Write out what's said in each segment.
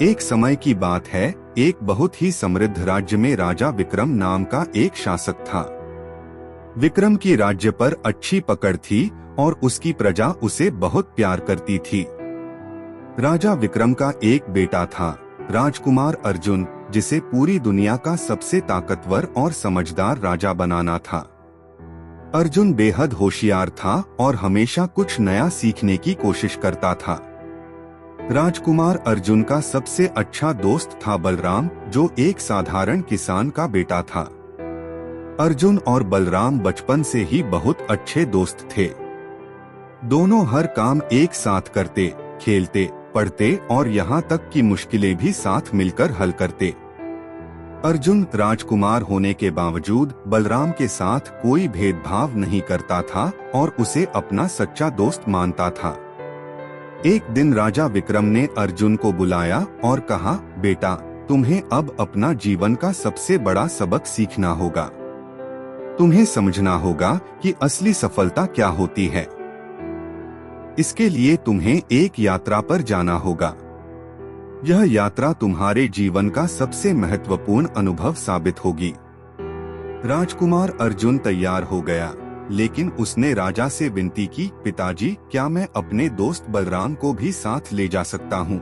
एक समय की बात है, एक बहुत ही समृद्ध राज्य में राजा विक्रम नाम का एक शासक था। विक्रम की राज्य पर अच्छी पकड़ थी और उसकी प्रजा उसे बहुत प्यार करती थी। राजा विक्रम का एक बेटा था, राजकुमार अर्जुन, जिसे पूरी दुनिया का सबसे ताकतवर और समझदार राजा बनाना था। अर्जुन बेहद होशियार था और हमेशा कुछ नया सीखने की कोशिश करता था। राजकुमार अर्जुन का सबसे अच्छा दोस्त था बलराम, जो एक साधारण किसान का बेटा था। अर्जुन और बलराम बचपन से ही बहुत अच्छे दोस्त थे। दोनों हर काम एक साथ करते, खेलते, पढ़ते और यहाँ तक कि मुश्किलें भी साथ मिलकर हल करते। अर्जुन राजकुमार होने के बावजूद बलराम के साथ कोई भेदभाव नहीं करता था और उसे अपना सच्चा दोस्त मानता था। एक दिन राजा विक्रम ने अर्जुन को बुलाया और कहा, बेटा, तुम्हें अब अपना जीवन का सबसे बड़ा सबक सीखना होगा। तुम्हें समझना होगा कि असली सफलता क्या होती है। इसके लिए तुम्हें एक यात्रा पर जाना होगा। यह यात्रा तुम्हारे जीवन का सबसे महत्वपूर्ण अनुभव साबित होगी। राजकुमार अर्जुन तैयार हो गया, लेकिन उसने राजा से विनती की, पिताजी, क्या मैं अपने दोस्त बलराम को भी साथ ले जा सकता हूँ?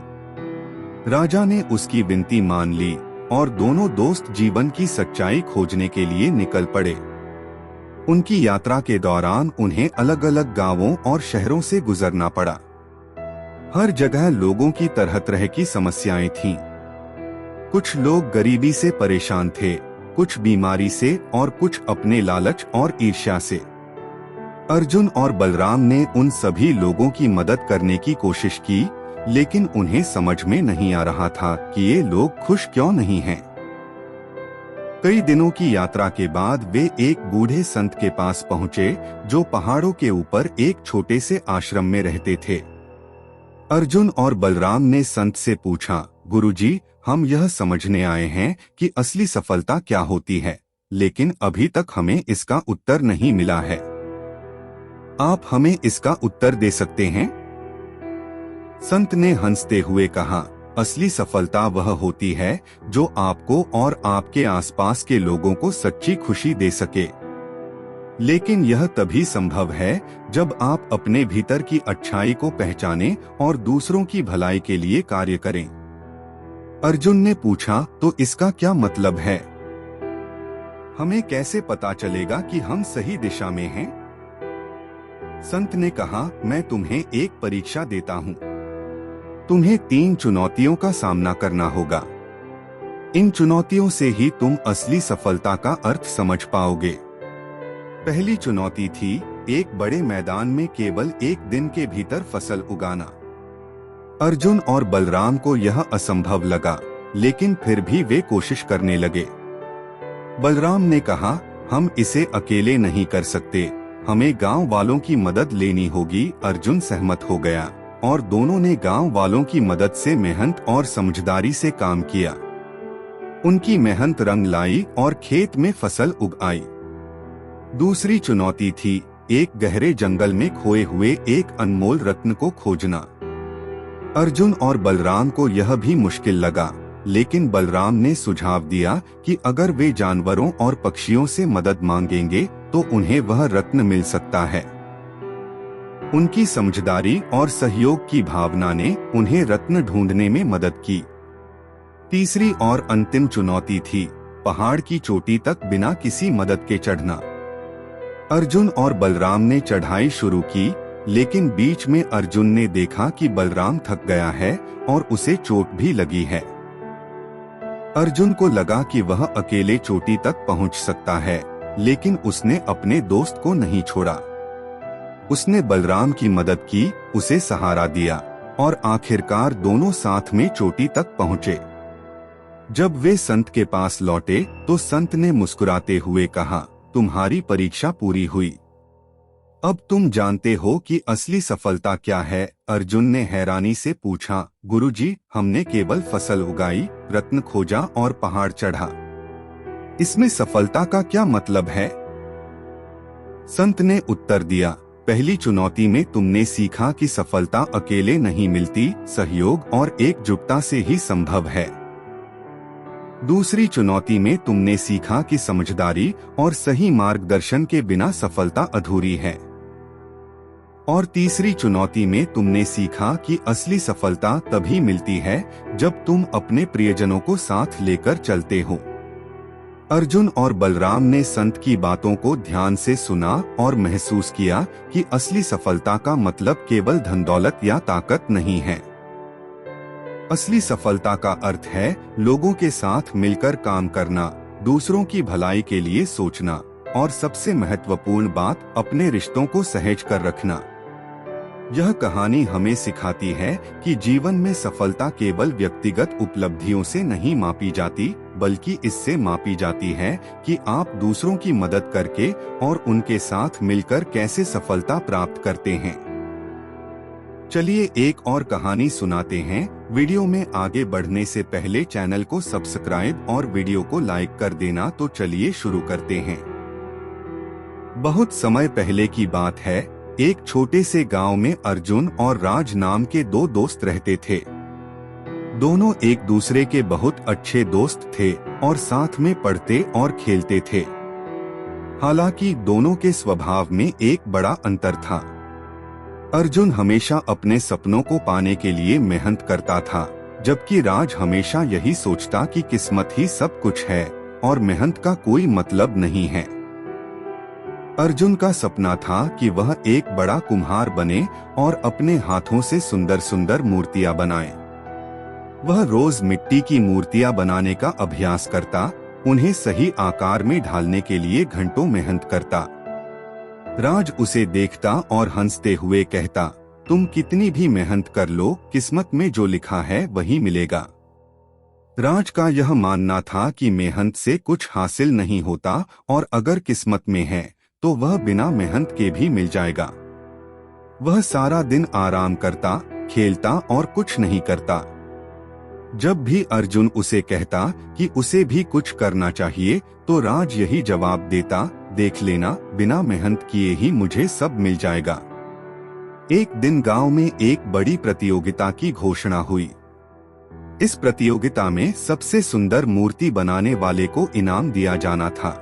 राजा ने उसकी विनती मान ली और दोनों दोस्त जीवन की सच्चाई खोजने के लिए निकल पड़े। उनकी यात्रा के दौरान उन्हें अलग अलग गांवों और शहरों से गुजरना पड़ा। हर जगह लोगों की तरह तरह की समस्याएं थीं। कुछ लोग गरीबी से परेशान थे, कुछ बीमारी से और कुछ अपने लालच और ईर्ष्या से। अर्जुन और बलराम ने उन सभी लोगों की मदद करने की कोशिश की, लेकिन उन्हें समझ में नहीं आ रहा था कि ये लोग खुश क्यों नहीं हैं। कई दिनों की यात्रा के बाद वे एक बूढ़े संत के पास पहुंचे, जो पहाड़ों के ऊपर एक छोटे से आश्रम में रहते थे। अर्जुन और बलराम ने संत से पूछा, गुरुजी, हम यह समझने आए हैं कि असली सफलता क्या होती है, लेकिन अभी तक हमें इसका उत्तर नहीं मिला है। आप हमें इसका उत्तर दे सकते हैं? संत ने हंसते हुए कहा, असली सफलता वह होती है जो आपको और आपके आसपास के लोगों को सच्ची खुशी दे सके। लेकिन यह तभी संभव है जब आप अपने भीतर की अच्छाई को पहचानें और दूसरों की भलाई के लिए कार्य करें। अर्जुन ने पूछा, तो इसका क्या मतलब है? हमें कैसे पता चलेगा कि हम सही दिशा में हैं? संत ने कहा, मैं तुम्हें एक परीक्षा देता हूँ। तुम्हें 3 चुनौतियों का सामना करना होगा। इन चुनौतियों से ही तुम असली सफलता का अर्थ समझ पाओगे। पहली चुनौती थी, एक बड़े मैदान में केवल एक दिन के भीतर फसल उगाना। अर्जुन और बलराम को यह असंभव लगा, लेकिन फिर भी वे कोशिश करने लगे। बलराम ने कहा, हम इसे अकेले नहीं कर सकते, हमें गांव वालों की मदद लेनी होगी। अर्जुन सहमत हो गया और दोनों ने गांव वालों की मदद से मेहनत और समझदारी से काम किया। उनकी मेहनत रंग लाई और खेत में फसल उग आई। दूसरी चुनौती थी, एक गहरे जंगल में खोए हुए एक अनमोल रत्न को खोजना। अर्जुन और बलराम को यह भी मुश्किल लगा, लेकिन बलराम ने सुझाव दिया कि अगर वे जानवरों और पक्षियों से मदद मांगेंगे तो उन्हें वह रत्न मिल सकता है। उनकी समझदारी और सहयोग की भावना ने उन्हें रत्न ढूंढने में मदद की। तीसरी और अंतिम चुनौती थी, पहाड़ की चोटी तक बिना किसी मदद के चढ़ना। अर्जुन और बलराम ने चढ़ाई शुरू की, लेकिन बीच में अर्जुन ने देखा कि बलराम थक गया है और उसे चोट भी लगी है। अर्जुन को लगा कि वह अकेले चोटी तक पहुंच सकता है, लेकिन उसने अपने दोस्त को नहीं छोड़ा। उसने बलराम की मदद की, उसे सहारा दिया और आखिरकार दोनों साथ में चोटी तक पहुंचे। जब वे संत के पास लौटे तो संत ने मुस्कुराते हुए कहा, तुम्हारी परीक्षा पूरी हुई। अब तुम जानते हो कि असली सफलता क्या है। अर्जुन ने हैरानी से पूछा, गुरुजी, हमने केवल फसल उगाई, रत्न खोजा और पहाड़ चढ़ा। इसमें सफलता का क्या मतलब है? संत ने उत्तर दिया, पहली चुनौती में तुमने सीखा कि सफलता अकेले नहीं मिलती, सहयोग और एकजुटता से ही संभव है। दूसरी चुनौती में तुमने सीखा कि समझदारी और सही मार्गदर्शन के बिना सफलता अधूरी है। और तीसरी चुनौती में तुमने सीखा कि असली सफलता तभी मिलती है जब तुम अपने प्रियजनों को साथ लेकर चलते हो। अर्जुन और बलराम ने संत की बातों को ध्यान से सुना और महसूस किया कि असली सफलता का मतलब केवल धन दौलत या ताकत नहीं है। असली सफलता का अर्थ है लोगों के साथ मिलकर काम करना, दूसरों की भलाई के लिए सोचना और सबसे महत्वपूर्ण बात, अपने रिश्तों को सहेज कर रखना। यह कहानी हमें सिखाती है कि जीवन में सफलता केवल व्यक्तिगत उपलब्धियों से नहीं मापी जाती, बल्कि इससे मापी जाती है कि आप दूसरों की मदद करके और उनके साथ मिलकर कैसे सफलता प्राप्त करते हैं। चलिए एक और कहानी सुनाते हैं। वीडियो में आगे बढ़ने से पहले चैनल को सब्सक्राइब और वीडियो को लाइक कर देना। तो चलिए शुरू करते हैं। बहुत समय पहले की बात है। एक छोटे से गांव में अर्जुन और राज नाम के दो दोस्त रहते थे। दोनों एक दूसरे के बहुत अच्छे दोस्त थे और साथ में पढ़ते और खेलते थे। हालांकि दोनों के स्वभाव में एक बड़ा अंतर था। अर्जुन हमेशा अपने सपनों को पाने के लिए मेहनत करता था, जबकि राज हमेशा यही सोचता कि किस्मत ही सब कुछ है और मेहनत का कोई मतलब नहीं है। अर्जुन का सपना था कि वह एक बड़ा कुम्हार बने और अपने हाथों से सुंदर सुंदर मूर्तियां बनाए। वह रोज मिट्टी की मूर्तियां बनाने का अभ्यास करता, उन्हें सही आकार में ढालने के लिए घंटों मेहनत करता। राज उसे देखता और हंसते हुए कहता, तुम कितनी भी मेहनत कर लो, किस्मत में जो लिखा है वही मिलेगा। राज का यह मानना था कि मेहनत से कुछ हासिल नहीं होता और अगर किस्मत में है तो वह बिना मेहनत के भी मिल जाएगा। वह सारा दिन आराम करता, खेलता और कुछ नहीं करता। जब भी अर्जुन उसे कहता कि उसे भी कुछ करना चाहिए, तो राज यही जवाब देता, देख लेना, बिना मेहनत किए ही मुझे सब मिल जाएगा। एक दिन गांव में एक बड़ी प्रतियोगिता की घोषणा हुई। इस प्रतियोगिता में सबसे सुंदर मूर्ति बनाने वाले को इनाम दिया जाना था।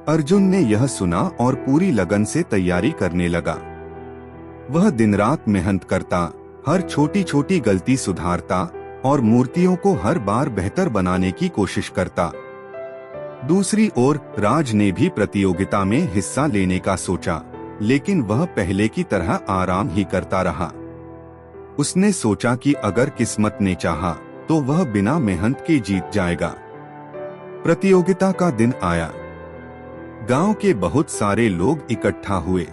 अर्जुन ने यह सुना और पूरी लगन से तैयारी करने लगा। वह दिन रात मेहनत करता, हर छोटी छोटी गलती सुधारता और मूर्तियों को हर बार बेहतर बनाने की कोशिश करता। दूसरी ओर राज ने भी प्रतियोगिता में हिस्सा लेने का सोचा, लेकिन वह पहले की तरह आराम ही करता रहा। उसने सोचा कि अगर किस्मत ने चाहा तो वह बिना मेहनत के जीत जाएगा। प्रतियोगिता का दिन आया। गांव के बहुत सारे लोग इकट्ठा हुए।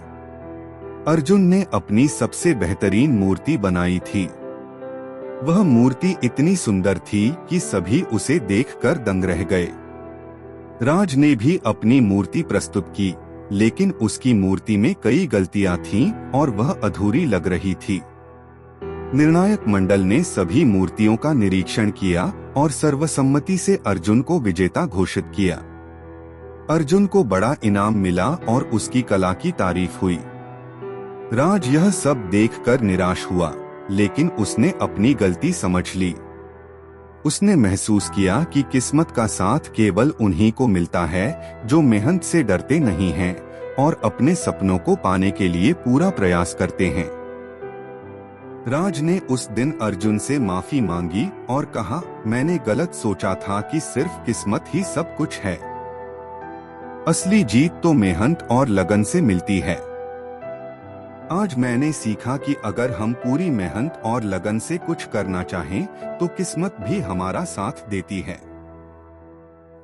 अर्जुन ने अपनी सबसे बेहतरीन मूर्ति बनाई थी। वह मूर्ति इतनी सुंदर थी कि सभी उसे देखकर दंग रह गए। राज ने भी अपनी मूर्ति प्रस्तुत की, लेकिन उसकी मूर्ति में कई गलतियां थीं और वह अधूरी लग रही थी। निर्णायक मंडल ने सभी मूर्तियों का निरीक्षण किया और सर्वसम्मति से अर्जुन को विजेता घोषित किया। अर्जुन को बड़ा इनाम मिला और उसकी कला की तारीफ हुई। राज यह सब देखकर निराश हुआ, लेकिन उसने अपनी गलती समझ ली। उसने महसूस किया कि किस्मत का साथ केवल उन्हीं को मिलता है जो मेहनत से डरते नहीं हैं और अपने सपनों को पाने के लिए पूरा प्रयास करते हैं। राज ने उस दिन अर्जुन से माफी मांगी और कहा, मैंने गलत सोचा था कि सिर्फ किस्मत ही सब कुछ है। असली जीत तो मेहनत और लगन से मिलती है। आज मैंने सीखा कि अगर हम पूरी मेहनत और लगन से कुछ करना चाहें, तो किस्मत भी हमारा साथ देती है।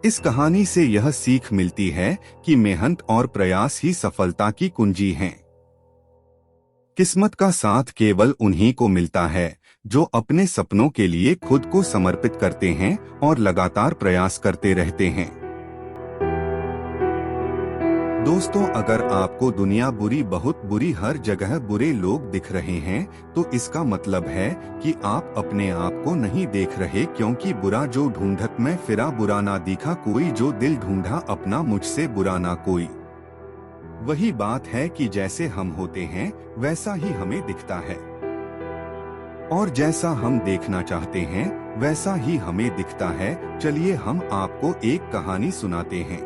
इस कहानी से यह सीख मिलती है कि मेहनत और प्रयास ही सफलता की कुंजी हैं। किस्मत का साथ केवल उन्हीं को मिलता है जो अपने सपनों के लिए खुद को समर्पित करते हैं और लगातार प्रयास करते रहते हैं। दोस्तों, अगर आपको दुनिया बुरी, बहुत बुरी, हर जगह बुरे लोग दिख रहे हैं, तो इसका मतलब है कि आप अपने आप को नहीं देख रहे, क्योंकि बुरा जो ढूंढत में फिरा, बुरा ना दिखा कोई, जो दिल ढूंढा अपना, मुझसे बुरा ना कोई। वही बात है कि जैसे हम होते हैं वैसा ही हमें दिखता है, और जैसा हम देखना चाहते हैं वैसा ही हमें दिखता है। चलिए हम आपको एक कहानी सुनाते हैं।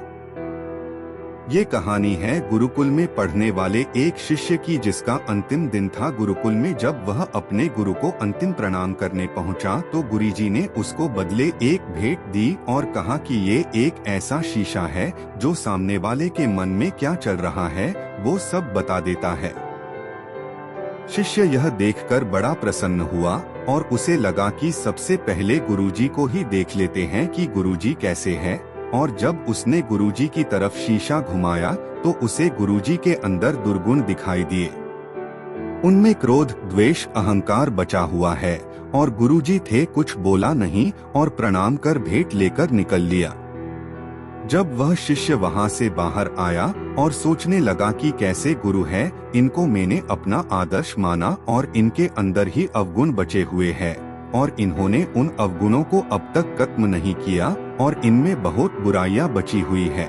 ये कहानी है गुरुकुल में पढ़ने वाले एक शिष्य की, जिसका अंतिम दिन था गुरुकुल में। जब वह अपने गुरु को अंतिम प्रणाम करने पहुंचा तो गुरुजी ने उसको बदले एक भेंट दी और कहा कि ये एक ऐसा शीशा है जो सामने वाले के मन में क्या चल रहा है वो सब बता देता है। शिष्य यह देखकर बड़ा प्रसन्न हुआ और उसे लगा कि सबसे पहले गुरुजी को ही देख लेते हैं कि गुरुजी कैसे है। और जब उसने गुरुजी की तरफ शीशा घुमाया तो उसे गुरुजी के अंदर दुर्गुण दिखाई दिए। उनमें क्रोध, द्वेष, अहंकार बचा हुआ है। और गुरुजी थे, कुछ बोला नहीं और प्रणाम कर भेंट लेकर निकल लिया। जब वह शिष्य वहां से बाहर आया और सोचने लगा कि कैसे गुरु है, इनको मैंने अपना आदर्श माना और इनके अंदर ही अवगुण बचे हुए हैं और इन्होंने उन अवगुणों को अब तक खत्म नहीं किया और इनमें बहुत बुराइयां बची हुई है।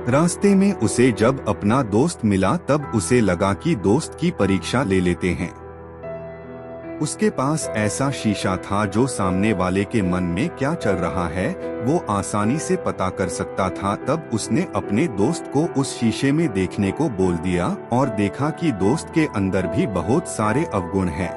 रास्ते में उसे जब अपना दोस्त मिला तब उसे लगा कि दोस्त की परीक्षा ले लेते हैं। उसके पास ऐसा शीशा था जो सामने वाले के मन में क्या चल रहा है वो आसानी से पता कर सकता था। तब उसने अपने दोस्त को उस शीशे में देखने को बोल दिया और देखा कि दोस्त के अंदर भी बहुत सारे अवगुण हैं।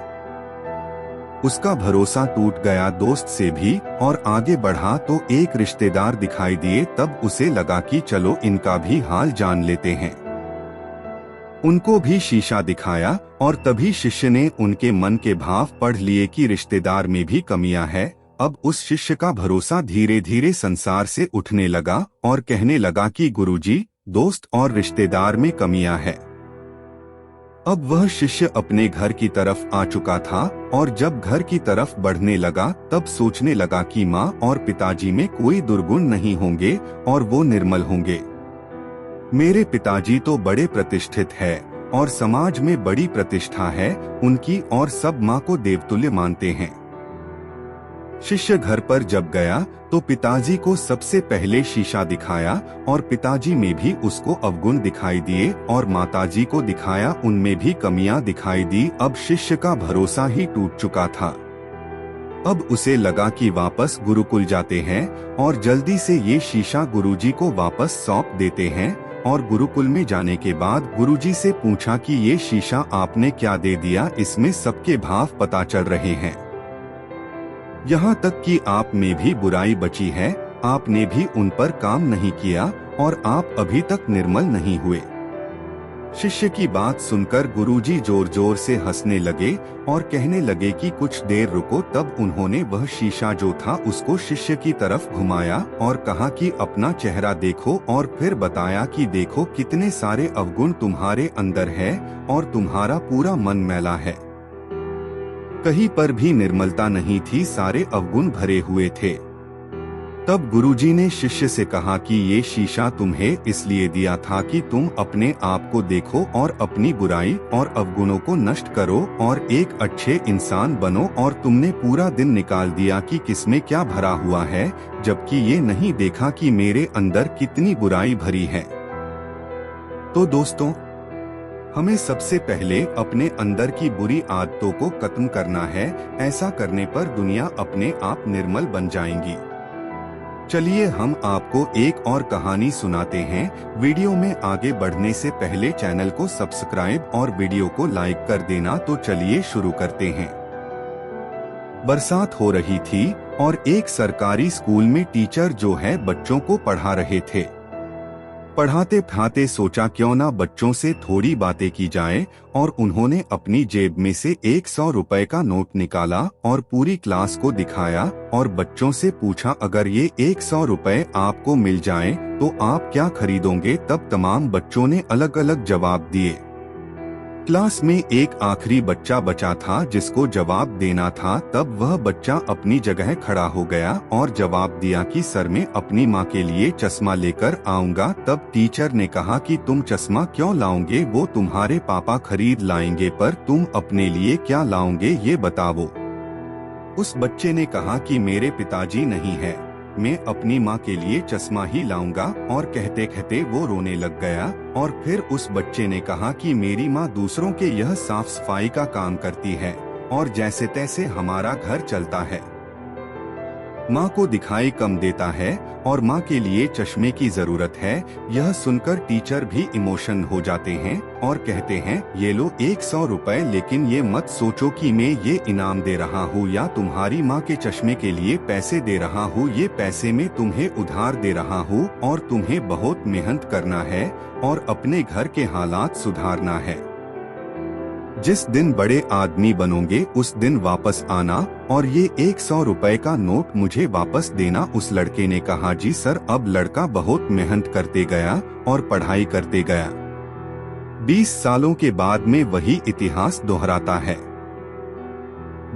उसका भरोसा टूट गया दोस्त से भी और आगे बढ़ा तो एक रिश्तेदार दिखाई दिए। तब उसे लगा कि चलो इनका भी हाल जान लेते हैं। उनको भी शीशा दिखाया और तभी शिष्य ने उनके मन के भाव पढ़ लिए कि रिश्तेदार में भी कमियां है। अब उस शिष्य का भरोसा धीरे धीरे संसार से उठने लगा और कहने लगा कि गुरुजी, दोस्त और रिश्तेदार में कमियां है। अब वह शिष्य अपने घर की तरफ आ चुका था और जब घर की तरफ बढ़ने लगा तब सोचने लगा कि माँ और पिताजी में कोई दुर्गुण नहीं होंगे और वो निर्मल होंगे। मेरे पिताजी तो बड़े प्रतिष्ठित है और समाज में बड़ी प्रतिष्ठा है उनकी, और सब माँ को देवतुल्य मानते हैं। शिष्य घर पर जब गया तो पिताजी को सबसे पहले शीशा दिखाया और पिताजी में भी उसको अवगुण दिखाई दिए और माताजी को दिखाया, उनमें भी कमियां दिखाई दी। अब शिष्य का भरोसा ही टूट चुका था। अब उसे लगा कि वापस गुरुकुल जाते हैं और जल्दी से ये शीशा गुरुजी को वापस सौंप देते हैं। और गुरुकुल में जाने के बाद गुरुजी से पूछा कि ये शीशा आपने क्या दे दिया, इसमें सबके भाव पता चल रहे हैं, यहाँ तक कि आप में भी बुराई बची है, आपने भी उन पर काम नहीं किया और आप अभी तक निर्मल नहीं हुए। शिष्य की बात सुनकर गुरुजी जोर जोर से हंसने लगे और कहने लगे कि कुछ देर रुको। तब उन्होंने वह शीशा जो था उसको शिष्य की तरफ घुमाया और कहा कि अपना चेहरा देखो, और फिर बताया कि देखो कितने सारे अवगुण तुम्हारे अंदर है और तुम्हारा पूरा मन मैला है, कहीं पर भी निर्मलता नहीं थी, सारे अवगुण भरे हुए थे। तब गुरुजी ने शिष्य से कहा कि ये शीशा तुम्हें इसलिए दिया था कि तुम अपने आप को देखो और अपनी बुराई और अवगुणों को नष्ट करो और एक अच्छे इंसान बनो, और तुमने पूरा दिन निकाल दिया कि किसमें क्या भरा हुआ है, जबकि ये नहीं देखा कि मेरे अंदर कितनी बुराई भरी है। तो दोस्तों, हमें सबसे पहले अपने अंदर की बुरी आदतों को खत्म करना है। ऐसा करने पर दुनिया अपने आप निर्मल बन जाएंगी। चलिए हम आपको एक और कहानी सुनाते हैं। वीडियो में आगे बढ़ने से पहले चैनल को सब्सक्राइब और वीडियो को लाइक कर देना। तो चलिए शुरू करते हैं। बरसात हो रही थी और एक सरकारी स्कूल में टीचर जो है बच्चों को पढ़ा रहे थे। पढ़ाते पढ़ाते सोचा क्यों ना बच्चों से थोड़ी बातें की जाए, और उन्होंने अपनी जेब में से 100 रुपए का नोट निकाला और पूरी क्लास को दिखाया और बच्चों से पूछा, अगर ये 100 रुपए आपको मिल जाएं तो आप क्या खरीदोगे? तब तमाम बच्चों ने अलग अलग जवाब दिए। क्लास में एक आखिरी बच्चा बचा था जिसको जवाब देना था। तब वह बच्चा अपनी जगह खड़ा हो गया और जवाब दिया कि सर, मैं अपनी माँ के लिए चश्मा लेकर आऊंगा। तब टीचर ने कहा कि तुम चश्मा क्यों लाओगे, वो तुम्हारे पापा खरीद लाएंगे, पर तुम अपने लिए क्या लाओगे ये बताओ। उस बच्चे ने कहा कि मेरे पिताजी नहीं है मैं अपनी माँ के लिए चश्मा ही लाऊंगा। और कहते कहते वो रोने लग गया। और फिर उस बच्चे ने कहा कि मेरी माँ दूसरों के यह साफ सफाई का काम करती है और जैसे तैसे हमारा घर चलता है। माँ को दिखाई कम देता है और माँ के लिए चश्मे की जरूरत है। यह सुनकर टीचर भी इमोशन हो जाते हैं और कहते हैं, ये लो 100 रुपए, लेकिन ये मत सोचो कि मैं ये इनाम दे रहा हूँ या तुम्हारी माँ के चश्मे के लिए पैसे दे रहा हूँ। ये पैसे मैं तुम्हें उधार दे रहा हूँ और तुम्हें बहुत मेहनत करना है और अपने घर के हालात सुधारना है। जिस दिन बड़े आदमी बनोगे उस दिन वापस आना और ये 100 रुपए का नोट मुझे वापस देना। उस लड़के ने कहा, जी सर। अब लड़का बहुत मेहनत करते गया और पढ़ाई करते गया। 20 सालों के बाद में वही इतिहास दोहराता है।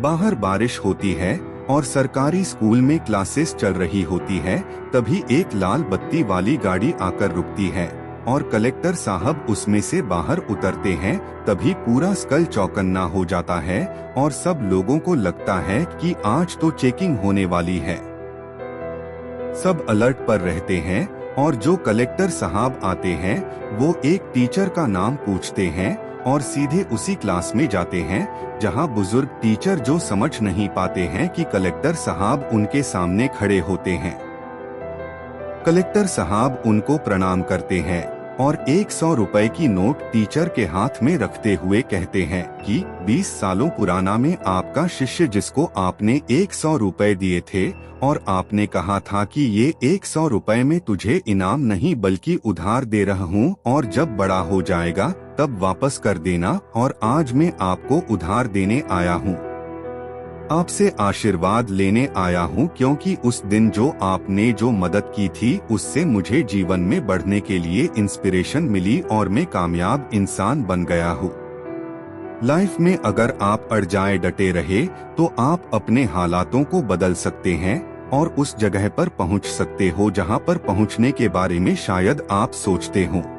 बाहर बारिश होती है और सरकारी स्कूल में क्लासेस चल रही होती है। तभी एक लाल बत्ती वाली गाड़ी आकर रुकती है और कलेक्टर साहब उसमें से बाहर उतरते हैं। तभी पूरा स्कल चौकन्ना हो जाता है और सब लोगों को लगता है कि आज तो चेकिंग होने वाली है। सब अलर्ट पर रहते हैं और जो कलेक्टर साहब आते हैं वो एक टीचर का नाम पूछते हैं और सीधे उसी क्लास में जाते हैं जहां बुजुर्ग टीचर जो समझ नहीं पाते हैं कि कलेक्टर साहब उनके सामने खड़े होते हैं। कलेक्टर साहब उनको प्रणाम करते हैं और 100 रुपए की नोट टीचर के हाथ में रखते हुए कहते हैं कि 20 सालों पुराना मैं आपका शिष्य जिसको आपने 100 रुपए दिए थे और आपने कहा था कि ये 100 रुपए में तुझे इनाम नहीं बल्कि उधार दे रहा हूँ और जब बड़ा हो जाएगा तब वापस कर देना। और आज मैं आपको उधार देने आया हूँ, आपसे आशीर्वाद लेने आया हूँ, क्योंकि उस दिन जो आपने जो मदद की थी उससे मुझे जीवन में बढ़ने के लिए इंस्पिरेशन मिली और मैं कामयाब इंसान बन गया हूँ। लाइफ में अगर आप अड़ जाए डटे रहे तो आप अपने हालातों को बदल सकते हैं और उस जगह पर पहुँच सकते हो जहाँ पर पहुँचने के बारे में शायद आप सोचते हो।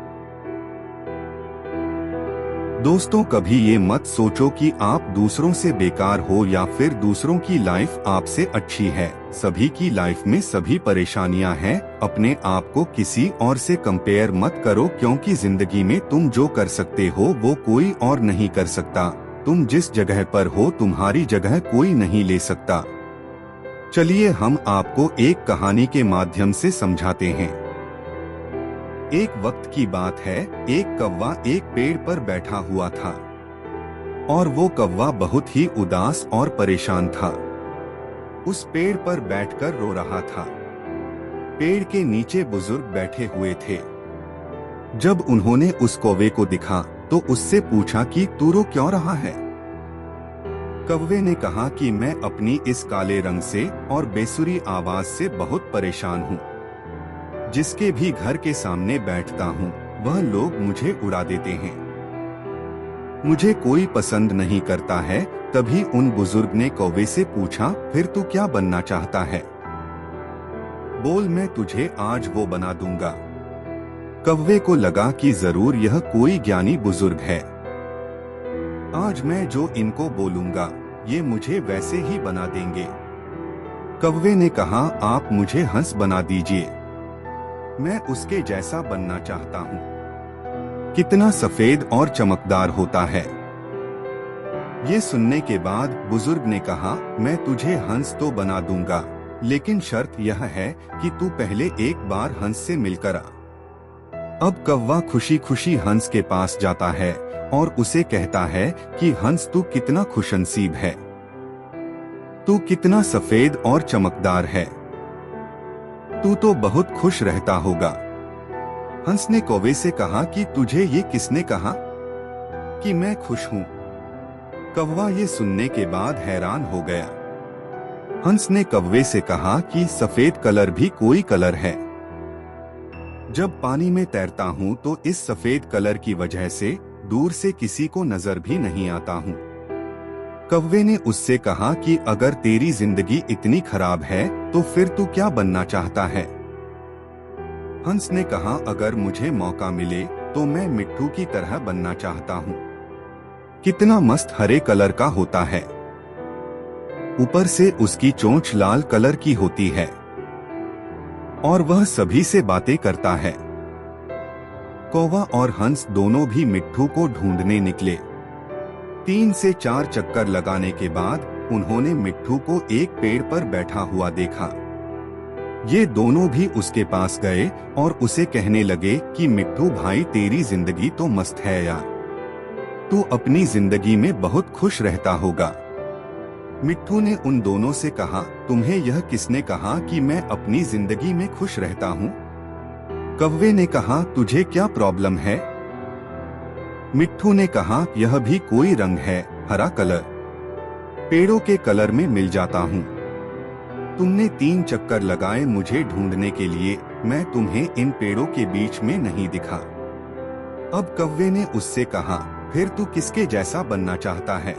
दोस्तों, कभी ये मत सोचो कि आप दूसरों से बेकार हो या फिर दूसरों की लाइफ आपसे अच्छी है। सभी की लाइफ में सभी परेशानियां हैं। अपने आप को किसी और से कंपेयर मत करो, क्योंकि जिंदगी में तुम जो कर सकते हो वो कोई और नहीं कर सकता। तुम जिस जगह पर हो तुम्हारी जगह कोई नहीं ले सकता। चलिए हम आपको एक कहानी के माध्यम से समझाते हैं। एक वक्त की बात है, एक कौवा एक पेड़ पर बैठा हुआ था और वो कौवा बहुत ही उदास और परेशान था। उस पेड़ पर बैठकर रो रहा था। पेड़ के नीचे बुजुर्ग बैठे हुए थे। जब उन्होंने उस कौवे को दिखा तो उससे पूछा कि तू रो क्यों रहा है? कौवे ने कहा कि मैं अपनी इस काले रंग से और बेसुरी आवाज से बहुत परेशान हूँ। जिसके भी घर के सामने बैठता हूँ वह लोग मुझे उड़ा देते हैं। मुझे कोई पसंद नहीं करता है। तभी उन बुजुर्ग ने कौवे से पूछा, फिर तू क्या बनना चाहता है? बोल, मैं तुझे आज वो बना दूंगा। कौवे को लगा कि जरूर यह कोई ज्ञानी बुजुर्ग है। आज मैं जो इनको बोलूंगा ये मुझे वैसे ही बना देंगे। कौवे ने कहा, आप मुझे हंस बना दीजिए, मैं उसके जैसा बनना चाहता हूँ। कितना सफेद और चमकदार होता है। ये सुनने के बाद बुजुर्ग ने कहा, मैं तुझे हंस तो बना दूंगा, लेकिन शर्त यह है कि तू पहले एक बार हंस से मिलकर आ। अब कौवा खुशी खुशी हंस के पास जाता है और उसे कहता है कि हंस, तू कितना खुशनसीब है, तू कितना सफेद और चमकदार है, तू तो बहुत खुश रहता होगा। हंस ने कौवे से कहा कि तुझे ये किसने कहा कि मैं खुश हूँ? कौवा ये सुनने के बाद हैरान हो गया। हंस ने कौवे से कहा कि सफेद कलर भी कोई कलर है। जब पानी में तैरता हूँ तो इस सफेद कलर की वजह से दूर से किसी को नजर भी नहीं आता हूँ। कौवे ने उससे कहा कि अगर तेरी जिंदगी इतनी खराब है तो फिर तू क्या बनना चाहता है? हंस ने कहा, अगर मुझे मौका मिले तो मैं मिट्टू की तरह बनना चाहता हूँ। कितना मस्त हरे कलर का होता है, ऊपर से उसकी चोंच लाल कलर की होती है। और वह सभी से बातें करता है। कौवा और हंस दोनों भी मिट्ठू को ढूंढने निकले। 3 से 4 चक्कर लगाने के बाद उन्होंने मिट्ठू को एक पेड़ पर बैठा हुआ देखा। ये दोनों भी उसके पास गए और उसे कहने लगे कि मिट्ठू भाई, तेरी जिंदगी तो मस्त है यार, तू अपनी जिंदगी में बहुत खुश रहता होगा। मिट्ठू ने उन दोनों से कहा, तुम्हें यह किसने कहा कि मैं अपनी जिंदगी में खुश रहता हूँ? कौवे ने कहा, तुझे क्या प्रॉब्लम है? मिट्ठू ने कहा, यह भी कोई रंग है, हरा कलर, पेड़ों के कलर में मिल जाता हूँ। तुमने 3 चक्कर लगाए मुझे ढूंढने के लिए, मैं तुम्हें इन पेड़ों के बीच में नहीं दिखा। अब कौवे ने उससे कहा, फिर तू किसके जैसा बनना चाहता है?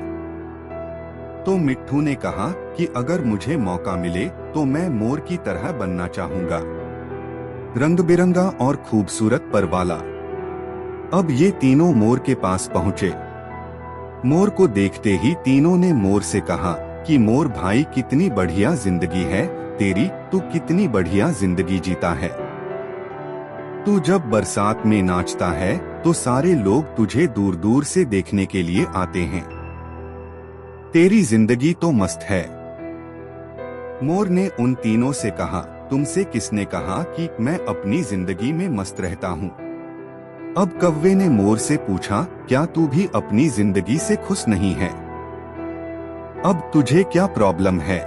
तो मिट्ठू ने कहा कि अगर मुझे मौका मिले तो मैं मोर की तरह बनना चाहूंगा, रंग बिरंगा और खूबसूरत पर वाला। अब ये तीनों मोर के पास पहुंचे। मोर को देखते ही तीनों ने मोर से कहा कि मोर भाई, कितनी बढ़िया जिंदगी है तेरी, तू कितनी बढ़िया जिंदगी जीता है। तू जब बरसात में नाचता है तो सारे लोग तुझे दूर दूर से देखने के लिए आते हैं। तेरी जिंदगी तो मस्त है। मोर ने उन तीनों से कहा, तुमसे किसने कहा कि मैं अपनी जिंदगी में मस्त रहता हूँ? अब कौवे ने मोर से पूछा, क्या तू भी अपनी जिंदगी से खुश नहीं है? अब तुझे क्या प्रॉब्लम है?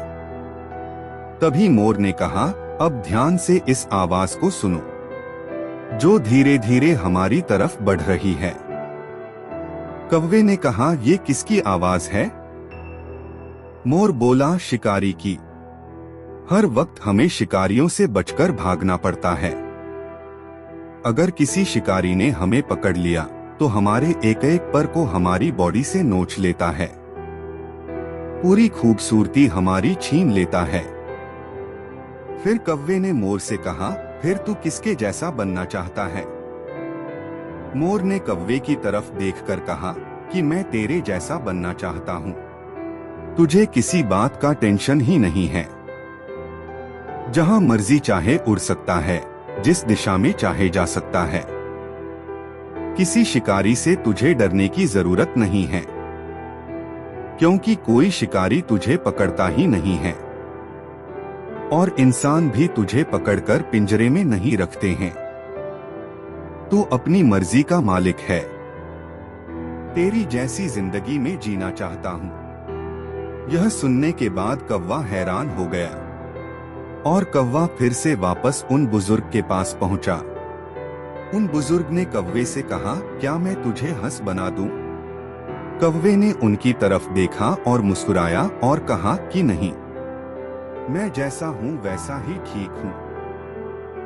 तभी मोर ने कहा, अब ध्यान से इस आवाज को सुनो, जो धीरे धीरे हमारी तरफ बढ़ रही है। कौवे ने कहा, ये किसकी आवाज है? मोर बोला, शिकारी की। हर वक्त हमें शिकारियों से बचकर भागना पड़ता है। अगर किसी शिकारी ने हमें पकड़ लिया तो हमारे एक एक पर को हमारी बॉडी से नोच लेता है, पूरी खूबसूरती हमारी छीन लेता है। फिर कौवे ने मोर से कहा, फिर तू किसके जैसा बनना चाहता है? मोर ने कौवे की तरफ देखकर कहा कि मैं तेरे जैसा बनना चाहता हूँ। तुझे किसी बात का टेंशन ही नहीं है, जहाँ मर्जी चाहे उड़ सकता है, जिस दिशा में चाहे जा सकता है। किसी शिकारी से तुझे डरने की जरूरत नहीं है, क्योंकि कोई शिकारी तुझे पकड़ता ही नहीं है, और इंसान भी तुझे पकड़कर पिंजरे में नहीं रखते हैं। तू अपनी मर्जी का मालिक है। तेरी जैसी जिंदगी में जीना चाहता हूँ। यह सुनने के बाद कौवा हैरान हो गया और कौवा फिर से वापस उन बुजुर्ग के पास पहुंचा। उन बुजुर्ग ने कौवे से कहा, क्या मैं तुझे हंस बना दूं? कौवे ने उनकी तरफ देखा और मुस्कुराया और कहा कि नहीं, मैं जैसा हूँ वैसा ही ठीक हूँ।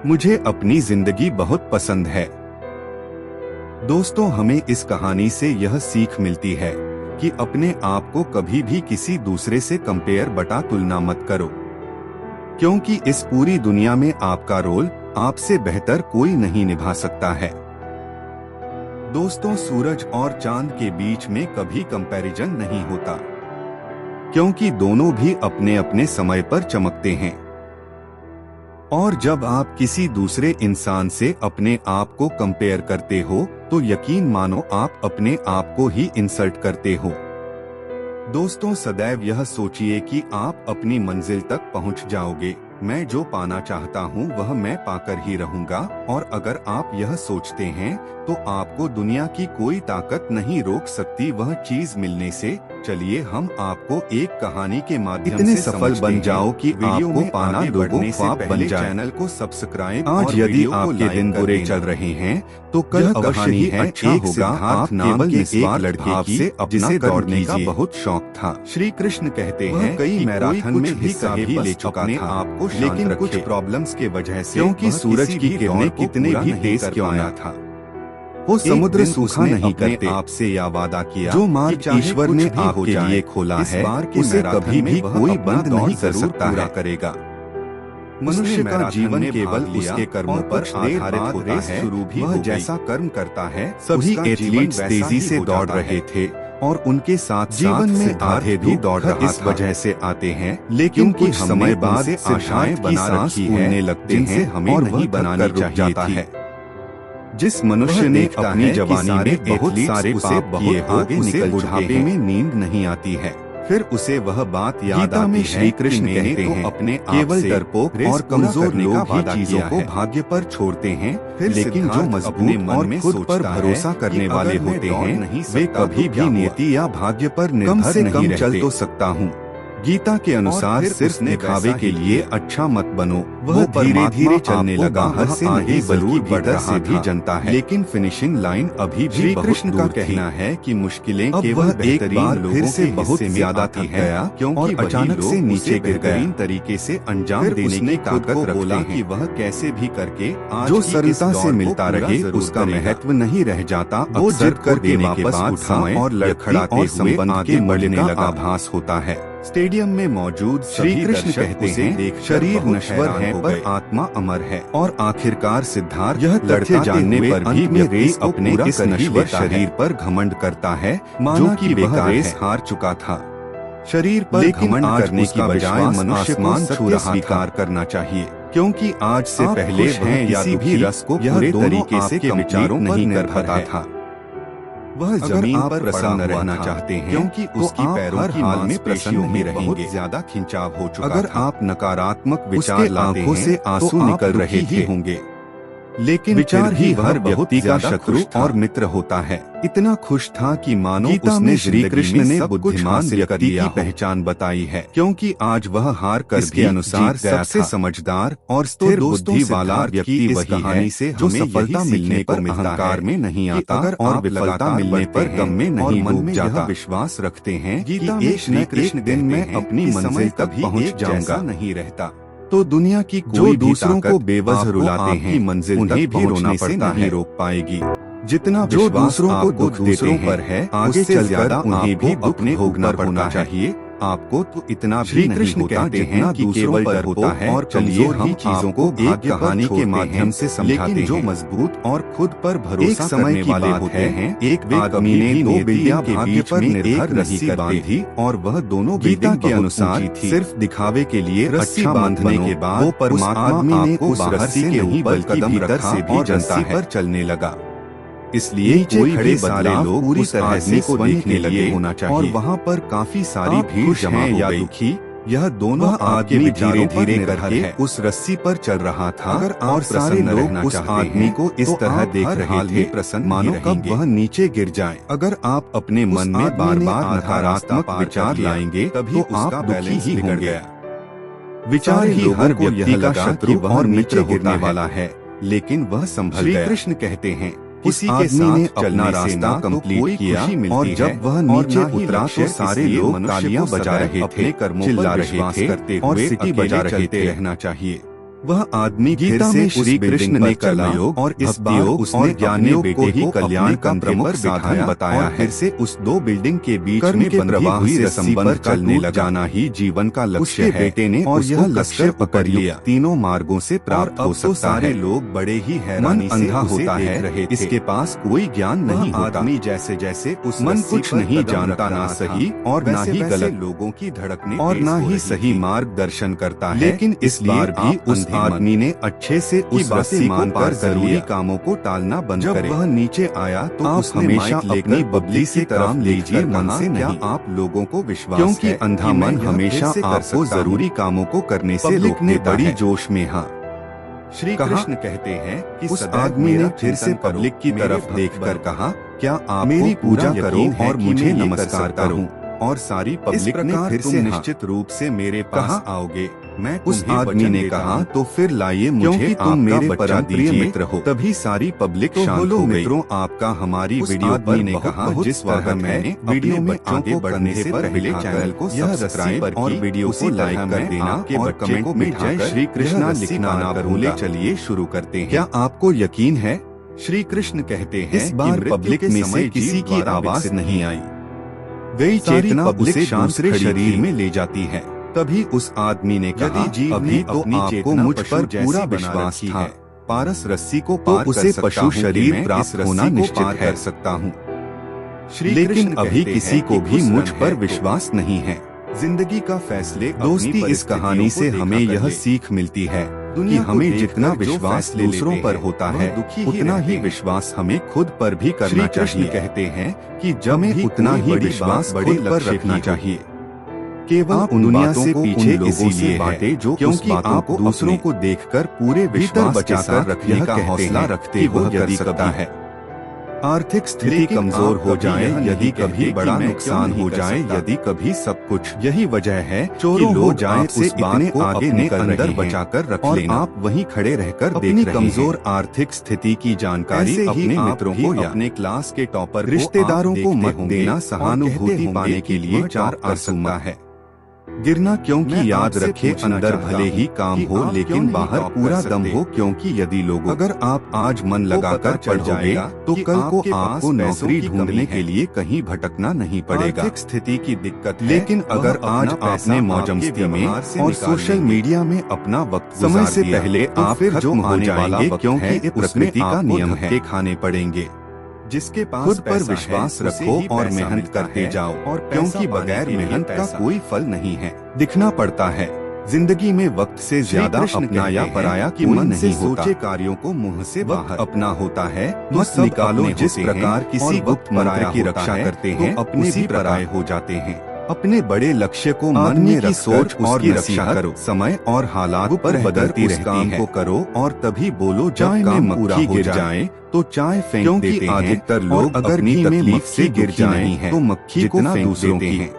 मुझे अपनी जिंदगी बहुत पसंद है। दोस्तों, हमें इस कहानी से यह सीख मिलती है कि अपने आप को कभी भी किसी दूसरे से कंपेयर बटा तुलना मत करो, क्योंकि इस पूरी दुनिया में आपका रोल आपसे बेहतर कोई नहीं निभा सकता है। दोस्तों, सूरज और चांद के बीच में कभी कंपैरिजन नहीं होता, क्योंकि दोनों भी अपने अपने समय पर चमकते हैं। और जब आप किसी दूसरे इंसान से अपने आप को कंपेयर करते हो तो यकीन मानो आप अपने आप को ही इंसल्ट करते हो। दोस्तों, सदैव यह सोचिए कि आप अपनी मंजिल तक पहुंच जाओगे। मैं जो पाना चाहता हूं वह मैं पाकर ही रहूंगा, और अगर आप यह सोचते हैं तो आपको दुनिया की कोई ताकत नहीं रोक सकती वह चीज मिलने से। चलिए हम आपको एक कहानी के माध्यम से सफल बन जाओ कि आपको पाना लोगों ख्वाब बन जाए। चैनल को सब्सक्राइब। आज यदि आपके दिन बुरे चल रहे हैं तो कल कहानी है एक सिद्धार्थ नाम के एक लड़के की जिसे दौड़ने का बहुत शौक था। श्री कृष्ण कहते हैं कई मैराथन में हिस्सा भी ले चुका था आपको, लेकिन कुछ प्रॉब्लम्स के वजह से, क्योंकि सूरज की किरणें कितने भी तेज क्यों ना था, वो समुद्र सूखा नहीं करते। आपसे यह वादा किया जो मार्ग ईश्वर ने आपके लिए खोला है उसे कभी भी कोई बंद नहीं कर सकता है करेगा। मनुष्य का जीवन केवल उसके कर्मों पर आधारित होता है। वह जैसा कर्म करता है, सभी एथलीट्स तेजी से दौड़ रहे थे और उनके साथ जीवन में आधे भी दौड़ रहा इस वजह से आते हैं, लेकिन कुछ समय बाद से आशाएं बना रखी है लगते हैं हमें नहीं बनानी जाता है। जिस मनुष्य ने अपनी जवानी में बहुत सारे पाप किए आगे उसे बुढ़ापे में नींद नहीं आती है, फिर उसे वह बात याद आती है। श्री कृष्ण कहते हैं अपने केवल डरपोक और कमजोर लोग ही चीजों को भाग्य पर छोड़ते हैं, लेकिन जो मजबूत और खुद पर भरोसा करने वाले होते हैं वे कभी भी नियति या भाग्य पर निर्भर नहीं रहते। चल तो सकता हूँ। गीता के अनुसार सिर्फ दिखावे के लिए अच्छा मत बनो। वह धीरे धीरे चलने लगा, हद से नहीं बल्कि भीतर से भी जनता है, लेकिन फिनिशिंग लाइन अभी भी कृष्ण का कहना है कि मुश्किलें केवल बेहतरीन लोगों से बहुत ज्यादा थक गया, क्योंकि अचानक से नीचे बेहतरीन तरीके से अंजाम देने की ताकत रखते हैं कि वह कैसे भी करके जो सरलता से मिलता रहे उसका महत्व नहीं रह जाता। वो जिद कर देने के बाद समय और लड़खड़ाते और संबंध के बढ़ने का आभास होता है। स्टेडियम में मौजूद श्री कृष्ण कहते हैं शरीर नश्वर है पर आत्मा अमर है, और आखिरकार सिद्धार्थ यह तथ्य जानने पर भी व्यक्ति अपने इस नश्वर शरीर पर घमंड करता है, मानो कि वह रेस हार चुका था। शरीर पर घमंड करने की बजाय मनुष्य को सत्य स्वीकार करना चाहिए, क्योंकि आज से पहले वह किसी भी रस को पूरे तरीके से विचारों नहीं कर पाता था। वह जमीन पर प्रसन्न रहना चाहते हैं, क्योंकि उसकी पैरों की हाल में प्रसन्न नहीं रहेंगे। बहुत ज्यादा खिंचाव हो चुका अगर आप नकारात्मक विचार लाते हैं से आंसू निकल रहे ही होंगे, लेकिन विचार ही हर व्यक्ति का शत्रु और मित्र होता है। इतना खुश था कि मानो उसने श्री कृष्ण ने बुद्धिमान व्यक्ति की पहचान बताई है, क्योंकि आज वह हार कर इसके अनुसार सबसे समझदार और स्थिर बुद्धि वाला व्यक्ति वही है से जो सफलता मिलने पर अहंकार में नहीं आता और विफलता मिलने पर गम में नहीं डूब जाता। विश्वास रखते हैं कि एक न एक दिन में अपनी मंजिल तक पहुँच जाऊंगा नहीं रहता। तो दुनिया की जो दूसरों को बेवजह रुलाते हैं मंजिल उन्हें भी रोना पड़ता नहीं रोक पाएगी। जितना जो दूसरों को दुख देते पर है आगे चल ज्यादा उन्हें भी अपने भोगना होना चाहिए। आपको तो इतना भी नहीं कहते हैं कि केवल डर होता है और चलिए हम चीजों को एक कहानी के माध्यम से समझाते हैं। जो मजबूत और खुद पर भरोसा करने वाले होते हैं, एक आदमी ने दो बिल्डिंग के बीच में निर्भर रस्सी बांधी और वह दोनों गीता के अनुसार सिर्फ दिखावे के लिए रस्सी बांधने के बाद वो परमात्मा ने उस रस्सी के ऊपर कदम रखा और रस्सी पर चलने लगा। इसलिए कोई खड़े सारे लोग पूरी तरह से को देखने लगे होना चाहिए, और वहाँ पर काफी सारी भीड़ जमा हो गई थी। यह दोनों आगे धीरे धीरे करके उस रस्सी पर चल रहा था, अगर और सारे लोग उस आदमी को इस तरह देख रहे थे प्रसन्न मानो कब वह नीचे गिर जाए। अगर आप अपने मन में बार बार नकारात्मक विचार लाएंगे तभी उसका बैलेंस ही बिगड़ गया। विचार ही हर व्यक्ति का शत्रु और मित्र होने वाला है, लेकिन वह संभल गया। श्री कृष्ण कहते हैं किसी के साथ अपना रास्ता कंप्लीट किया और जब वह नीचे उतरा तो सारे लोग तालियां बजा रहे थे, चिल्ला रहे थे और सीटी बजा रहे थे। रहना चाहिए। वह आदमी गीता में श्री कृष्ण ने कर्मयोग और इस योग उसने ज्ञानियों को ही कल्याण का प्रमुख साधन बताया है। से उस दो बिल्डिंग के बीच में प्रवाह से संबंध चलने लगाना ही जीवन का लक्ष्य है। बेटे ने और यह लक्ष्य पकड़ लिया तीनों मार्गों से प्राप्त हो सकता है। सारे लोग बड़े ही हैरानी से अंधा होता है, इसके पास कोई ज्ञान नहीं होता। आदमी जैसे जैसे उस मन कुछ नहीं जानता, ना सही और ना ही गलत लोगों की धड़कने और ना ही सही मार्गदर्शन करता है। लेकिन इस बार भी उस आदमी ने अच्छे से उस रस्सी मानकर जरूरी कामों को टालना बंद करे। जब वह नीचे आया तो आप हमेशा अपनी बबली से काम लीजिए, मन से नहीं। आप लोगों को विश्वास क्योंकि अंधा मन हमेशा आपको जरूरी कामों को करने से रोकने बड़ी जोश में। हाँ, श्री कृष्ण कहते हैं कि उस आदमी ने फिर से पब्लिक की तरफ देखकर कहा, क्या आप मेरी पूजा करो और मुझे नमस्कार करूं? और सारी पब्लिक ने फिर से निश्चित रूप से मेरे पास आओगे। मैं उस आदमी ने कहा तो फिर लाइए मुझे, तुम मेरे परम प्रिय मित्र हो। तभी सारी पब्लिक शांत हो गई। मित्रों, आपका हमारी वीडियो पर ने कहा जिस तरह मैंने वीडियो में आगे बढ़ने से पहले चैनल को सब्सक्राइब और वीडियो को लाइक कर देना और कमेंट में जय श्री कृष्णा लिखना ना भूले। चलिए शुरू करते हैं। क्या आपको यकीन है? श्री कृष्ण कहते हैं इस बार पब्लिक में से किसी की आवाज नहीं आई। वही चेतना उसे दूसरे शरीर में ले जाती है। तभी उस आदमी ने कहा, अभी तो आपको मुझ पर पूरा विश्वास था। पारस रस्सी को पार उसे पशु शरीर प्राप्त होना निश्चित कर सकता हूँ। लेकिन अभी किसी को भी मुझ पर विश्वास नहीं है। जिंदगी का फैसले दोस्ती, इस कहानी से हमें यह सीख मिलती है कि हमें जितना विश्वास दूसरों पर होता है उतना ही विश्वास हमें खुद पर भी करना चाहिए। कहते हैं कि हमें उतना ही विश्वास खुद पर रखना चाहिए। केवल उन दुनिया से पीछे इसीलिए बातें जो क्योंकि आप दूसरों को देखकर पूरे विश्वास बचाकर रखने का हौसला रखते हो कर सकता है। आर्थिक स्थिति कमजोर हो जाए, यदि कभी बड़ा नुकसान हो जाए, यदि कभी सब कुछ, यही वजह है चोरों हो जाए से इतने आगे निकल अंदर बचाकर रख लेना। आप वहीं खड़े रहकर अपनी कमजोर आर्थिक स्थिति की जानकारी अपने मित्रों को या अपने क्लास के टॉपर रिश्तेदारों को मत देना। सहानुभूति पाने के लिए 4 आंसू है गिरना, क्योंकि याद रखे अंदर भले ही काम हो लेकिन बाहर पूरा दम हो। क्योंकि यदि लोग अगर आप आज मन लगाकर पढ़ जाएगा तो कल को आपको नौकरी ढूंढने के लिए कहीं भटकना नहीं पड़ेगा। आर्थिक स्थिति की दिक्कत, लेकिन अगर आज आपने मौजमस्ती में और सोशल मीडिया में अपना वक्त समय से पहले आप फिर जो होने वाला क्योंकि ये प्रकृति का नियम है, खाने पड़ेंगे। जिसके पास खुद पर विश्वास रखो और मेहनत करते जाओ, और क्योंकि बगैर मेहनत का कोई फल नहीं है। दिखना पड़ता है जिंदगी में वक्त से ज्यादा अपना या पराया की मन नहीं होता। सोचे कार्यों को मुंह से बाहर अपना होता है। मत निकालो। जिस प्रकार किसी गुप्त पराया की रक्षा करते हैं अपने भी पराये हो जाते हैं। अपने बड़े लक्ष्य को मन में रख सोच और रक्षा करो। समय और हालात पर बदलती रहती है। को करो और तभी बोलो जब काम पूरा गिर जाए तो चाय फेंक देते हैं। क्योंकि अधिकतर लोग अगर नींद में तकलीफ से गिर जाए तो मक्खी को फेंक देते हैं।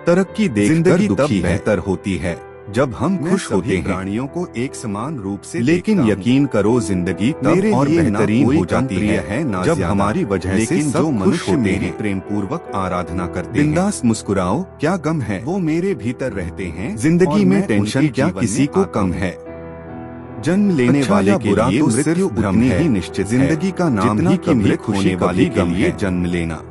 तरक्की देखकर दुखी बेहतर होती है जब हम खुश होते हैं। प्राणियों को एक समान रूप से, लेकिन यकीन करो जिंदगी तब और बेहतरीन हो जाती है जब हमारी वजह से सब खुश होते हैं, प्रेम पूर्वक आराधना करते हैं। बिंदास मुस्कुराओ, क्या गम है वो मेरे भीतर रहते हैं। जिंदगी में टेंशन क्या किसी को कम है। जन्म लेने वाले के लिए मृत्यु भ्रम ही निश्चित। जिंदगी का नाम ही कि मृत होने वाले के लिए जन्म लेना।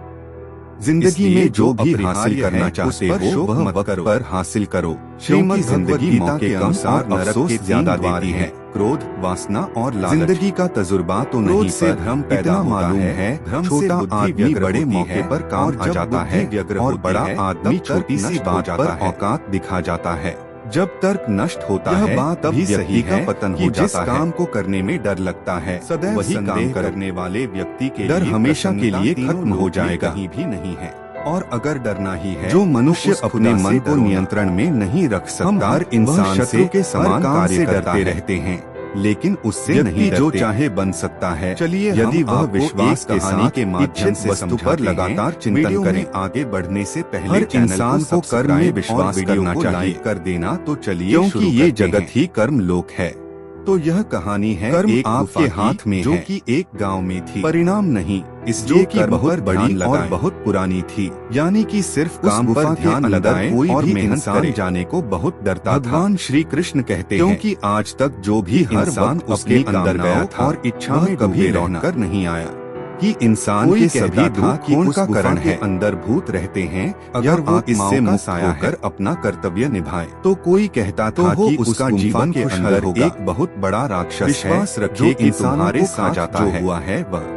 जिंदगी में जो भी हासिल करना चाहते हो वह वक्त पर हासिल करो। श्रीमद् जिंदगी मौके के अनुसार अफसोस ज्यादा देती है। क्रोध, वासना और लालच। जिंदगी का तजुर्बा तो नहीं से भ्रम पैदा मालूम है। छोटा आदमी बड़े मौके पर काम आ जाता है और बड़ा आदमी छोटी सी बात पर औकात दिखा जाता है। जब तर्क नष्ट होता है बात तब सही का पतन हो जाता है। काम को करने में डर लगता है, सदैव वही काम करने वाले व्यक्ति के डर हमेशा के लिए खत्म हो जाएगा। कहीं भी नहीं है। और अगर डरना ही है, जो मनुष्य अपने मन को नियंत्रण में नहीं रख सकता, हर इंसान से के समान कार्य करते रहते हैं लेकिन उससे नहीं जो चाहे बन सकता है। चलिए यदि वह विश्वास के साथ के माध्यम से वस्तु पर लगातार चिंतन करें। आगे बढ़ने से पहले हर इंसान को कर्म में विश्वास करना चाहिए। कर देना तो चलिए, क्योंकि ये जगत ही कर्म लोक है। तो यह कहानी है कर्म एक आपके हाथ में जो कि एक गांव में थी। परिणाम नहीं, इसलिए कि बहुत बड़ी और बहुत पुरानी थी। यानी कि सिर्फ काम पर ध्यान लगाए और मेहनत करे जाने को बहुत डरता था। भगवान श्री कृष्ण कहते हैं क्योंकि आज तक जो भी इंसान उसके अंदर गया था और इच्छा में कभी लौट कर नहीं आया कि इंसान के सभी दुख खून का कारण है। अंदर भूत रहते हैं, अगर वो इससे मुक्त होकर अपना कर्तव्य निभाए तो कोई कहता था कि उसका जीवन के अंदर एक बहुत बड़ा राक्षस है जो तुम्हारे साथ जाता हुआ है वह।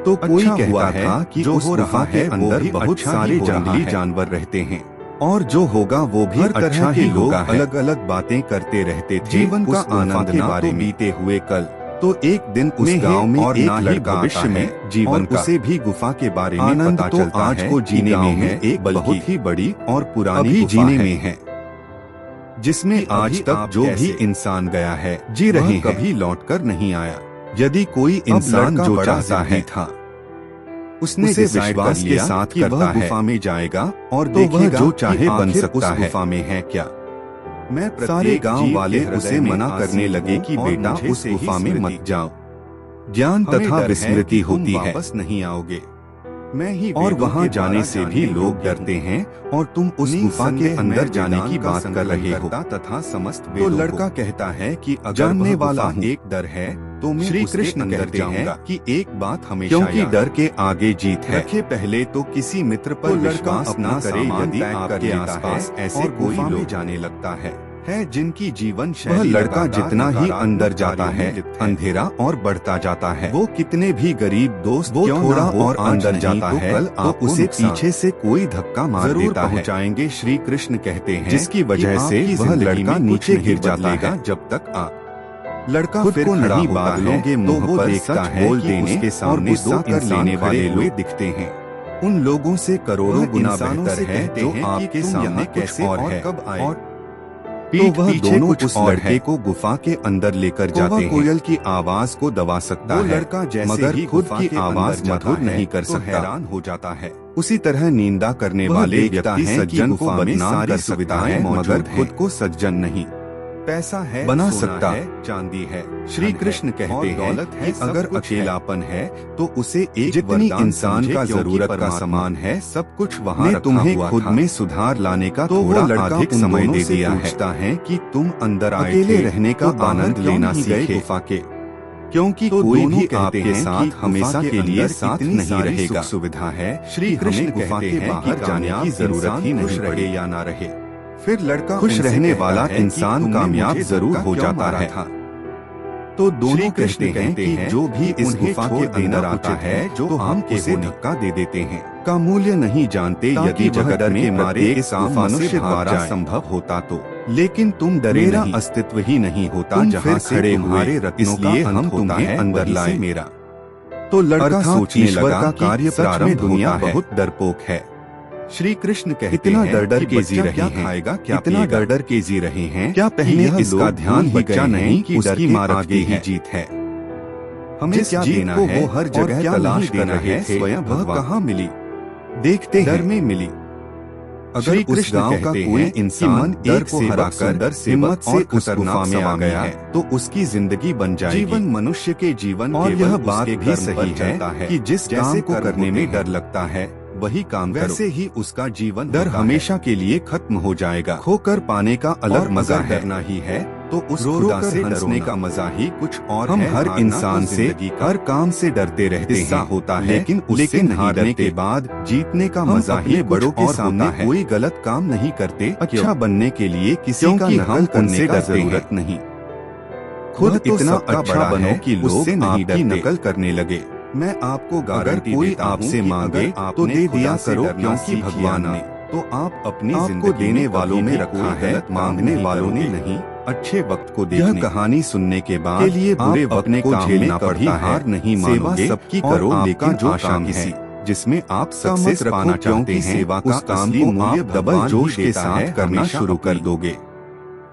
तो कोई कहता था कि जो हो रहा है अंदर बहुत सारे जंगली जानवर रहते हैं और जो होगा वो भी अच्छा ही होगा। अलग अलग बातें करते रहते थे। जीवन का आनंद के बारे में बीते हुए कल तो एक दिन उस गांव में और एक लड़का भविष्य में जीवन का उसे भी गुफा के बारे में पता चलता है। आज को जीने में है एक बहुत ही बड़ी और पुरानी जीने में है जिसमें आज तक जो भी इंसान गया है जी रहे कभी लौटकर नहीं आया। यदि कोई इंसान जो चाहता है था उसने विश्वास के साथ कि वह गुफा में जाएगा और तो वह जो चाहे बन सकता है। गुफा में है क्या? मैं सारे गांव वाले उसे मना करने लगे कि बेटा उस गुफा में मत जाओ, ज्ञान तथा विस्मृति होती है, वापस नहीं आओगे। मैं ही और वहां जाने से भी लोग डरते हैं और तुम उस गुफा के अंदर जाने की बात कर रहे हो तथा समस्त। तो लड़का कहता है कि जानने वाला एक डर है तो मैं श्री कृष्ण कहते हैं कि एक बात हमेशा क्योंकि डर के आगे जीत है। रखे पहले तो किसी मित्र पर लड़का अपना करे। यदि आपके आसपास ऐसे कोई लोग जाने लगता है है, जिनकी जीवन शैली वह लड़का जितना ही अंदर जाता है अंधेरा और बढ़ता जाता है। वो कितने भी गरीब दोस्त वो थोड़ा और अंदर जाता है तो उसे पीछे से कोई धक्का मार देता है। पहुंचाएंगे श्री कृष्ण कहते हैं, जिसकी वजह से वह लड़का नीचे गिर जाता है। जब तक लड़का खुद को नहीं बादलोगे मुंह पर देखता है बोल देने के सामने दो इंसान वाले लोग दिखते हैं। उन लोगों से करोड़ों गुना बेहतर है जो आपके सामने कैसे और है। कब आए तो वह दोनों उस लड़के को गुफा के अंदर लेकर जाते हैं। कोयल की आवाज को दबा सकता है लड़का, मगर खुद की आवाज मधुर नहीं कर सकता। हैरान हो जाता है। उसी तरह निंदा करने वाले व्यक्ति सज्जन को बदनाम कर सकता है मगर खुद को सज्जन नहीं पैसा है बना सकता है, चांदी है। श्री कृष्ण कहते हैं कि अगर अकेलापन है तो उसे एक जितनी इंसान का जरूरत का सामान है सब कुछ वहाँ तुम्हें खुद में सुधार लाने का तो थोड़ा अधिक समय दे दिया है कि तुम अंदर अकेले रहने का आनंद लेना सीखे गुफा के, क्योंकि कोई भी आपके साथ हमेशा के लिए साथ नहीं रहेगा। सुविधा है श्री कृष्ण कहते हैं बाहर जाने की जरूरत ही नहीं पड़े या ना रहे। फिर लड़का खुश रहने वाला इंसान कामयाब जरूर हो जाता है। तो दोनों कहते हैं कि जो भी इस गुफा के अंदर आता है जो हम उसे धक्का दे देते हैं का मूल्य नहीं जानते। यदि जगत में मारे इस मनुष्य द्वारा संभव होता तो, लेकिन तुम डरे नहीं, अस्तित्व ही नहीं होता जहाँ खड़े हमारे रत्नों का हम तुम्हें अंदर लाए मेरा। तो लड़का सोचने लगा का कार्य प्रारंभ दुनिया बहुत डरपोक है। श्री कृष्ण कहते इतना डर के जी रहे हैं, खाएगा क्या, इतना डर के जी रहे हैं क्या, पहले इसका ध्यान बच्चा नहीं कि डर की मार आगे ही जीत है। हमें क्या देना है वो हर जगह तलाश कर रहे थे, स्वयं वह कहाँ मिली देखते डर में मिली। अगर उस गांव का कोई इंसान डर को हराकर डर से हिम्मत से उस गुफा में आ गया तो उसकी जिंदगी बन जाएगी। जीवन मनुष्य के जीवन और यह बात भी सही है कि जिस काम को करने में डर लगता है वही काम करो, वैसे ही उसका जीवन डर हमेशा के लिए खत्म हो जाएगा। खोकर पाने का अलग मजा डरना ही है तो उस खुदा से हंसने का मजा ही कुछ और हम हर इंसान से हर काम से डरते रहते हैं होता है, लेकिन हारने के बाद जीतने का मजा ही बड़ों के सामने कोई गलत काम नहीं करते। अच्छा बनने के लिए किसी का नकल करने का जरूरत नहीं, खुद इतना अच्छा बनो कि लोग आपकी नकल करने लगे। मैं आपको गारंटी कोई आपसे मांगे तो दे दिया करो, क्योंकि भगवान ने तो आप अपनी जिंदगी देने वालों में रखा है, मांगने वालों ने नहीं। अच्छे वक्त को देखने, यह कहानी सुनने के बाद के लिए बुरे वक्त को झेलना पड़ता है। हार नहीं मानोगे, सबकी करो, लेकिन जो काम है जिसमें आप सक्सेस पाना चाहते हैं सेवा का असली मूल्य डबल जोश के साथ करना शुरू कर दोगे।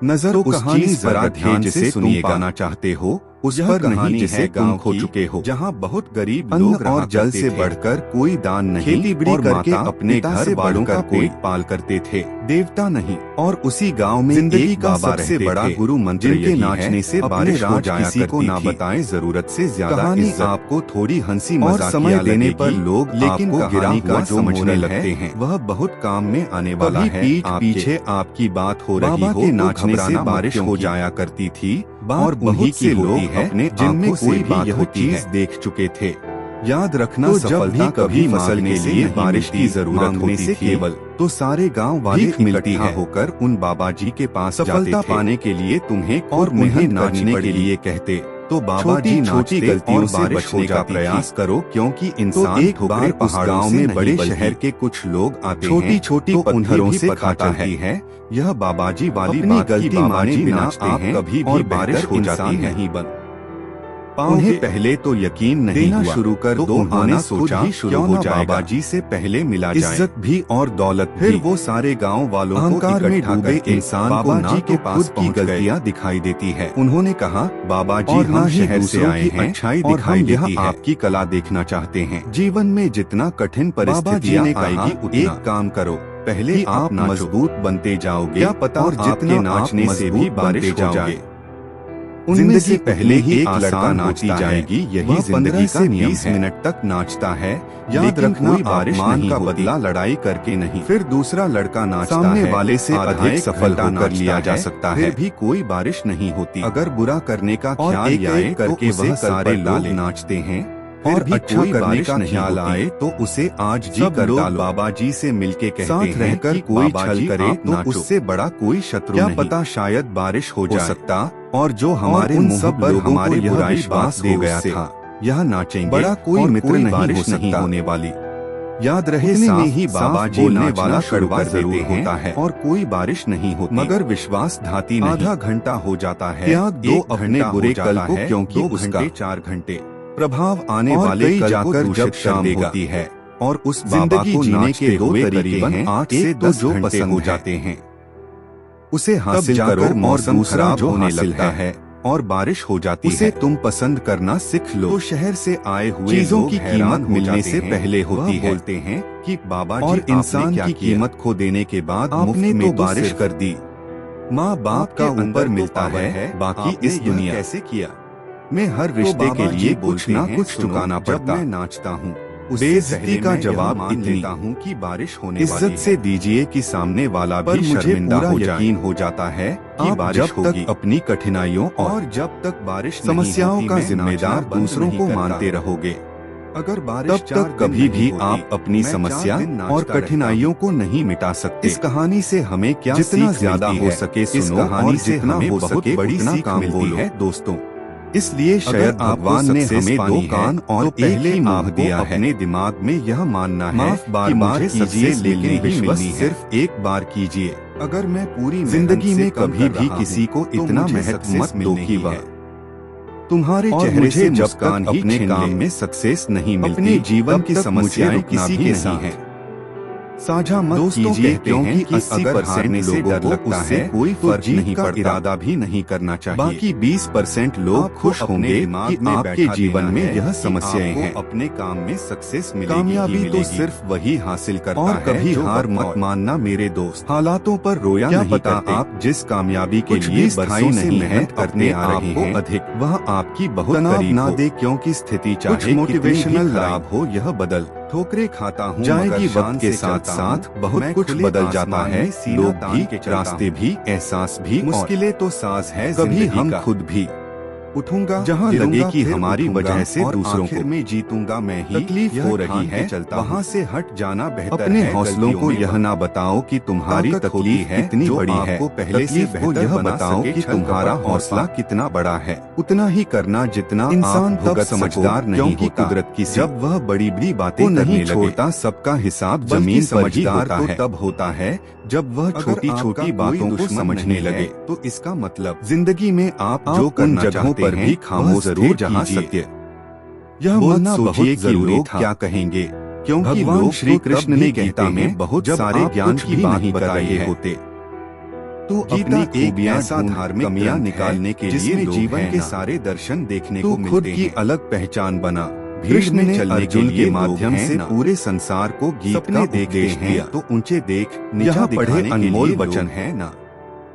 नजर उस चीज बड़ा ध्यान से सुनिएगा ना चाहते हो उस पर नहीं जिसे गांव खो चुके हो, जहां बहुत गरीब लोग और जल से बढ़कर कोई दान नहीं, खेती बड़ी करके अपने घर वालों का कोई पाल करते थे, देवता नहीं। और उसी गांव में जिंदगी का सबसे बड़ा गुरु मंत्र के नाचने से बारिश हो जाया किसी को ना बताएं जरूरत से ज्यादा। कहानी आपको थोड़ी हंसी मजाक समय देने पर लोग लेकिन कहानी का जो समझने लगते हैं वह बहुत काम में आने वाला है। पीछे आपकी बात हो रही हो के नाचने से बारिश हो जाया करती थी और बहुत से लोग अपने जिनमें कोई बात होती है देख चुके थे। याद रखना तो सफलता कभी फसल के लिए बारिश की जरूरत होती थी केवल, तो सारे गांव वाले इकट्ठा होकर उन बाबा जी के पास सफलता पाने के लिए तुम्हें और मुझे नाचने के लिए कहते। तो बाबा जी छोटी गलतियों से बचने का प्रयास करो, क्योंकि इंसान एक बार पहाड़ गांव में बड़े शहर के कुछ लोग आते हैं, छोटी छोटी पत्थरों से खाता है। यह बाबा जी वाली गलती माने बिना आप कभी भी बारिश हो जाती नहीं बन उन्हें पहले तो यकीन नहीं देना शुरू कर दो। उन्होंने सोचा क्यों न बाबा जी से पहले मिला जाए, इज्जत भी और दौलत भी। फिर वो सारे गांव वालों अहंकार में डूबे इंसान को ना के पास की गलतियां दिखाई देती है। उन्होंने कहा बाबा जी हम शहर से आए हैं, अच्छाई दिखाई देती है, आपकी कला देखना चाहते हैं। जीवन में जितना कठिन परिस्थितियां आएगी एक काम करो, पहले आप मजबूत बनते जाओगे, क्या पता और जितने नाचने से भी बारिश हो जाए। उनमें से पहले ही एक लड़का नाचती जाएगी, यही जिंदगी का 20 मिनट तक नाचता है। याद रखना बारिश का बदला लड़ाई करके नहीं। फिर दूसरा लड़का नाचता सामने वाले से अधिक सफलता होकर लिया जा सकता है, फिर भी कोई बारिश नहीं होती। अगर बुरा करने का ख्याल आए करके वह सारे लोग नाचते हैं और अच्छा करने का ख्याल आए तो उसे आज जी कर डालो। बाबा जी से मिलके कहते हैं रहकर कोई छल करे तो उससे बड़ा कोई शत्रु नहीं। क्या पता शायद बारिश हो सकता, और जो हमारे मुंह पर हमारे बुराई बात दे गया था यह नाचेंगे, बड़ा कोई मित्र नहीं हो सकता होने वाली। याद रहे में ही बाबा जी बोलने वाला कड़वा जरूर होता है और कोई बारिश नहीं होती, मगर विश्वास घाती नहीं। आधा घंटा हो जाता है त्याग 2 अपने बुरे कल को, क्योंकि उसका 4 घंटे प्रभाव आने वाले कल जाकर जब शाम होती है और उस जिंदगी जीने के 2 तरीके हैं, 8 से 10 जो पसंद हो जाते हैं उसे हासिल करो। मौसम खराब होने लगता है और बारिश हो जाती है, उसे तुम पसंद करना सीख लो। तो शहर से आए हुए चीजों की कीमत मिलने से पहले होती है। बोलते हैं कि बाबा जी और इंसान की कीमत खो देने के बाद आपने तो बारिश कर दी। माँ बाप का ऊपर मिलता है, बाकी इस दुनिया कैसे किया। मैं हर रिश्ते के लिए कुछ ना कुछ चुकाना पड़ता। मैं नाचता हूँ बेइज्जती का जवाब देता हूँ कि बारिश होने इज्जत से दीजिए कि सामने वाला भी शर्मिंदा हो जाए। यकीन हो जाता है कि बारिश होगी। अपनी कठिनाइयों और जब तक बारिश समस्याओं का जिम्मेदार दूसरों को मानते रहोगे, अगर बारिश तब तक कभी भी आप अपनी समस्या और कठिनाइयों को नहीं मिटा सकते। इस कहानी से हमें क्या जितना ज्यादा हो सके सुनो, कहानी से हमें हो सके बड़ी सीख मिलती है दोस्तों। इसलिए शायद भगवान ने हमें 2 कान और एक ही मुंह दिया है। अपने दिमाग में यह मानना है बार बार कीजिए, लेकिन विश्वास सिर्फ एक बार कीजिए। अगर मैं पूरी जिंदगी में कभी भी किसी को इतना महत्व मत दो कि वह तुम्हारे चेहरे से जब तक अपने काम में सक्सेस नहीं मिलती, अपने जीवन की समस्याएं किसी के साथ हैं साझा मत कीजिए, क्योंकि 80% से डर लगता है कोई फर्क नहीं पड़ता। इरादा भी नहीं करना चाहिए। बाकी 20% लोग खुश होंगे कि आपके जीवन में यह समस्याएं हैं। अपने काम में सक्सेस मिलेगी, कामयाबी तो सिर्फ वही हासिल करता है। कभी हार मत मानना मेरे दोस्त। हालातों पर रोया नहीं पता। आप जिस कामयाबी के लिए बरसों से मेहनत करते आ रहे हैं अधिक वह आपकी बहुत करीब ना दे, क्योंकि स्थिति चाहे मोटिवेशनल लाभ हो यह बदल ठोकरे खाता हूँ जाएगी। वक्त के साथ साथ बहुत कुछ बदल जाता है, लोग भी, रास्ते भी, एहसास भी, मुश्किलें तो साज है, कभी हम खुद भी उठूंगा जहाँ लगे कि हमारी वजह से दूसरों को में जीतूंगा मैं ही। तकलीफ हो रही है चलता वहाँ से हट जाना बेहतर अपने है। हौसलों को यह ना बताओ कि तुम्हारी तकलीफ कितनी बड़ी है, पहले से यह बताओ कि तुम्हारा हौसला कितना बड़ा है। उतना ही करना जितना इंसान तब समझदार नहीं होता, कुदरत की जब वह बड़ी बड़ी बातें नहीं छोड़ता। सबका हिसाब जमीन समझदार तो तब होता है जब वह छोटी छोटी बातों को समझने लगे। तो इसका मतलब जिंदगी में आप जो करना जगहों पर भी खामोश जरूर जहाँ सत्य यह मत सोचिए कि लोग क्या कहेंगे, क्योंकि भगवान श्री कृष्ण ने गीता में बहुत सारे ज्ञान की बात बताई होते। तो अपनी एक ऐसा धार्मिक कमियां निकालने के लिए जीवन के सारे दर्शन देखने को मिलते हैं। खुद की अलग पहचान बना। कृष्ण ने अर्जुन के माध्यम से पूरे संसार को गीत का उपदेश दिया। तो ऊंचे देख नीचा पढ़े अनमोल वचन है ना।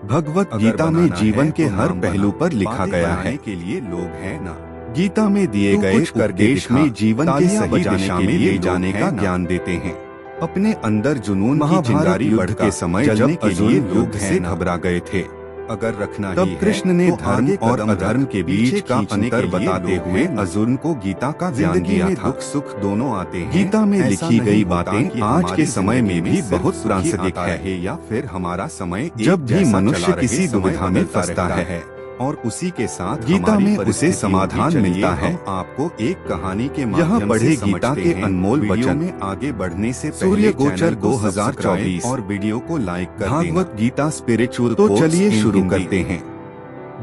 भगवत गीता में जीवन के हर पहलू पर लिखा गया है के लिए लोग हैं ना। गीता में दिए गए उपदेश में जीवन के सही दिशा में ले जाने का ज्ञान देते हैं। अपने अंदर जुनून की चिंगारी बढ़ के समय जब के लिए लोग से घबरा गए थे अगर रखना तब कृष्ण ने धर्म और अधर्म के बीच का अंतर बताते हुए अर्जुन को गीता का ज्ञान दिया था। दुख सुख दोनों आते हैं। गीता में लिखी गई बातें आज के समय में भी बहुत प्रासंगिक है। या फिर हमारा समय जब भी मनुष्य किसी दुविधा में फंसता है और उसी के साथ गीता में उसे समाधान मिलता है। आपको एक कहानी के माध्यम पढ़े गीता के अनमोल वचन में आगे बढ़ने से सूर्य गोचर 2024 और वीडियो को लाइक कर भागवत गीता स्पिरिचुअल। तो चलिए शुरू करते हैं।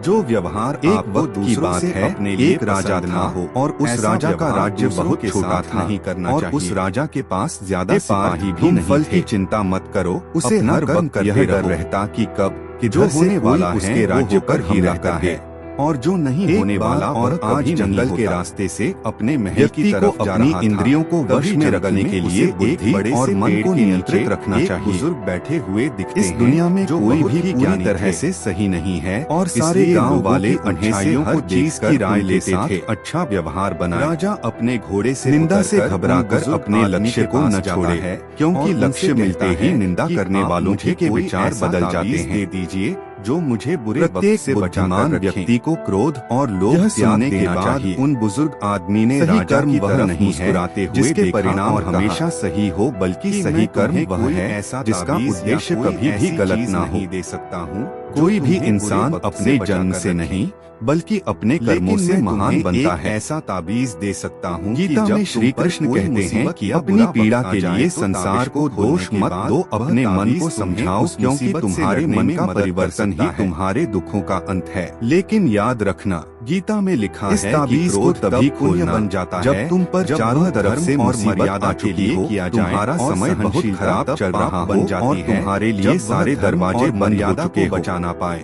जो व्यवहार एक वक्त की बात है, अपने एक राजा था और उस राजा का राज्य बहुत छोटा था नहीं करना और उस राजा के पास ज्यादा सिपाही भी नहीं। फल की चिंता मत करो, उसे हर वक्त यह डर रहता कि कब कि जो होने वाला उसके राज्य पर ही रहता है और जो नहीं होने वाला और आज जंगल के रास्ते से अपने महल की तरफ अपनी इंद्रियों को वश में रखने के लिए एक बड़े और मन को नियंत्रित रखना चाहिए। बुजुर्ग बैठे हुए दिखते हैं। इस दुनिया में जो कोई भी पूरी तरह से सही नहीं है और सारे गांव वाले अच्छाइयों को चीज की राय लेते थे। अच्छा व्यवहार बनाए। राजा अपने घोड़े से निंदा से घबराकर अपने लक्ष्य को न छोड़े है, क्योंकि लक्ष्य मिलते ही निंदा करने वालों के विचार बदल जाते हैं। दे दीजिए जो मुझे बुरे वक्त से बचाकर व्यक्ति को क्रोध और लोभ त्यागने के बाद उन बुजुर्ग आदमी ने राजा की तरफ नहीं मुस्कुराते हुए जिसके परिणाम हमेशा सही हो, बल्कि सही कर्म वह है ऐसा जिसका उद्देश्य कभी भी गलत ना हो। दे सकता हूँ कोई भी इंसान अपने जन्म से नहीं बल्कि अपने कर्मों से महान बनता है। ऐसा ताबीज दे सकता हूँ। गीता में श्री कृष्ण कहते हैं कि अपनी पीड़ा के लिए संसार को दोष मत दो, अपने मन को समझाओ, क्योंकि तुम्हारे मन का परिवर्तन ही तुम्हारे दुखों का अंत है। लेकिन याद रखना, गीता में लिखा है कि क्रोध तभी खोलना बन जाता है जब तुम पर चारों तरफ से मुसीबत आ चुकी हो, तुम्हारा समय बहुत खराब चल रहा हो और तुम्हारे लिए सारे दरवाजे बंद हो चुके हो, बचा ना पाए,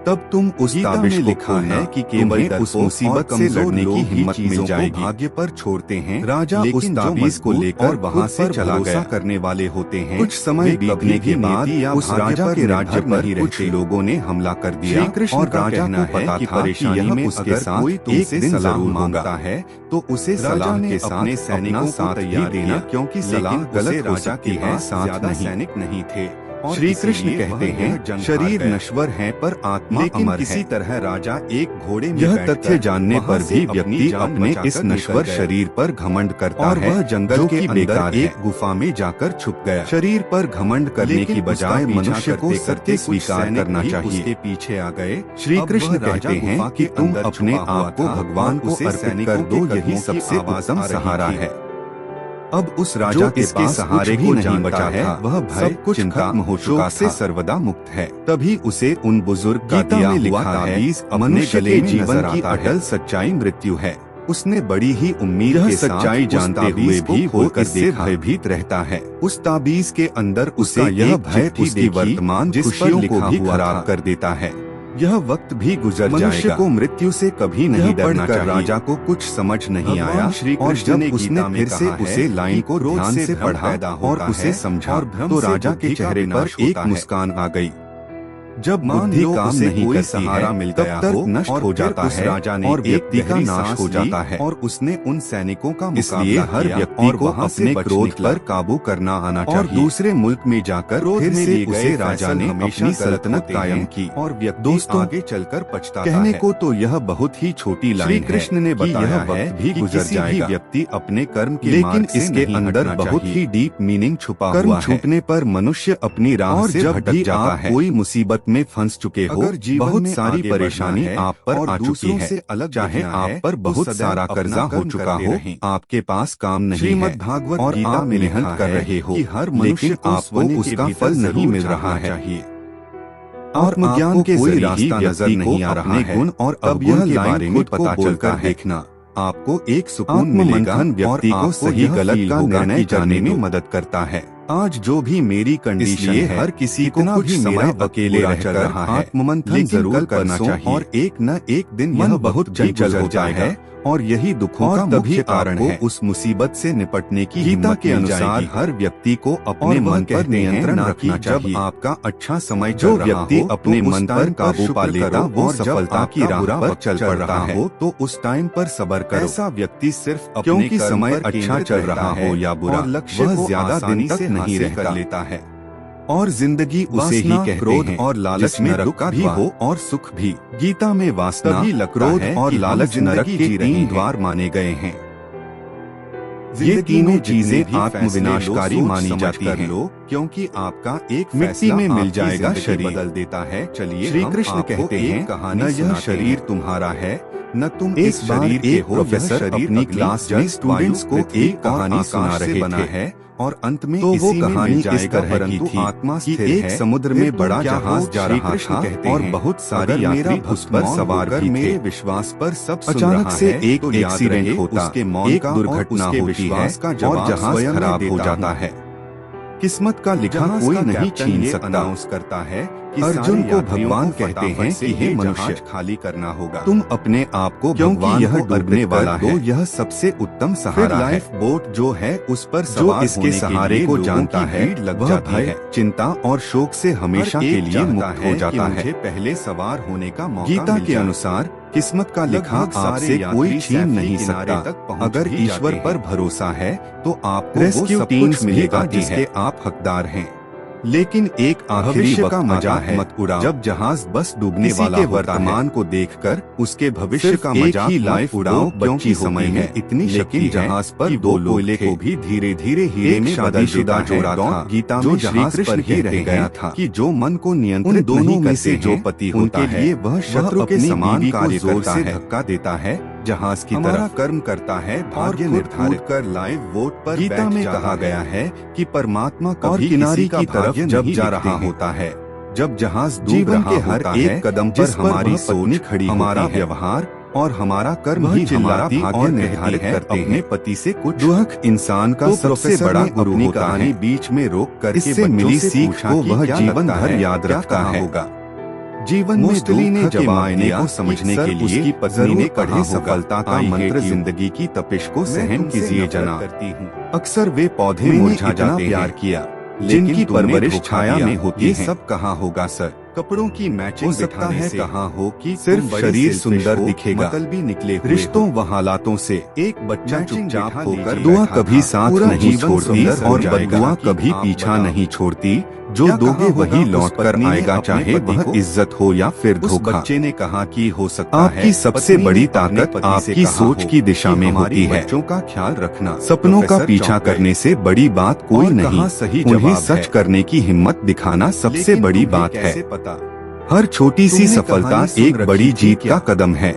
तब तुम उस ताबीज में लिखा है कि केवल उस मुसीबत से लड़ने की हिम्मत मिल जाएगी। भाग्य पर छोड़ते हैं। राजा उस ताबीज को लेकर वहाँ से चला गया। करने वाले होते हैं। कुछ समय बीतने के बाद उस राजा के राज्य पर कुछ लोगों ने हमला कर दिया और राजा को पता था कि यह में उसके साथ एक दिन सलाह मांगता है तो उसे सलाह के साथ सैनिकों को तैयार देना, क्योंकि सलाह गलत राजा के साथ सैनिक नहीं थे। श्री कृष्ण कहते हैं शरीर नश्वर है पर आत्मा अमर है। किसी तरह राजा एक घोड़े में यह तथ्य जानने पर भी व्यक्ति अपने इस नश्वर शरीर पर घमंड करता है और वह जंगल के अंदर एक गुफा में जाकर छुप गया। शरीर पर घमंड करने की बजाय मनुष्य को सत्य स्वीकार करना चाहिए। उसके पीछे आ गए। श्री कृष्ण कहते हैं कि तुम अपने आप को भगवान को अर्पित कर दो, यही सबसे उत्तम सहारा है। अब उस राजा इसके सहारे को नहीं बचा है, वह भय कुछ खत्म हो चुका से सर्वदा मुक्त है। तभी उसे उन बुजुर्ग का दिया हुआ ताबीज मनुष्य के जीवन की अटल सच्चाई मृत्यु है। उसने बड़ी ही उम्मीद के सच्चाई जानते हुए भी होकर देखा भयभीत रहता है। उस ताबीज के अंदर उसे यह भय उसकी वर्तमान खुशियों को भी खराब कर देता है। यह वक्त भी गुजर जाएगा। मनुष्य को मृत्यु से कभी नहीं डरना चाहिए। राजा को कुछ समझ नहीं आया और जब उसने फिर से उसे लाइन को ध्यान से पढ़ा और उसे समझा तो राजा के चेहरे पर एक मुस्कान आ गई। जब बुद्धि काम नहीं करती सहारा मिल गया हो, नष्ट हो जाता है और व्यक्ति का नाश हो जाता है। और उसने उन सैनिकों का इसलिए हर व्यक्ति को अपने क्रोध पर काबू करना आना चाहिए। और दूसरे मुल्क में जाकर फिर से उसे राजा ने अपनी सल्तनत कायम की और दोस्तों आगे चलकर पछताता है। कहने को तो यह बहुत ही छोटी लाइन है। श्री कृष्ण ने बताया है भी गुजर जाएगा। व्यक्ति अपने कर्म के लेकिन इसके अंदर बहुत ही डीप मीनिंग छुपा हुआ है। कर्म छूटने पर मनुष्य अपनी राह से भटक जाता है। कोई मुसीबत में फंस चुके हो, बहुत सारी परेशानी आप पर आ चुकी है, चाहे आप पर बहुत सारा कर्जा हो चुका हो, आपके पास काम नहीं है और आप मेहनत कर रहे हो, लेकिन आपको उसका फल नहीं मिल रहा है। आत्मज्ञान के कोई रास्ता नजर नहीं आ रहा है और अब यह बारे में पता चलकर देखना आपको एक सुकून मिलेगा। व्यक्ति को सही गलत का निर्णय करने में मदद करता है। आज जो भी मेरी कंडीशन है, हर किसी को कुछ समय अकेले रहकर आत्ममंथन जरूर करना चाहिए और एक न एक दिन यह बहुत जल्द गुजर जाएगा और यही दुखों का मुख्य कारण है। उस मुसीबत से निपटने की गीता के अनुसार हर व्यक्ति को अपने मन पर नियंत्रण रखना चाहिए। जब आपका अच्छा समय जो व्यक्ति अपने मन पर काबू पा लेता वो सफलता की राह पर चल पड़ रहा हो तो उस टाइम पर सब्र करो। ऐसा व्यक्ति सिर्फ क्योंकि समय अच्छा चल रहा हो या बुरा लक्ष्य वह ज्यादा दिन तक नहीं रह लेता है और जिंदगी उसे ही कहते हैं। और लालच में दुख भी हो और सुख भी। गीता में वासना, क्रोध और लालच नरक के 3 द्वार माने गए हैं। ये तीनों चीजें आत्मविनाशकारी मानी जाती हैं, क्योंकि आपका एक मिट्टी में मिल जाएगा शरीर बदल देता है। चलिए श्री कृष्ण कहते हैं न यह शरीर तुम्हारा है न तुम इस शरीर के हो। प्रोफेसर अपनी क्लास में स्टूडेंट्स को एक कहानी सुना रहे थे और अंत में तो वो कहानी इस तरह की थी आत्मा की एक समुद्र में बड़ा जहाज जा रहा था और बहुत सारे यात्री उस पर सवार भी थे। विश्वास पर सब अचानक से एक एक्सीडेंट होता, एक दुर्घटना होती है और जहाज खराब हो जाता है। किस्मत का लिखा कोई नहीं छीन सकता। अनाउंस करता है कि अर्जुन को भगवान कहते हैं कि हे मनुष्य खाली करना होगा, तुम अपने आप को क्योंकि यह डूबने वाला है, यह सबसे उत्तम सहारा है। लाइफ बोट जो है उस पर जो इसके सहारे को जानता है वह भय, चिंता और शोक से हमेशा के लिए मुक्त हो जाता है। पहले सवार होने का मौका गीता के अनुसार किस्मत का लिखा आपसे कोई छीन नहीं सकता। अगर ईश्वर पर भरोसा है तो आपको रेस्क्यू टीम्स मिलेगा जिसके आप हकदार हैं। लेकिन एक आखिरी वक्त का मजाक मत उड़ाओ। जब जहाज बस डूबने वाला के वर्तमान को देखकर उसके भविष्य का मजाक ही लाइफ उड़ाओ, क्योंकि समय में इतनी शक्ति जहाज पर दो कोयले को भी धीरे धीरे हीरे में शादीशुदा जोड़ा था। गीता में श्री कृष्ण ही रह गया था कि जो मन को नियंत्रित दोनों में से जो पति होता है वह शत्रु के समान कार्य करता है, धक्का देता है, जहाज की तरह कर्म करता है, भाग्य निर्धारित कर लाइव वोट पर। गीता में कहा गया है कि परमात्मा कभी किनारे की तरफ जब जा रहा होता है, जब जहाज डूब रहा हर एक कदम पर हमारी सोच खड़ी, हमारा व्यवहार और हमारा कर्म ही हमारा भाग्य निर्धारित करते हैं। अपने पति से कुछ दुख इंसान का सबसे बड़ा गुरु होता है। बीच में रोक कर इससे मिली सीख को वह जीवन भर याद रखता होगा। जीवन में मोस्टली ने जब मायने को समझने के लिए उसकी पत्नी ने कहा, सफलता का मंत्र जिंदगी की तपिश को सहन कीजिए जना। अक्सर वे पौधे मुरझा जाते हैं, प्यार किया जिनकी परवरिश छाया में होती है। सब कहा होगा सर, कपड़ों की मैचिंग हो सकता है कहा हो कि सिर्फ शरीर सुंदर दिखेगा, भी निकले रिश्तों व हालातों से। एक बच्चा चुपचाप होकर दुआ कभी साथ नहीं छोड़ती और बददुआ कभी पीछा नहीं छोड़ती। जो दोगे वही लौट कर आएगा, चाहे वह इज्जत हो या फिर धोखा। बच्चे ने कहा कि हो सकता है आपकी सबसे बड़ी ताकत आपकी सोच की दिशा में होती है। बच्चों का ख्याल रखना, सपनों का पीछा करने से बड़ी बात कोई नहीं, उन्हें सच करने की हिम्मत दिखाना सबसे बड़ी बात है। हर छोटी सी सफलता एक बड़ी जीत का कदम है।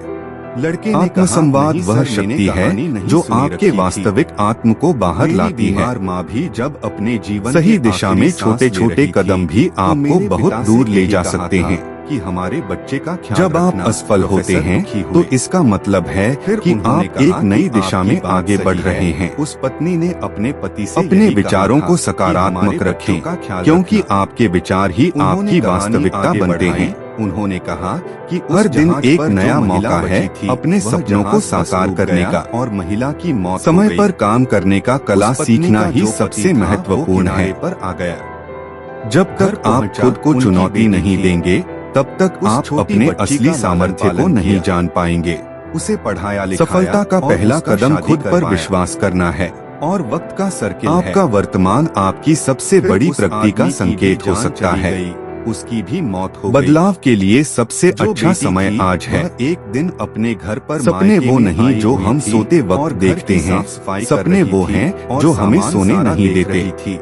लड़के ने आत्मसंवाद वह शक्ति है जो आपके वास्तविक आत्म को बाहर लाती है। माँ भी जब अपने जीवन सही दिशा में छोटे छोटे कदम भी आपको बहुत दूर ले जा सकते हैं कि हमारे बच्चे का ख्याल जब आप असफल होते हैं तो इसका मतलब है कि आप एक नई दिशा में आगे बढ़ रहे हैं। उस पत्नी ने अपने पति से अपने विचारों को सकारात्मक रखें, क्योंकि आपके विचार ही आपकी वास्तविकता बनते हैं। उन्होंने कहा कि हर दिन एक नया मौका है अपने सपनों को साकार करने का, और महिला की मौत समय पर काम करने का कला सीखना ही सबसे महत्वपूर्ण है। पर आ गया जब तक आप खुद को चुनौती नहीं देंगे तब तक आप अपने असली सामर्थ्य को नहीं जान पाएंगे। उसे पढ़ाया लिखाया, सफलता का पहला कदम खुद पर विश्वास करना है और वक्त का सर्किल है। आपका वर्तमान आपकी सबसे बड़ी प्रगति का संकेत हो सकता है। उसकी भी मौत हो गई। बदलाव के लिए सबसे अच्छा समय आज है। एक दिन अपने घर पर सपने वो नहीं जो हम सोते वक्त देखते हैं, सपने वो हैं जो हमें सोने नहीं देते।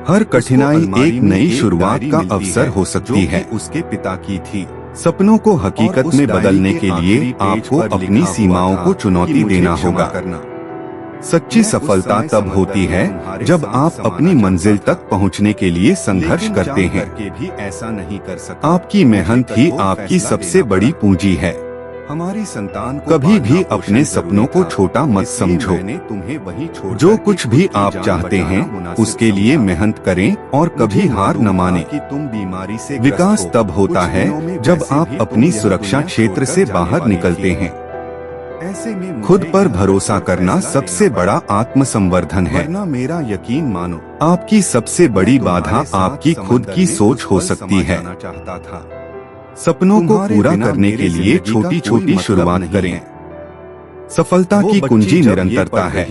हर कठिनाई एक नई शुरुआत का अवसर हो सकती है। उसके पिता की थी। सपनों को हकीकत में बदलने के लिए आपको अपनी सीमाओं को चुनौती देना होगा। सच्ची सफलता तब होती है जब आप अपनी मंजिल तक पहुंचने के लिए संघर्ष करते हैं। भी ऐसा नहीं कर सकते। आपकी मेहनत ही आपकी सबसे बड़ी पूंजी है। हमारी संतान को कभी भी अपने सपनों को छोटा मत समझो। तुम्हें वही छोड़ जो कुछ भी आप चाहते हैं उसके लिए मेहनत करें और कभी हार न माने। कि तुम बीमारी से विकास तब होता है जब आप अपनी सुरक्षा क्षेत्र से बाहर निकलते हैं। ऐसे में खुद पर भरोसा करना सबसे बड़ा आत्मसंवर्धन है। वरना मेरा यकीन मानो, आपकी सबसे बड़ी बाधा आपकी खुद की सोच हो सकती है। सपनों को पूरा करने के लिए छोटी छोटी शुरुआत करें। सफलता की कुंजी निरंतरता है।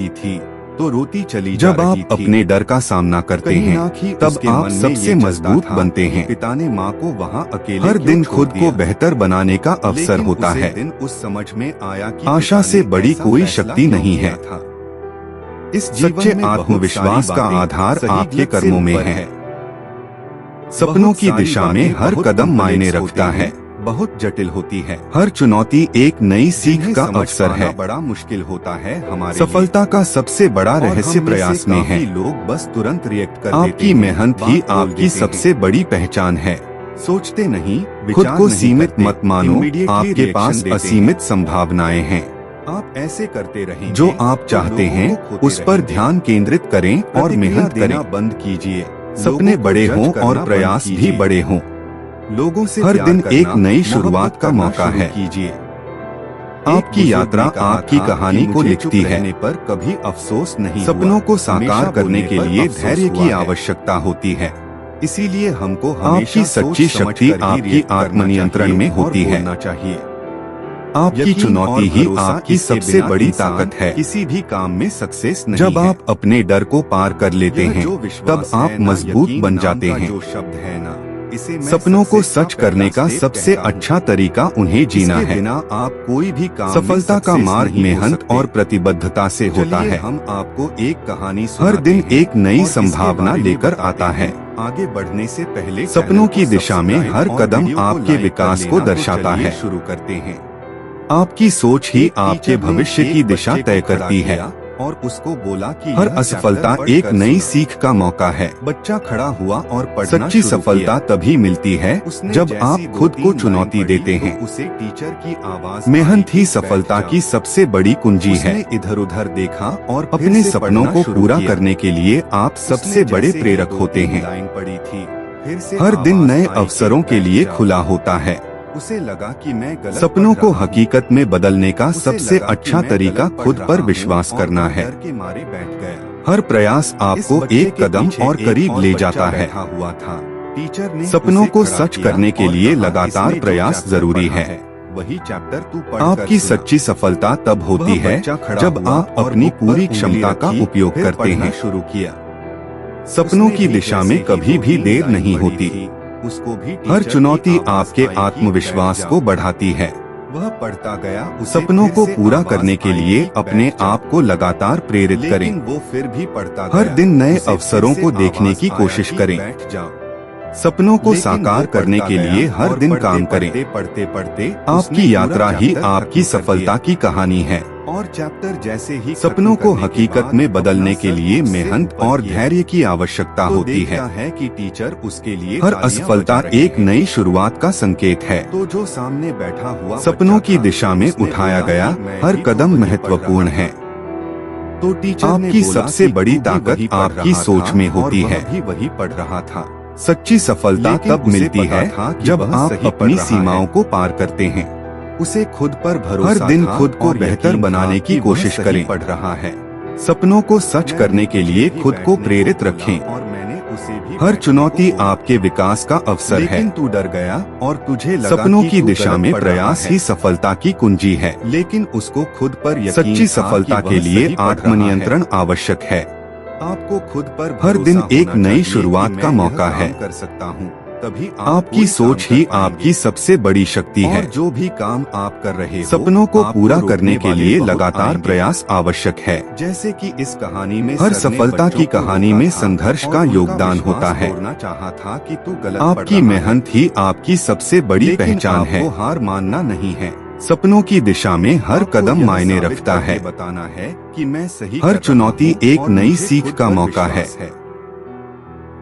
तो रोती चली जब आप अपने डर का सामना करते हैं तब आप सबसे मजबूत बनते हैं। पिता ने माँ को वहाँ अकेले हर दिन खुद को बेहतर बनाने का अवसर होता है। उस समझ में आया कि आशा से बड़ी कोई शक्ति नहीं है। इस सच्चे आत्मविश्वास का आधार आपके कर्मों में है। सपनों की दिशा में हर कदम मायने रखता है। बहुत जटिल होती है। हर चुनौती एक नई सीख का अवसर है। बड़ा मुश्किल होता है। हमारे सफलता का सबसे बड़ा रहस्य प्रयास में है। लोग बस तुरंत रिएक्ट कर आपकी मेहनत ही आपकी सबसे बड़ी पहचान है। सोचते नहीं, खुद को सीमित मत मानो। आपके पास असीमित संभावनाएं हैं। आप ऐसे करते रहें जो आप चाहते हैं उस पर ध्यान केंद्रित करें और मेहनत करें बंद कीजिए। सपने बड़े हों और प्रयास भी बड़े हों। लोगों से हर दिन एक नई शुरुआत का मौका है। कीजिए। आपकी यात्रा आपकी कहानी को लिखती है। पर कभी अफसोस नहीं। सपनों को साकार करने के लिए धैर्य की आवश्यकता होती है। इसीलिए हमको आपकी सच्ची शक्ति आपकी आत्मनियंत्रण में होती है। चाहिए आपकी चुनौती ही आपकी सबसे बड़ी ताकत है। किसी भी काम में सक्सेस नहीं जब आप अपने डर को पार कर लेते हैं तब आप मजबूत बन जाते हैं। जो शब्द है ना, सपनों को सच करने का सबसे अच्छा तरीका उन्हें जीना है। बिना आप कोई भी काम सफलता का मार्ग मेहनत और प्रतिबद्धता से होता है। हम आपको एक कहानी हर दिन एक नई संभावना लेकर आता है। आगे बढ़ने से पहले सपनों की दिशा में हर कदम आपके विकास को दर्शाता है। शुरू करते हैं। आपकी सोच ही आपके भविष्य की दिशा तय करती है और उसको बोला कि हर असफलता एक नई सीख का मौका है। बच्चा खड़ा हुआ और पढ़ना सच्ची सफलता तभी मिलती है जब आप खुद को चुनौती देते हैं। उसे टीचर की आवाज मेहनत ही सफलता की सबसे बड़ी कुंजी है। इधर उधर देखा और अपने सपनों को पूरा करने के लिए आप सबसे बड़े प्रेरक होते हैं। लाइन पड़ी थी, हर दिन नए अवसरों के लिए खुला होता है। उसे लगा कि मैं गलत सपनों को हकीकत में बदलने का सबसे अच्छा तरीका खुद पर विश्वास करना है। के मारे बैठ गया। हर प्रयास आपको एक कदम और करीब ले जाता है। हुआ था टीचर ने सपनों को सच करने के लिए लगातार प्रयास जरूरी है। वही चैप्टर तू पढ़। आपकी सच्ची सफलता तब होती है जब आप अपनी पूरी क्षमता का उपयोग करते हैं। शुरू किया। सपनों की दिशा में कभी भी देर नहीं होती। उसको भी हर चुनौती आपके आत्मविश्वास को बढ़ाती है। वह पढ़ता गया। सपनों को पूरा करने के लिए अपने आप को लगातार प्रेरित करें। वो फिर भी पढ़ता हर दिन नए अवसरों को देखने की कोशिश करें। सपनों को साकार करने के लिए हर दिन काम करें। पढ़ते पढ़ते आपकी यात्रा ही आपकी सफलता की कहानी है। और चैप्टर जैसे ही सपनों को हकीकत में बदलने के लिए मेहनत और धैर्य की आवश्यकता होती है कि टीचर उसके लिए हर असफलता एक नई शुरुआत का संकेत है। तो जो सामने बैठा हुआ सपनों की दिशा में उठाया गया हर कदम महत्वपूर्ण है। तो टीचर आपकी सबसे बड़ी ताकत आपकी सोच में होती है। वही पढ़ रहा था। सच्ची सफलता तब मिलती है जब आप अपनी सीमाओं को पार करते हैं। उसे खुद पर भरोसा हर दिन खुद को बेहतर बनाने की कोशिश करें। पढ़ रहा है। सपनों को सच करने के लिए खुद को प्रेरित रखें। और मैंने उसे भी हर चुनौती आपके विकास का अवसर है। लेकिन तू डर गया और तुझे लगा सपनों की दिशा में प्रयास ही सफलता की कुंजी है। लेकिन उसको खुद पर यकीन सच्ची सफलता के लिए आत्मनियंत्रण आवश्यक है। आपको खुद पर हर दिन एक नई शुरुआत का मौका है। कर सकता हूँ तभी आपकी सोच ही आपकी सबसे बड़ी शक्ति है। जो भी काम आप कर रहे हो सपनों को पूरा करने के लिए लगातार प्रयास आवश्यक है। जैसे कि इस कहानी में हर सफलता की कहानी में संघर्ष का योगदान होता है। चाहा था कि तू गलत आपकी मेहनत ही आपकी सबसे बड़ी पहचान है। हार मानना नहीं है। सपनों की दिशा में हर कदम मायने रखता है। बताना है कि मैं सही। हर चुनौती एक नई सीख का मौका है।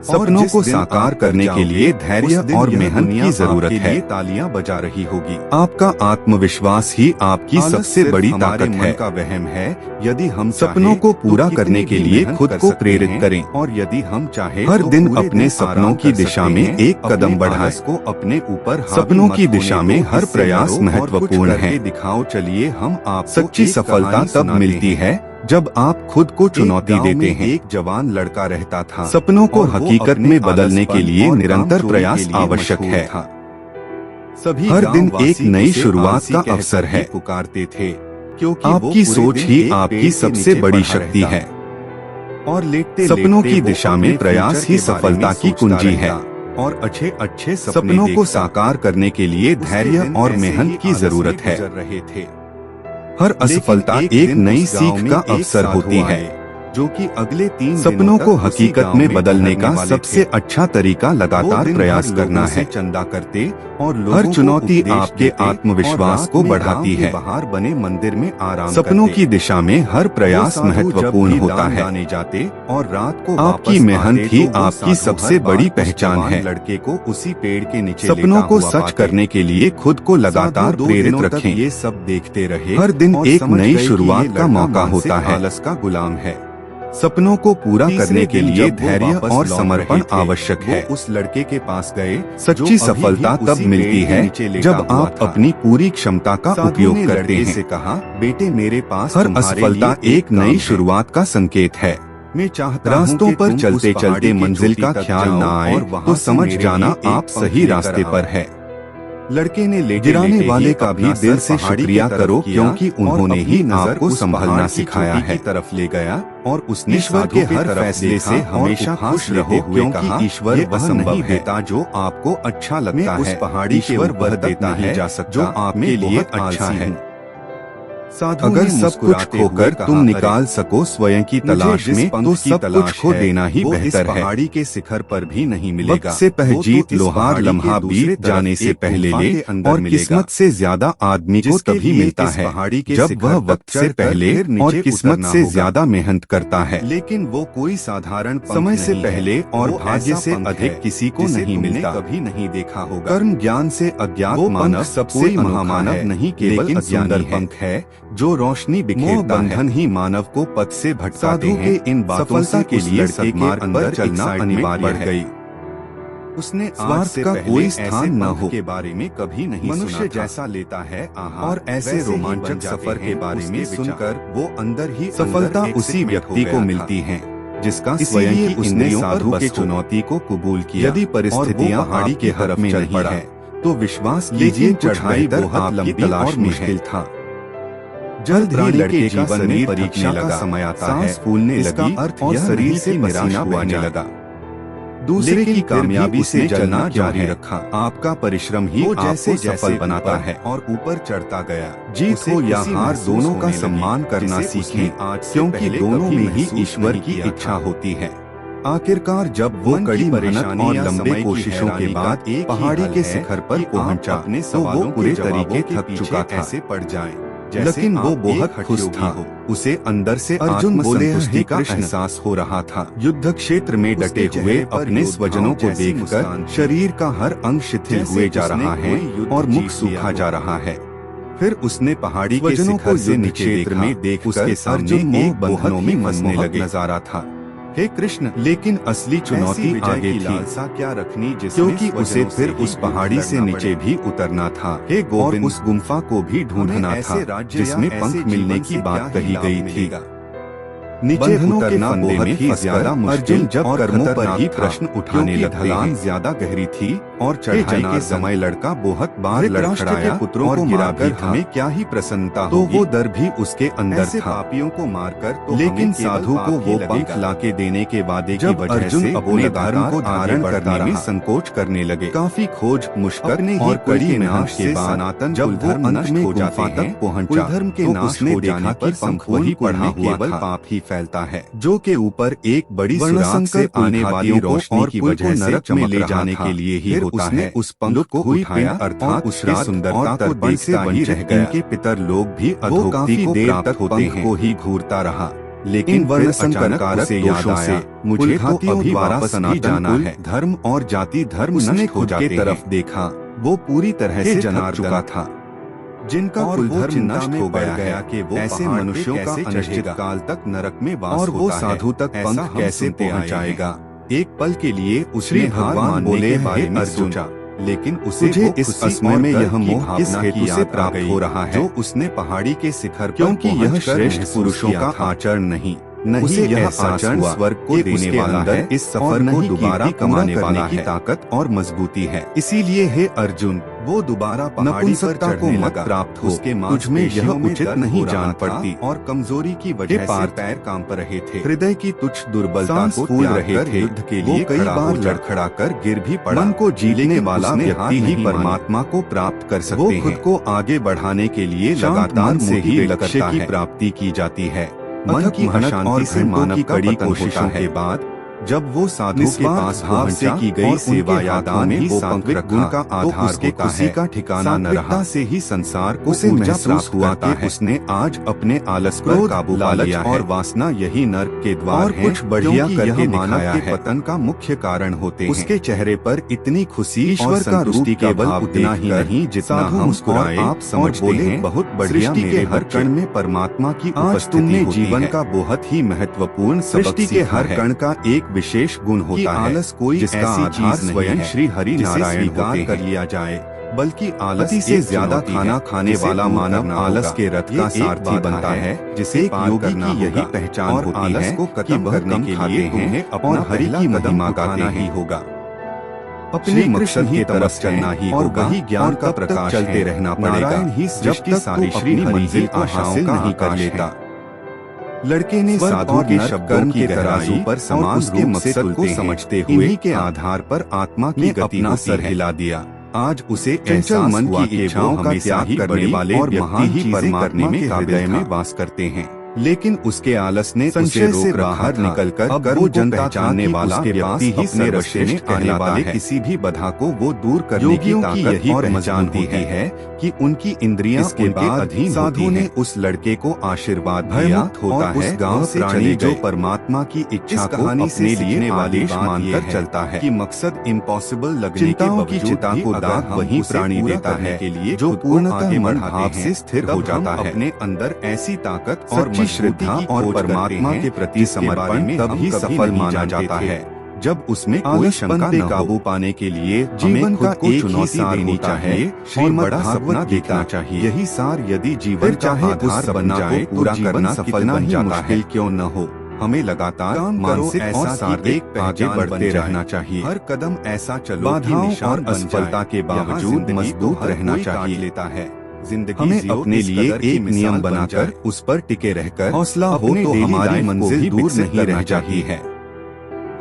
सपनों को साकार करने के लिए धैर्य और मेहनत की जरूरत है। तालियां बजा रही होगी। आपका आत्मविश्वास ही आपकी सबसे बड़ी ताकत है। का वहम है यदि हम सपनों को पूरा करने के लिए खुद को प्रेरित करें और यदि हम चाहे हर दिन अपने सपनों की दिशा में एक कदम बढ़ाएं। को अपने ऊपर सपनों की दिशा में हर प्रयास महत्वपूर्ण है। दिखाओ चलिए हम आप सच्ची सफलता तब मिलती है जब आप खुद को चुनौती देते हैं। एक जवान लड़का रहता था। सपनों को हकीकत में बदलने के लिए निरंतर प्रयास आवश्यक है। सभी हर दिन एक नई शुरुआत का अवसर है। पुकारते थे क्योंकि आपकी सोच ही आपकी सबसे बड़ी शक्ति है। और लेटते सपनों की दिशा में प्रयास ही सफलता की कुंजी है। और अच्छे सपनों को साकार करने के लिए धैर्य और मेहनत की जरूरत है। रहे थे। हर असफलता एक नई सीख का अवसर होती है। जो कि अगले 3 सपनों को हकीकत में बदलने का सबसे अच्छा तरीका लगातार प्रयास करना है। चंदा करते और हर चुनौती आपके आत्मविश्वास को बढ़ाती है। बाहर बने मंदिर में आराम सपनों की दिशा में हर प्रयास महत्वपूर्ण होता है। जाते और रात को आपकी मेहनत ही आपकी सबसे बड़ी पहचान है। लड़के को उसी पेड़ के नीचे सपनों को सच करने के लिए खुद को लगातार प्रेरित रखें। ये सब देखते रहे। हर दिन एक नई शुरुआत का मौका होता है। आलस का गुलाम है। सपनों को पूरा करने के लिए धैर्य और समर्पण आवश्यक है। उस लड़के के पास गए। सच्ची सफलता तब मिलती है जब आप अपनी पूरी क्षमता का उपयोग करते हैं। से कहा बेटे मेरे पास हर असफलता एक नई शुरुआत का संकेत है। मैं चाहता रास्तों पर चलते चलते मंजिल का ख्याल न आए तो समझ जाना आप सही रास्ते पर है। लड़के ने गिराने वाले का भी दिल से शुक्रिया करो, क्योंकि उन्होंने ही आपको संभालना सिखाया है। तरफ ले गया और उसने ईश्वर के हर फैसले से हमेशा खुश रहो, क्योंकि ईश्वर वह नहीं देता जो आपको अच्छा लगता है। उस पहाड़ी के ऊपर देता है जो आपके लिए अच्छा है। अगर सब कुछ खोकर तुम निकाल सको स्वयं की तलाश में, तो सब कुछ खो देना ही बेहतर है। पहाड़ी के शिखर पर भी नहीं मिलेगा। वक्त से पहजीत लोहार लम्हा बीत जाने से पहले ले, और किस्मत से ज्यादा आदमी को तभी मिलता है जब वह वक्त से पहले और किस्मत से ज्यादा मेहनत करता है। लेकिन वो कोई साधारण समय से पहले और भाग्य से अधिक किसी को नहीं मिलता। कभी नहीं देखा होगा। कर्म ज्ञान से अज्ञात मानव सबसे महामानव नहीं, केवल सुंदर पंख है जो रोशनी बिखेरता है। बंधन ही मानव को पथ से भटकाते हैं। इन बातों से के लिए सदमार्ग अंदर चलना अनिवार्य है। उसने स्वार्थ का कोई स्थान न हो के बारे में कभी नहीं सुना। मनुष्य जैसा लेता है और ऐसे रोमांचक सफर के बारे में सुनकर वो अंदर ही सफलता उसी व्यक्ति को मिलती है जिसका स्वयं ही उसने साधु के चुनौती को कबूल किया। यदि परिस्थितियां पहाड़ी के हरफ में नहीं है तो विश्वास कीजिए चढ़ाई बहुत लंबी और मुश्किल था। जल्द ही लड़के का जीवन में परीक्षा का समय आता है। सांस फूलने लगी और शरीर से पसीना बहने लगा। दूसरे की कामयाबी से जलना जारी रखा। आपका परिश्रम ही आपको सफल बनाता है और ऊपर चढ़ता गया। जीत हो या हार, दोनों का सम्मान करना सीखें, क्योंकि दोनों में ही ईश्वर की इच्छा होती है। आखिरकार जब वो कड़ी परेशानी और लंबे कोशिशों के बाद एक पहाड़ी के शिखर पर पहुंचा, तो वो पूरे तरीके थक चुका था। ऐसे पड़ जाए लेकिन वो बहुत खुश था। उसे अंदर से अर्जुन बोले का एहसास हो रहा था। युद्ध क्षेत्र में डटे हुए अपने स्वजनों को देखकर शरीर का हर अंग शिथिल हुए जा रहा है और मुख सूखा जा रहा है। फिर उसने पहाड़ी के शिखर से नीचे क्षेत्र में देख उसके सामने एक बंधनों में फंसने लगे नजारा था। हे कृष्ण, लेकिन असली चुनौती आगे थी। लालसा क्या रखनी, क्योंकि उसे फिर उस पहाड़ी से नीचे भी उतरना था। हे गोविंद, उस गुम्फा को भी ढूंढना था जिसमें पंख मिलने की बात कही गई थी। नीचे उतरना बहुत ही ज्यादा मुश्किल। जब कर्मों पर ही प्रश्न उठाने लगा। ढलान ज्यादा गहरी थी और चढ़ाई के समय लड़का बहुत बार लड़खड़ाया पुत्रों को गिराकर हमें क्या ही प्रसन्नता, तो वो डर भी उसके अंदर था। पापियों को मारकर लेकिन साधु को वो पंख लाके देने के वादे की वजह से अपने धर्म को धारण करने में संकोच करने लगे। काफी खोज मुश्किल और कड़ी मेहनत के बाद सनातन जब वो अंत में गुफा तक पहुंचा, धर्म के नाश हो जाने पर पंख वही पढ़ा हुआ पाप ही फैलता है, जो के ऊपर एक बड़ी सुराग से आने वाली रोशनी की वजह से नरक में ले जाने के लिए ही होता है। उस पंख को उठाया अर्थात उसकी सुंदरता को देखता ही रह गया। इनके पितर लोग भी अधोगति को देर तक पंख को ही घूरता रहा। लेकिन वर्ण संकटकारक दोषों से मुझे तो अभी वापस ही जाना है। धर्म और जाति धर्म नष्ट हो जाते तरफ देखा, वो पूरी तरह से जना चुका था। जिनका कुल धर्म नष्ट हो गया कि वो ऐसे मनुष्यों का अनिश्चित काल तक नरक में वास और वो साधु तक पंथ कैसे पहुंचाएगा। एक पल के लिए उसने भगवान बोले बारे में सोचा, लेकिन उसे इस समय में यह मोह किस हेतु से प्राप्त हो रहा है जो उसने पहाड़ी के शिखर, क्योंकि यह श्रेष्ठ पुरुषों का आचरण नहीं उसे यह आचरण स्वर्ग को देने वाला है। इस सफर को दोबारा कमाने वाला की ताकत और मजबूती है। इसीलिए हे अर्जुन, वो दोबारा पहाड़ी पर चढ़ने लगा। प्राप्त हो उसके मुझ में यह उचित नहीं जान पड़ती और कमजोरी की वजह से पैर कांप रहे थे। हृदय की तुच्छ दुर्बलता को फूल रहे थे। युद्ध के लिए कई बार लड़खड़ा कर गिर भी पड़ा। मन को जीतने वाला व्यक्ति ही परमात्मा को प्राप्त कर सकते हैं। खुद को आगे बढ़ाने के लिए लगातार से ही लक्ष्य की प्राप्ति की जाती है। मन की मेहनत और मानव कड़ी कोशिशों के बाद जब वो साधु के पास भाव से की गई सेवा याद आने वो पंख गुण का आधार उसके खुशी का ठिकाना न रहा। से ही संसार को उसे महसूस हुआ कि उसने आज अपने आलस पर काबू पा लिया और वासना यही नर्क के द्वार है। कुछ बढ़िया करके मानव के पतन का मुख्य कारण होते हैं। उसके चेहरे पर इतनी खुशी ईश्वर का रूप केवल उतना ही नहीं जितना हम मुस्कुराए आप समझ बोले बहुत बढ़िया। मेरे हर कण में परमात्मा की उपस्थिति जीवन का बहुत ही महत्वपूर्ण सृष्टि के हर कण का एक विशेष गुण होता है। आलस कोई जिसका आधार स्वयं श्री हरि नारायण स्वीकार कर लिया जाए, बल्कि आलस से ज्यादा खाना खाने वाला मानव आलस के रथ का सारथी बनता है, जिसे पार करना यही पहचान होती है को खत्म करने के लिए तुम्हें अपना हरि की महिमा गाना ही होगा। अपने मकसद की तरफ चलना ही और वही ज्ञान का प्रकाश चलते रहना पड़ेगा ही सृष्टि सारी श्री मंजिल को हासिल नहीं कर लेता। लड़के ने साधु के शब्दों की तराजू पर समान उसके मकसद को समझते हुए इन्हीं के आधार पर आत्मा की गति को सर हिला दिया। आज उसे चंचल मन की इच्छाओं का त्याग करने वाले और महान ही परमात्मा के हृदय में वास करते हैं, लेकिन उसके आलस ने उसे रोक बाहर निकलकर अब वो जन पहचानने वाला व्यक्ति ही अपने रास्ते में आने वाले किसी भी बाधा को वो दूर करने की ताकत और पहचान होती है कि उनकी इंद्रियां उनके अधीन साधु ने उस लड़के को आशीर्वाद दिया होता है। उस गांव से चले जो परमात्मा की इच्छा को अपने लिए आदेश मानकर चलता है कि मकसद इम्पॉसिबल लगने के बावजूद चिता को दाग वही प्राणी देता है के लिए जो पूर्णतः मन भाव से स्थिर हो जाता है। अपने अंदर ऐसी ताकत और श्रद्धा और परमात्मा के प्रति समर्पण तभी सफल माना जाता है जब उसमें कोई शंका न काबू पाने के लिए जीवन का एक चुनौती देनी चाहिए और बड़ा सपना देखना चाहिए। यही सार यदि जीवन चाहे उस सपना को पूरा करना सफल बन जाता है क्यों न हो, हमें लगातार मानसिक और शारीरिक आगे बढ़ते रहना चाहिए। हर कदम ऐसा चलो बाधाओं और असफलता के बावजूद मजबूत रहना चाहिए लेता है। हमें अपने लिए एक नियम बनाकर उस पर टिके रहकर हौसला हो तो हमारी मंजिल दूर नहीं रह जाती है।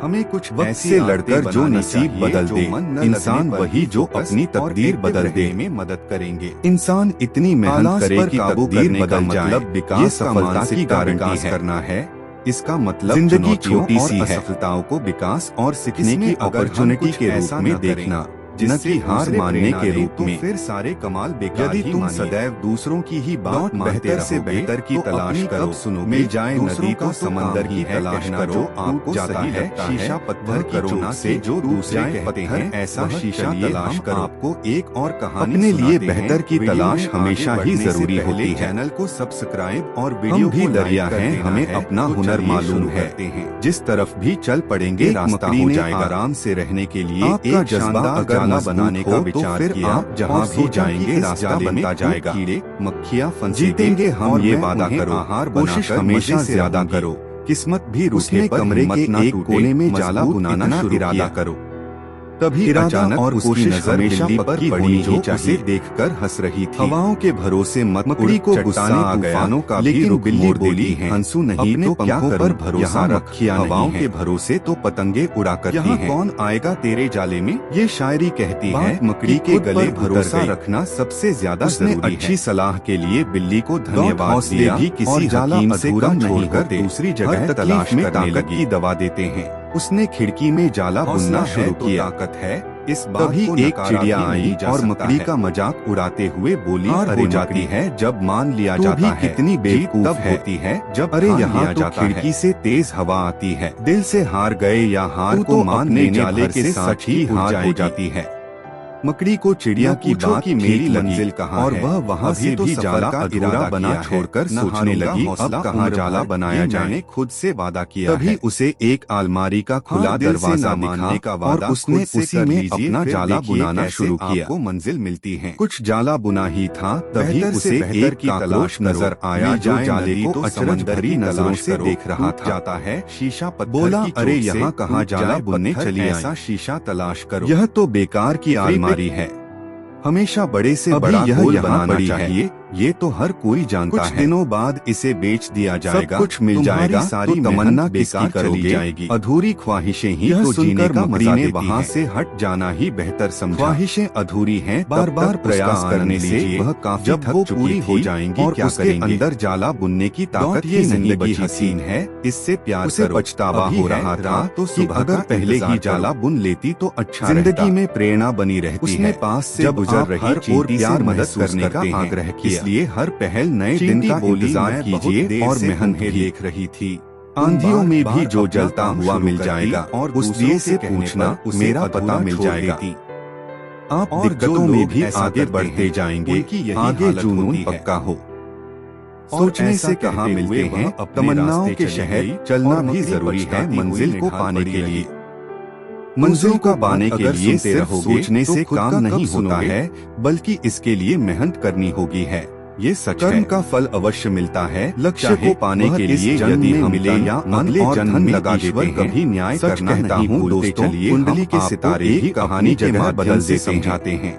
हमें कुछ वक्त से लड़कर जो नसीब बदल दे इंसान वही जो अपनी तकदीर बदल दे में मदद करेंगे। इंसान इतनी मेहनत करे कि तकदीर बदल जाए, विकास सफलता की विकास करना है। इसका मतलब जिंदगी छोटी सी है, असफलताओं को विकास और सीखने की अपॉर्चुनिटी के रूप में देखना, न कि हार मानने के रूप में। फिर सारे कमाल बेकार ही तुम सदैव दूसरों की ही बात बेहतर से बेहतर की तलाश करो, सुनो मिल जाए नदी को समंदर की तलाश करो, आपको जाता है शीशा पत्थर कोरोना से जो दूसरे कहते हैं ऐसा शीशा तलाश करो। आपको एक और कहानी अपने लिए बेहतर की तलाश हमेशा ही जरूरी होती है। चैनल को सब्सक्राइब और वीडियो भी दरिया है, हमें अपना हुनर मालूम है, जिस तरफ भी चल पड़ेंगे रास्ता हो जाएगा। आराम से रहने के लिए एक जज्बा अगर बनाने का विचार तो किया, जहाँ भी जाएंगे रास्ता बनता जाएगा। कीड़े मक्खियाँ जीतेंगे हम ये वादा करो, आहार कोशिश हमेशा से ज्यादा करो, किस्मत भी रुकने पर कमरे के एक कोने में जाला बुनाना इरादा करो। तभी अचानक और उसकी नजर हमेशा पक्की होनी जो उसे देखकर हंस रही थी। हवाओं के भरोसे मत मकड़ी को गुस्सा आ गया, लेकिन बिल्ली बोली है हंसू नहीं तो क्या पर भरोसा रखिया। हवाओं के भरोसे तो पतंगे उड़ा करती हैं, कौन आएगा तेरे जाले में, ये शायरी कहती है। मकड़ी के गले भरोसा रखना सबसे ज्यादा जरूरी है। अच्छी सलाह के लिए बिल्ली को धन्यवाद दिया भी किसी हकीम से कम छोड़कर दूसरी जगह तलाश में ताकत की दवा देते हैं। उसने खिड़की में जाला बुनना शुरू किया। ताकत है इस बात को एक चिड़िया आई और मकड़ी का मजाक उड़ाते हुए बोली, हो जाती है जब मान लिया जाता है, कितनी बेवकूफ होती है जब अरे यहाँ तो खिड़की से तेज हवा आती है। दिल से हार गए या हार को मानने जाले के साथ ही हार हो जाती है। मकड़ी को चिड़िया की बात की मेरी मंजिल कहाँ और वह वहाँ से भी जाला का इरादा बना छोड़कर सोचने लगी अब कहाँ जाला बनाया जाए। खुद से वादा किया, तभी उसे एक अलमारी का खुला दरवाजा मानने का वादा, उसने उसी में अपना जाला बुनाना शुरू किया। आपको मंजिल मिलती है। कुछ जाला बुना ही था तभी उसे एक तलाश नजर आया जो जाले को अचरज भरी नजरों से देख रहा था। जाता है शीशा पत्थर बोला, अरे यहाँ कहाँ जाला बुनने चली, ऐसा शीशा तलाश करो, यह तो बेकार की अलमारी है। हमेशा बड़े से बड़ा गोल बनाना चाहिए, ये तो हर कोई जानता है। कुछ दिनों बाद इसे बेच दिया जाएगा, कुछ मिल जाएगा, सारी तमन्ना बेकार चली जाएगी। अधूरी ख्वाहिशें ही तो जीने का मजा देती हैं। वहाँ से हट जाना ही बेहतर समझा। ख्वाहिशें अधूरी हैं, बार बार प्रयास करने से वह काफी थक चुकी हो जाएंगी। और उसके अंदर जाला बुनने की ताकत ही नहीं बची। हसीन है इससे प्यार से पछतावा हो रहा था तो कि अगर पहले ही जाला बुन लेती तो अच्छा, जिंदगी में प्रेरणा बनी रहती है। पास से गुजर रही और प्यार मदद करने का आग्रह किया, इसलिए हर पहल नए दिन का इंतजार कीजिए और मेहनत देख रही थी। आंधियों में भी जो जलता हुआ मिल जाएगा और उस दिए से पूछना मेरा पता मिल जाएगा। आप दिक्कतों में भी आगे बढ़ते जाएंगे, आगे जुनून पक्का हो। सोचने से कहाँ मिलते हैं तमन्नाओं के शहर, चलना भी जरूरी है मंजिल को पाने के लिए। मंजिल को पाने के लिए सिर्फ सोचने से काम नहीं होता है, बल्कि इसके लिए मेहनत करनी होगी है। ये सच कर्म का फल अवश्य मिलता है। लक्ष्य को पाने के लिए यदि हम मिले या अगले जन्म में लगा देते हैं, कभी न्याय करना नहीं भूलते। चलिए कुंडली के सितारे ही कहानी के बदल से समझाते हैं।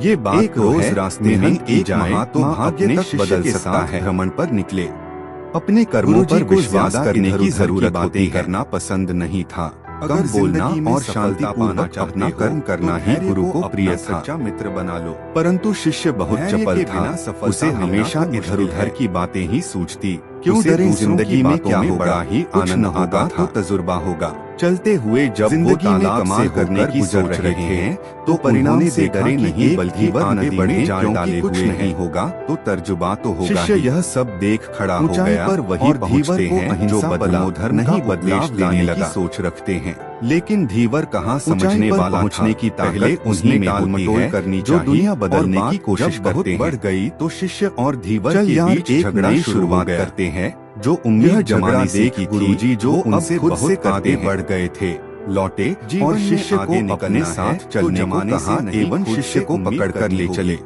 ये बात एक रोज रास्ते में की जाए तो भाग्य तक बदल सकता है। भ्रमण पर निकले, अपने कर्मों पर विश्वास करने की जरूरत बातें करना पसंद नहीं था। अगर बोलना और शांति पूर्वक अपना कर्म करना ही गुरु को प्रिय था। मित्र बना लो। परंतु शिष्य बहुत चपल था, उसे हमेशा इधर उधर की बातें ही सूझती। क्यों डरे, जिंदगी में क्या बड़ा ही आनंद होगा तो तजुर्बा होगा। चलते हुए जब जिंदगी में कमाल करने की सोच रहे हैं तो परिणाम से डरे नहीं, बल्कि आगे बढ़े जाल डाले कुछ नहीं होगा तो तर्जुबा तो होगा। शिष्य यह सब देख खड़ा हो गया पर वही पहुँचते हैं जो बदलाधर नहीं बदलाव लाने की सोच रखते हैं। लेकिन धीवर कहाँ समझने वाला, पहुँचने की पहले उन्हें टाल मटोल करनी जो दुनिया बदलने की कोशिश करते हैं। बढ़ गई तो शिष्य और धीवर के बीच झगड़ा शुरुआत करते हैं, जो उम्मीद जमाने से की गुरुजी जो उनसे बहुत आगे बढ़ गए थे लौटे और शिष्य को अपने साथ चलने को कहा एवं शिष्य को पकड़कर ले चले।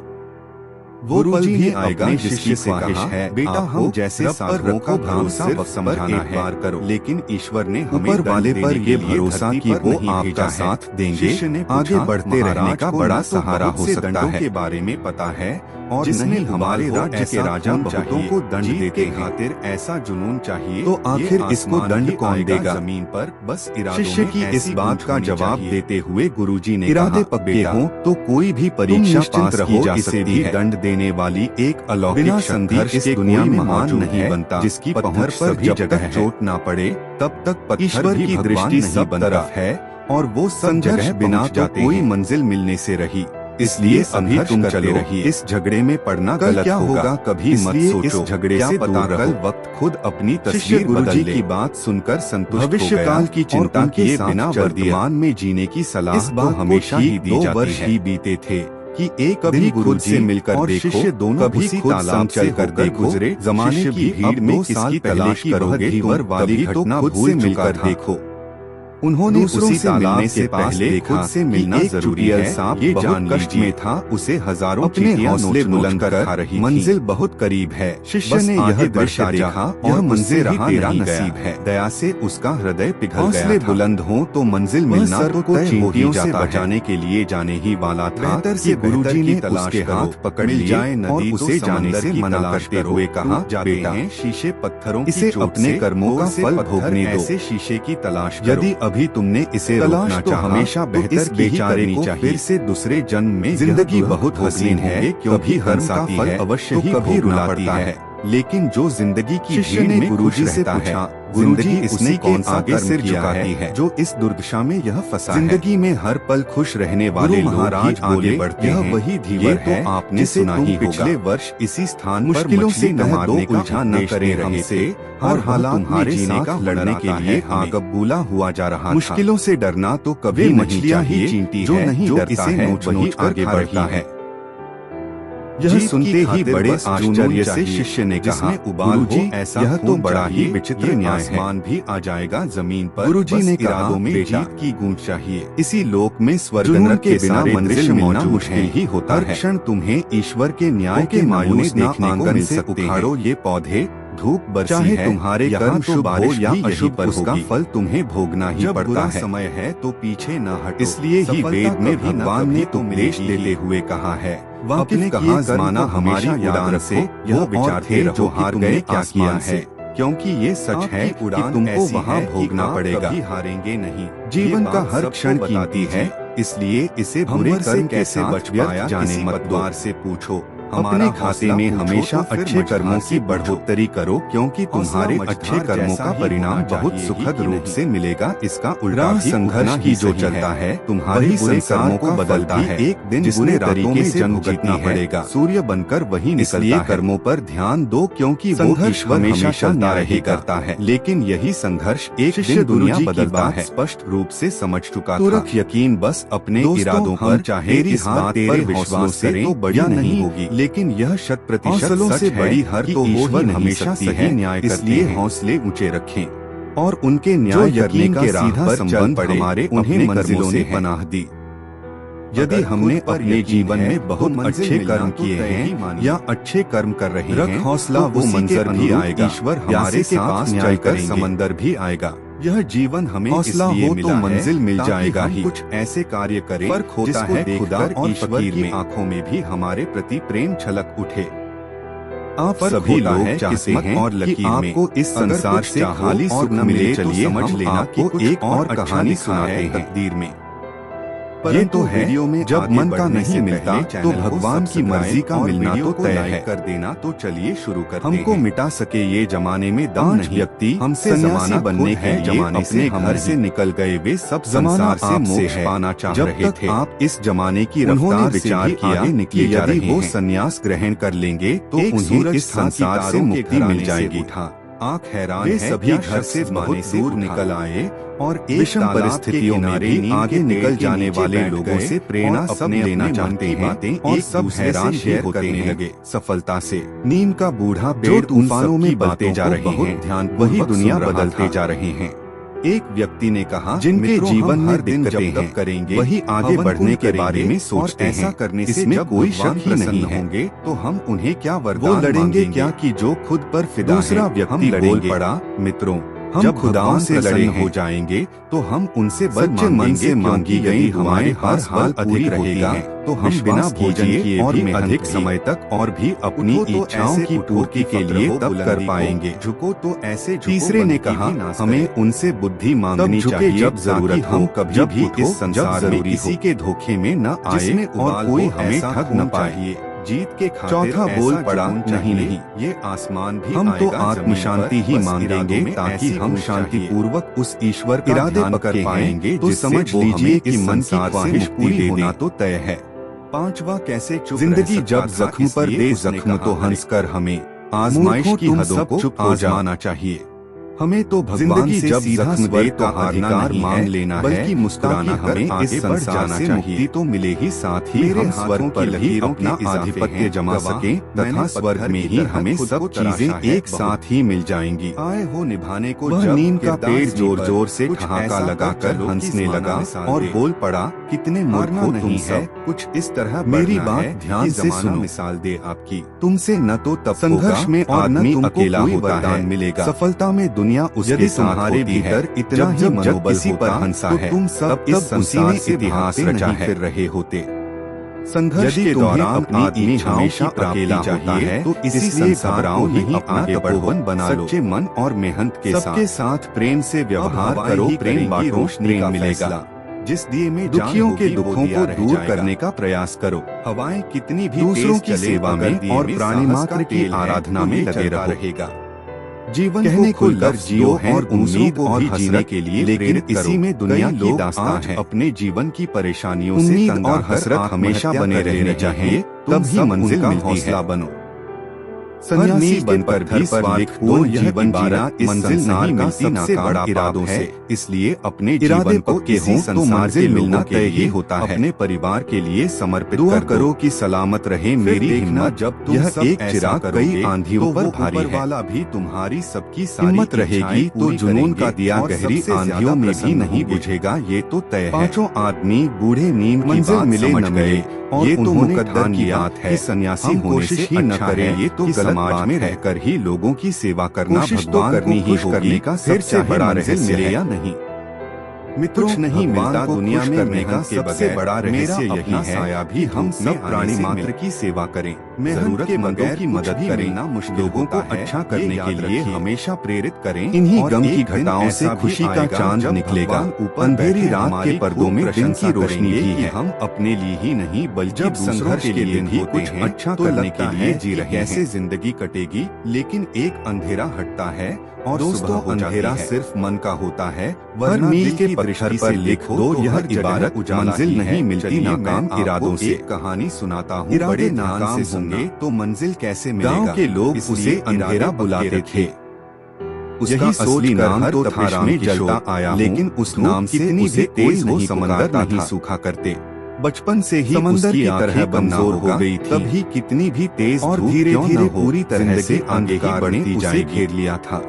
वो पल भी आएगा जिसकी ख्वाहिश है, बेटा हम जैसे साधुओं का भरोसा समझाना है बार करो, लेकिन ईश्वर ने ऊपर वाले पर ये भरोसा कि वो आपका साथ देंगे। आगे बढ़ते रहने का बड़ा सहारा हो सकता है। के बारे में पता है और जिसमें हमारे राज्य के राजा बहुतों को दंड देते खातिर ऐसा जुनून चाहिए, तो आखिर इसको दंड कौन देगा? जमीन पर बस शिष्य की इस बात का जवाब देते हुए गुरुजी ने इरादे पक्के हों तो कोई भी परीक्षा पास की जा सकती है। दंड देने वाली एक अलौकिक संघर्ष इस दुनिया में महान नहीं बनता, जिसकी पत्थर पर जब तक चोट ना पड़े तब तक पत्थर की दृष्टि सब तरफ है और वो संघर्ष बिना तो कोई मंजिल मिलने से रही। इसलिए अभी तुम चले रहिए, इस झगड़े में पड़ना गलत क्या होगा कभी मत सोचो। इस झगड़े से पता कल वक्त खुद अपनी तस्वीर बदल की बात सुनकर संतुष्ट भविष्य काल की चिंता किए बिना वर्तमान में जीने की सलाह इस बात हमेशा ही दी जाती है। ही बीते थे कि एक कभी गुरु से मिलकर और शिष्य दोनों कभी तालाब चल कर गुजरे। जमाने की भीड़ में किसकी तलाश करोगे, धीवर वाली घटना भूल मिलकर देखो। उन्होंने उसी तालाब से पहले खुद से मिलना जरूरी है। ये जान कष्ट में था, उसे हजारों अपने हौसले बुलंद कर खा रही, मंजिल बहुत करीब है। शिष्य ने यह दृश्य देखा और मंजिल रहा तेरा नसीब है। दया से उसका हृदय पिघल गया। हौसले बुलंद हो तो मंजिल मिलना तो चींटियों से बचाने के लिए जाने ही वाला था। कि गुरुजी ने उसके हाथ पकड़ जाए और उसे जाने से मना करते हुए कहा, बेटा शीशे पत्थरों इसे अपने कर्मों का फल भोगने दो। ऐसे शीशे की तलाश यदि अभी तुमने इसे रोकना चाहा, हमेशा बेहतर बेचारे को फिर से दूसरे जन्म में जिंदगी बहुत हसीन है, क्योंकि कर्म का फल अवश्य ही कभी रुलाती है। लेकिन जो जिंदगी की शिष्य ने गुरुजी से पूछा, गुरुजी इसने कौन सा आगे सिर झुकाती है जो इस दुर्दशा में यह फंसा है? जिंदगी में हर पल खुश रहने वाले महाराज आगे बढ़ते हैं। वही धीवर है तो आपने सुना ही होगा। पिछले वर्ष इसी स्थान मुश्किलों से मारने का उलझा न करे हमसे, और हालात तुम्हारे साथ लड़ने के लिए आगबूला हुआ जा रहा। मुश्किलों से डरना तो कभी मछलियाँ ही चींटी जो नहीं डरता है वही आगे बढ़ता है। यह सुनते ही बड़े आश्चर्य से शिष्य ने कहा, गुरुजी ऐसा यह तो बड़ा ही विचित्र न्याय है। आसमान भी आ जाएगा जमीन पर। गुरुजी ने कहा, में जीत की गूंज चाहिए। इसी लोक में स्वर्ग नरक के बिना मंजिल मिलना मुश्किल ही होता है। क्षण तुम्हें ईश्वर के न्याय के मायूस देखने को मिल सकते हैं। उखाड़ो ये पौधे, धूप बरसी चाहे है, तुम्हारे कर्म शुभ हो या अशुभ, उसका फल तुम्हें भोगना ही पड़ता है। समय है तो पीछे न हटो। इसलिए ही वेद में भगवान ने उपदेश देते हुए कहा है, वाकिफ कहा जमाना हमारी उड़ान से यह विचार थे जो हार गए क्या किया है, क्योंकि ये सच है कि तुमको वहाँ भोगना पड़ेगा, हारेंगे नहीं। जीवन का हर क्षण कीमती है, इसलिए इसे बुरे कर्म कैसे बच पाया जाने मत द्वार से पूछो। अपने खाते में हमेशा अच्छे कर्मों की बढ़ोतरी करो, क्योंकि तुम्हारे अच्छे कर्मों का परिणाम बहुत सुखद रूप से मिलेगा। इसका उल्टा संघर्ष ही जो चलता है तुम्हारी बुरे कर्मों को बदलता है। एक दिन जिसने तरीके से जंग जीतना पड़ेगा, सूर्य बनकर वही निकलता। कर्मों पर ध्यान दो, क्योंकि वो ईश्वर हमेशा चलता रहे करता है। लेकिन यही संघर्ष एक दिन दुनिया बदलता है। स्पष्ट रूप से समझ चुका था। रख यकीन बस अपने इरादों पर, चाहे इस बात पर विश्वास करें तो बढ़िया नहीं होगी, लेकिन यह 100% सच बड़ी हर तो ईश्वर हमेशा सही न्याय करते हैं। हौसले ऊंचे रखें और उनके न्याय करने के राह पर चल पड़े। हमारे उन्हें मंजिलों ने पनाह दी। यदि हमने अपने जीवन में बहुत अच्छे कर्म किए हैं या अच्छे कर्म कर रहे हैं, हौसला वो मंजर भी आएगा। ईश्वर हमारे पास न्याय कर समंदर भी आएगा। यह जीवन हमें हौसला हो तो मंजिल मिल जाएगा ही। कुछ ऐसे कार्य करें फर्क होता है खुदा और फकीर की आंखों में भी हमारे प्रति प्रेम छलक उठे। आप सभी लोग चाहते हैं और लकीर में आपको इस संसार से खाली सुख न मिले। चलिए समझ लेना कि एक और कहानी सुनाते हैं तकदीर में। ये तो है जब मन का नहीं मिलता तो भगवान की मर्जी का मिलना तो तय है। कर देना तो चलिए शुरू करते हैं। हमको मिटा सके ये जमाने में दम नहीं। व्यक्ति हमसे जमाना बनने के जमाने से घर से निकल गए। वे सब संसार से मोक्ष पाना चाह रहे थे। आप इस जमाने की रफ्तार विचार किया निकले जा रहे हैं। वो संन्यास ग्रहण कर लेंगे तो उन्हें इस संसार से मुक्ति मिल जाएगी। आंख हैरान है, सभी घर से बहुत दूर निकल आए और एक विषम परिस्थितियों में भी आगे निकल जाने वाले लोगों से प्रेरणा सब लेना चाहते हैं और सब हैरान शेयर करने लगे सफलता से। नीम का बूढ़ा पेड़ तूफानों में बदलते जा रहे हैं, ध्यान वही दुनिया बदलते जा रहे हैं। एक व्यक्ति ने कहा, जिनके जीवन में दिक्कतें हैं करेंगे वही आगे बढ़ने के बारे में सोचते हैं। ऐसा करने से इसमें कोई शक ही नहीं होंगे तो हम उन्हें क्या वरदान वो लड़ेंगे क्या कि जो खुद पर फिदा है। दूसरा व्यक्ति बोल पड़ा, मित्रों हम खुदाओं से लड़े हो जाएंगे तो हम उनसे सच्चे मन से मांगी गई हमारे हर हाल अधिक रहेगा तो हम बिना भोजन किए और भी अधिक समय तक और भी अपनी इच्छाओं की पूर्ति के लिए तब कर पाएंगे। झुको तो ऐसे। तीसरे ने कहा, हमें उनसे बुद्धि मांगनी चाहिए जब जरूरत हो, कभी भी इस संसार में किसी के धोखे में न आए और कोई हमें ठग न पाए। जीत के खातिर चौथा बोल पड़ा, नहीं ये आसमान भी हम तो आत्म शांति ही मांगेंगे ताकि हम शांति पूर्वक उस ईश्वर का ध्यान कर पाएंगे। तो समझ लीजिए कि मन की ख्वाहिश पूरी होना तो तय है। पांचवा कैसे चुप जिंदगी जब जख्म पर दे जख्म तो हंसकर हमें आजमाइश की हदों को आजमाना चाहिए। हमें तो भगवान से जब जख्म दे तो अधिकार मांग लेना है, बल्कि मुस्कुराना हमें इस संसार से मुक्ति तो मिले ही साथ ही हम स्वर्ग पर भी अपना आधिपत्य जमा सकें तथा स्वर्ग में ही हमें सब चीजें एक साथ ही मिल जाएंगी। आए हो निभाने को। वह नीम का पेड़ जोर जोर से ठहाका लगाकर हंसने लगा और बोल पड़ा, कितने मूर्ख हो तुम सब। कुछ इस तरह मेरी बात ध्यान से सुनो। मिसाल दे आपकी, तुमसे न तो तब संघर्ष में आदमी अकेला वरदान मिलेगा। सफलता में दुनिया उसके तुम्हारे भीतर इतना ही मनोबल पर हंसा है तुम सब इस संसार से इतिहास रचा है फिर रहे होते। संघर्ष के दौरान आदमी हमेशा अकेला होता है तो इसी संसार को ही अपना तपोवन बना लो। सच्चे मन और मेहनत के सबके साथ प्रेम से व्यवहार करो, प्रेम बांटो, प्रेम मिलेगा। जिस दिए में दुखियों के दुखों को दूर करने का प्रयास करो। हवाएं कितनी भी दूसरों की सेवा में और प्राणी मात्र की आराधना में लगे रहेगा। जीवन कहने को खुलकर जियो और उम्मीद और जीने के लिए, लेकिन इसी में दुनिया की दास्तान है। अपने जीवन की परेशानियों से तंग और हसरत हमेशा बने रहने चाहिए, तब ही मंजिल मिलती है। बनो सन्यासी बनकर भी लिख दो, यह जीना इस मंजिल का सबसे बड़ा इरादों से। इसलिए अपने इरादे पक्के हों तो मंजिल मिलना तय ही होता है। अपने परिवार के लिए समर्पित दुआ करो कि सलामत रहे मेरी हिम्मत। जब यह एक चिराग कई आंधियों पर भारी वाला भी तुम्हारी सबकी हिम्मत रहेगी तो जुनून का दिया गहरी आंधियों में भी नहीं बुझेगा, ये तो तय है। पांचों आदमी बूढ़े नीम मंजिल मिले न मिले और ये तो मुकद्दर की बात है। सन्यासी होने से ही न करें, ये तो समाज में रहकर ही लोगों की सेवा करना भगवान को खुश करने का सबसे बड़ा रहस्य है या नहीं। मित्रों, नहीं मिलता दुनिया में करने का सबसे बड़ा रहस्य यही है भी हम सब प्राणी मात्र की सेवा करें, जरूरतमंदों की मदद करें, लोगों को अच्छा करने के लिए हमेशा प्रेरित करें। इन्हीं गम की घटाओं से खुशी का चांद निकलेगा। अंधेरी रात के पर्दों में दिन की रोशनी भी है। हम अपने लिए ही नहीं बल्कि संघर्ष के लिए भी कुछ अच्छा करने के लिए जी रहे हैं। कैसे जिंदगी कटेगी, लेकिन एक अंधेरा हटता है और दोस्तों अंधेरा सिर्फ मन का होता है। हर मील के पत्थर पर लिख दो यह इबारत, मंजिल नहीं मिलती नाकाम इरादों से। कहानी सुनाता हूँ, बड़े नाकाम होंगे तो मंजिल कैसे मिलेगा। गाँव के लोग उसे अंधेरा बुलाते थे। उसका असली नाम तो था में जलता आया, लेकिन उस नाम से उसे तेज वो समंदर नहीं सूखा करते। बचपन से ही समंदर की तरह कमजोर हो गई थी, तभी कितनी भी तेज और धीरे धीरे पूरी तरह से आगे बढ़ती जाए घेर लिया था।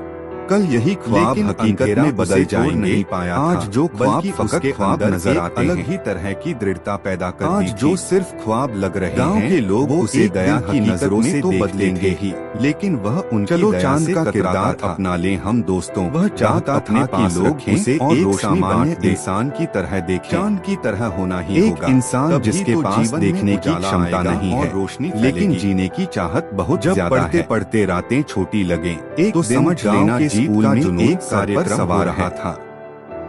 कल यही ख्वाब हकीकत में बदल जाएंगे। नहीं पाया आज जो ख्वाब फकत ख्वाब नजर आते अलग ही तरह की दृढ़ता पैदा कर आज जो सिर्फ ख्वाब लग रहे गांव के लोग उसे दया की नजरों से तो बदलेंगे ही, लेकिन वह उनकी चांद का किरदार अपना ले हम दोस्तों। वह चाहता था कि लोग उसे एक सामान्य इंसान की तरह देखें, चांद की तरह होना ही एक इंसान जिसके पास देखने की क्षमता नहीं है रोशनी, लेकिन जीने की चाहत बहुत ज्यादा है। पढ़ते पढ़ते रातें छोटी लगे एक तो समझ लेना स्कूल में एक कार्यक्रम सवार रहा था।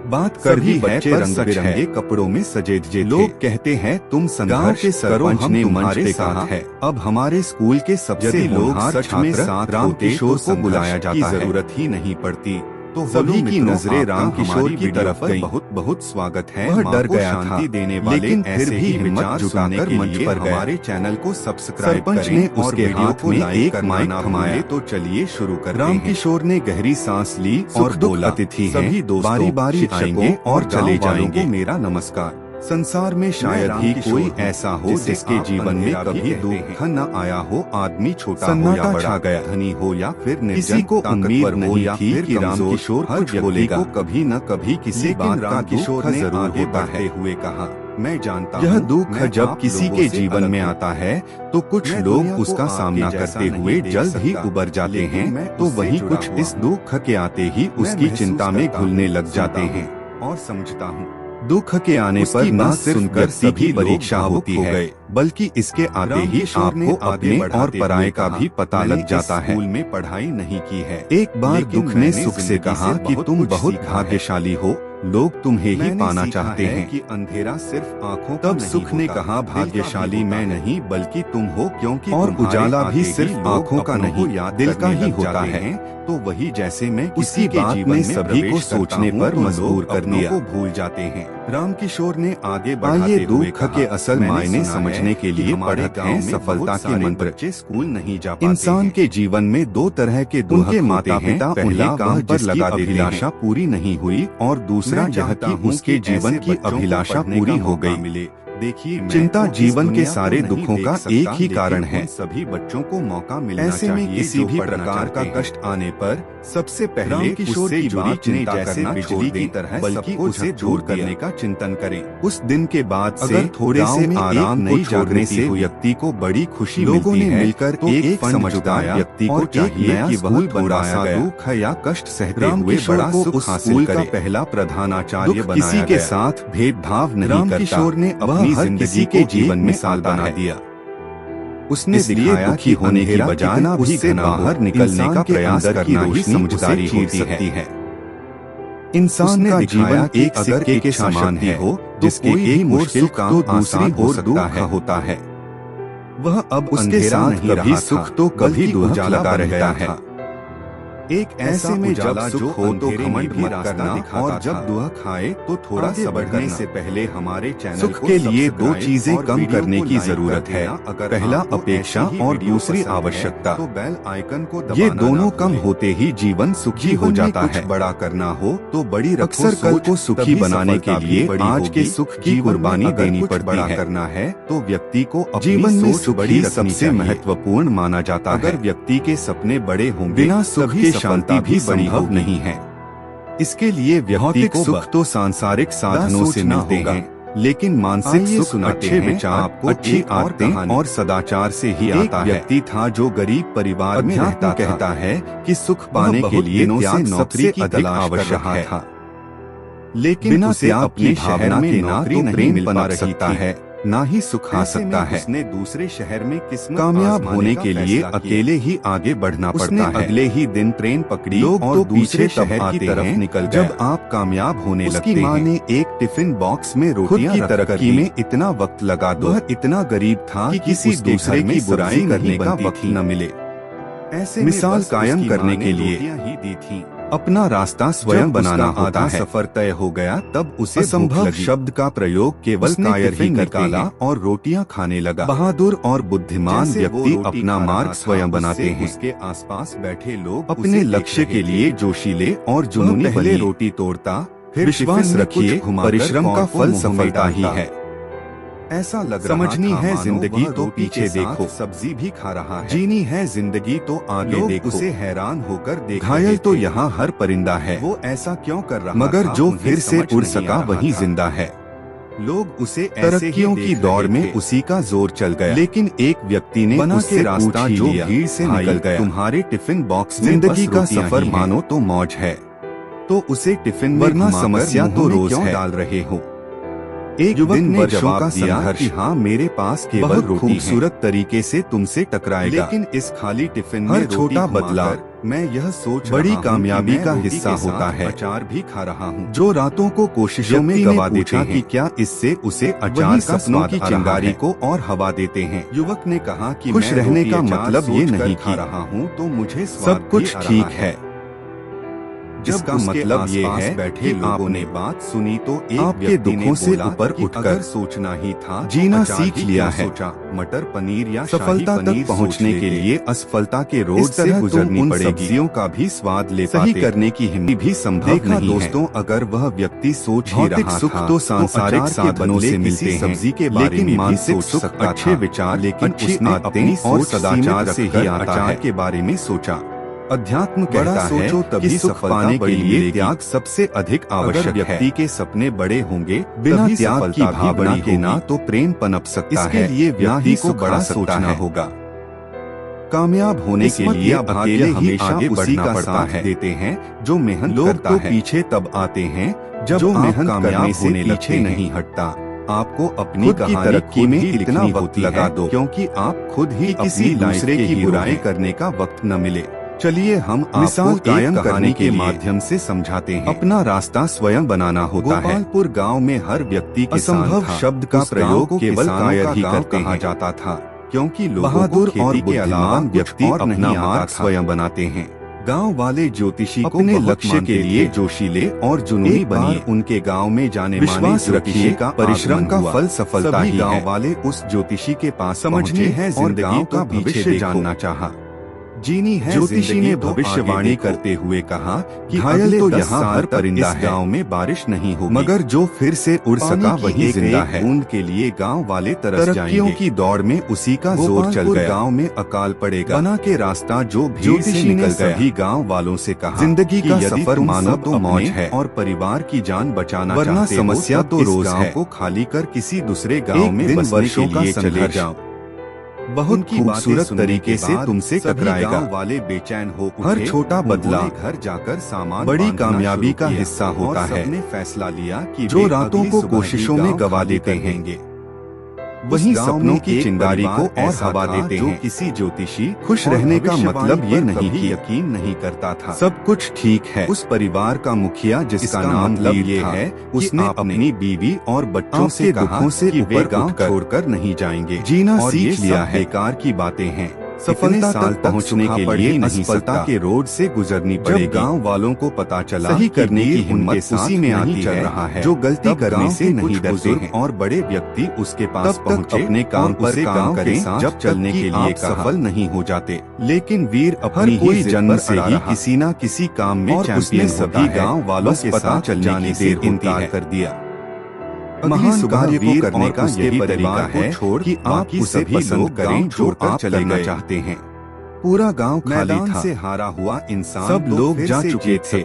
बात कर ही बच्चे रंग बिरंगे कपड़ों में सजे धजे लोग कहते हैं तुम संघर्ष के सरपंच ने तुम्हारे साथ है। अब हमारे स्कूल के सबसे लोग सच में साथ रामकिशोर को बुलाया जाता है, जरूरत ही नहीं पड़ती तो सभी की नजरें रामकिशोर की तरफ गई। बहुत बहुत स्वागत है। वह डर गया था देने वाले, लेकिन फिर भी हिम्मत जुटाकर मंच पर हमारे चैनल को सब्सक्राइब करें। सरपंच ने उसके हाथ में एक माइक थमाया तो चलिए शुरू कर। रामकिशोर ने गहरी सांस ली और बोला, अतिथि सभी दोस्त बारी बारी आएंगे और चले जाएंगे। मेरा नमस्कार। संसार में शायद ही कोई ऐसा हो जिसके जीवन में कभी दुख न आया हो। आदमी छोटा हो या बड़ा, गया धनी हो या फिर निर्जन, किसी को उम्मीद नहीं थी कि रामकिशोर कुछ बोलेगा। कभी न कभी किसी बात का किशोर ने आगे बढ़ते हुए कहा, मैं जानता हूँ यह दुख जब किसी के जीवन में आता है तो कुछ लोग उसका सामना करते हुए जल्द ही उबर जाते हैं, तो वहीं कुछ इस दुख के आते ही उसकी चिंता में घुलने लग जाते हैं। और समझता हूँ दुख के आने पर न सिर्फ व्यक्ति की परीक्षा होती है, बल्कि इसके आते ही आपको अपने और पराये का भी पता लग जाता है। स्कूल में पढ़ाई नहीं की है। एक बार दुख ने सुख से कहा कि तुम बहुत भाग्यशाली हो, लोग तुम्हें ही पाना चाहते हैं कि अंधेरा सिर्फ आँखों। तब सुख ने कहा, भाग्यशाली मैं नहीं बल्कि तुम हो, क्योंकि और उजाला भी सिर्फ आँखों का नहीं दिल का ही होता है। तो वही जैसे मैं किसी बात में सभी को सोचने पर मजबूर कर दिया को भूल जाते हैं। रामकिशोर ने आगे बढ़ाते दुख के असल मायने समझने के लिए पढ़त हैं सफलता के मंत्र। स्कूल नहीं जा पाते। इंसान के जीवन में दो तरह के दुख माता पिता पहले काम पर लगा अभिलाषा पूरी नहीं हुई और दूसरा यह कि उसके जीवन की अभिलाषा पूरी हो गई। मिले देखिए, चिंता जीवन के सारे दुखों का एक ही कारण है। सभी बच्चों को मौका मिलना चाहिए। ऐसे में किसी भी प्रकार का कष्ट आने पर सबसे पहले उससे जुड़ी चिंता करना बिजली की तरह बल्कि उसे दूर करने का चिंतन करें। उस दिन के बाद से थोड़े से आराम नहीं जागने से व्यक्ति को बड़ी खुशी लोगों ने मिलकर एक समझदार व्यक्ति को चाहिए कि वह थोड़ा सा दुख या कष्ट सहते हुए बड़ा सुख हासिल करे। पहला प्रधानाचार्य किसी के साथ भेदभाव नहीं करता। रामकिशोर ने अपनी जिंदगी के जीवन मिसाल बना दिया। उसने दिखाया दुखी होने की बजाय उससे बाहर निकलने का प्रयास करना ही समझदारी हो सकती है। इंसान का जीवन एक सिक्के के समान है हो, जिसके एक मुश्किल काम दूसरी ओर दुख होता है। वह अब उसके साथ कभी सुख तो कभी दुख लगा रहता है। एक ऐसे में जब सुख हो तो घमंड मत करना और जब दुख आए तो थोड़ा सब्र करने से पहले हमारे चैनल सुख के लिए दो चीजें कम करने की जरूरत है। पहला अपेक्षा और दूसरी आवश्यकता। तो बेल आइकन को ये दोनों कम होते ही जीवन सुखी हो जाता है। बड़ा करना हो तो बड़ी अक्सर कल को सुखी बनाने के लिए आज के सुख की कुर्बानी देनी पड़ती है। करना है तो व्यक्ति को जीवन में सुख ही सबसे महत्वपूर्ण माना जाता है। अगर व्यक्ति के सपने बड़े होंगे बिना सुख के शांति भी संभव नहीं है। इसके लिए व्यक्ति को सुख तो सांसारिक साधनों से मिलते हैं, लेकिन मानसिक सुख अच्छे विचार, अच्छी आदतें और सदाचार से ही आता है। व्यक्ति था जो गरीब परिवार में रहता कहता है कि सुख पाने के लिए त्याग सबसे अधिक आवश्यक था, लेकिन उसे अपनी भावना में ना तो प्रेम बना सकता है ना ही सुख आ सकता है। उसने दूसरे शहर में किस्मत कामयाब होने के लिए अकेले ही आगे बढ़ना पड़ता है। अगले ही दिन ट्रेन पकड़ी लोग और दूसरे शहर की तरफ निकल गए। जब आप कामयाब होने लगते हैं, उसकी माँ ने एक टिफिन बॉक्स में रोटियां की तरक्की में इतना वक्त लगा दो। वह इतना गरीब था कि किसी दूसरे की बुराई करने का वक्त न मिले। ऐसे मिसाल कायम करने के लिए ही दी थी। अपना रास्ता स्वयं बनाना होता है। सफर तय हो गया तब उसे असंभव शब्द का प्रयोग केवल कायर ही निकाला और रोटियां खाने लगा। बहादुर और बुद्धिमान व्यक्ति अपना मार्ग स्वयं बनाते हैं। उसके आसपास बैठे लोग अपने लक्ष्य के लिए जोशीले और जुनूनी पहले रोटी तोड़ता, फिर विश्वास रखिए परिश्रम का फल सफलता ही है। ऐसा लग रहा समझनी है जिंदगी तो पीछे देखो, सब्जी भी खा रहा है। जीनी है जिंदगी तो आगे देखो, उसे हैरान होकर देख घायल तो यहाँ हर परिंदा है, वो ऐसा क्यों कर रहा मगर जो फिर से उड़ सका वही जिंदा है। लोग उसे तरक्कियों की दौड़ में उसी का जोर चल गया, लेकिन एक व्यक्ति ने उससे रास्ता जो भीड़ से निकल गया। तुम्हारे टिफिन बॉक्स जिंदगी का सफर मानो तो मौज है, तो उसे टिफिन वरना समस्या तो रोज है डाल रहे हो। एक युवक ने वर्षों का संघर्ष, हाँ मेरे पास केवल रोटी खूबसूरत तरीके से तुमसे टकराएगा, लेकिन इस खाली टिफिन में हर छोटा बदलाव मैं यह सोच बड़ी कामयाबी का हिस्सा होता है। अचार भी खा रहा हूँ जो रातों को कोशिशों में गवा देते हैं, कि क्या इससे उसे अचार का सपनों की चिंगारी को और हवा देते हैं। युवक ने कहा कि खुश रहने का मतलब ये नहीं खा रहा हूँ तो मुझे सब कुछ ठीक है, जिसका मतलब ये है कि आपने बात सुनी तो एक आपके दुखों से ऊपर उठकर सोचना ही था, जीना सीख लिया है। मटर पनीर या सफलता तक पहुंचने के लिए असफलता के रोड से गुजरनी पड़ेगी। सब्जियों का भी स्वाद ले सही करने की हिम्मत भी संभव नहीं है। दोस्तों, अगर वह व्यक्ति सोच ही रहा सुख तो सांसारिक साधनों से मिलते हैं, सब्जी के लेकिन मानसिक सुख अच्छे विचार लेकिन उसने अपनी और सदाचार से ही अचार के बारे में सोचा। अध्यात्म कहता है कि सुख पाने के लिए त्याग सबसे अधिक आवश्यक है। व्यक्ति के सपने बड़े होंगे, बिना त्याग की भावना के ना तो प्रेम पनप सकता है, इसके लिए व्यक्ति को बड़ा सोचना होगा। कामयाब होने के लिए अकेले ही आगे बढ़ना पड़ता है, देते हैं जो मेहनत करता है। पीछे तब आते हैं जब मेहनत कामयाब होने पीछे नहीं हटता। आपको अपनी तरक्की में इतना वक्त लगा दो, क्योंकि आप खुद ही किसी दूसरे की बुराई करने का वक्त न मिले। चलिए हम मिसाल कायम करने के माध्यम से समझाते हैं। अपना रास्ता स्वयं बनाना होता है। गोपालपुर गांव में हर व्यक्ति असंभव शब्द का प्रयोग केवल कायर ही कहा जाता था, क्योंकि बहादुर और बुद्धिमान व्यक्ति अपना मार्ग स्वयं बनाते हैं। गांव वाले ज्योतिषी को अपने लक्ष्य के लिए जोशीले और जुनूनी बनिए। उनके गांव में जाने विश्वास रखिए का परिश्रम का फल सफलता ही है। गांव वाले उस ज्योतिषी के पास समझने है जिंदगी का भविष्य जानना चाहा। जीनी है ज्योतिषी ने भविष्यवाणी करते हुए कहा कि घायल तो यहाँ हर परिंदा है, गांव में बारिश नहीं होगी, मगर जो फिर से उड़ सका वही जिंदा है। बूंद के लिए गांव वाले तरस जाएंगे। तरक्कियों की दौड़ में उसी का जोर चल गया। गांव में अकाल पड़ेगा, बना के रास्ता जो भीड़ से निकल गया। सभी गांव वालों से कहा, जिंदगी का सफर मानो तो मौज है और परिवार की जान बचाना वरना समस्या तो रोज है। को खाली कर किसी दूसरे गाँव में वर्षों का चले जाओ, बहुत खूबसूरत तरीके से तुमसे टकराएगा। वाले बेचैन हो, हर छोटा बदलाव घर जाकर सामान बड़ी कामयाबी का हिस्सा होता है। सबने फैसला लिया कि जो रातों को कोशिशों में गवा देते हैं, वही सपनों की चिंगारी को और हवा देते हैं। किसी ज्योतिषी खुश रहने का मतलब ये नहीं कि यकीन नहीं करता था सब कुछ ठीक है। उस परिवार का मुखिया जिसका नाम ये है, उसने अपनी बीवी और बच्चों से कहा कि वे गांव छोड़कर नहीं जाएंगे। जीना सीख लिया है, बेकार की बातें हैं। सफलता तक पहुंचने के लिए असफलता के रोड से गुजरनी पड़ेगी। जब गांव वालों को पता चला सही करने की हिम्मत उसी में आती चल रहा है, जो गलती करने से नहीं डरते हैं और बड़े व्यक्ति उसके पास पहुंचे अपने काम पर काम करें जब चलने के लिए सफल नहीं हो जाते। लेकिन वीर अपनी ही जन्म से ही किसी न किसी काम में चैंपियन। सभी गाँव वालों के साथ चलने से इनकार कर दिया। महान कार्य को करने का यही तरीका है छोड़ कि आप उसे भी पसंद करें जो आप चलना चाहते हैं। पूरा गांव खाली था, से हारा हुआ इंसान सब लोग जा चुके थे,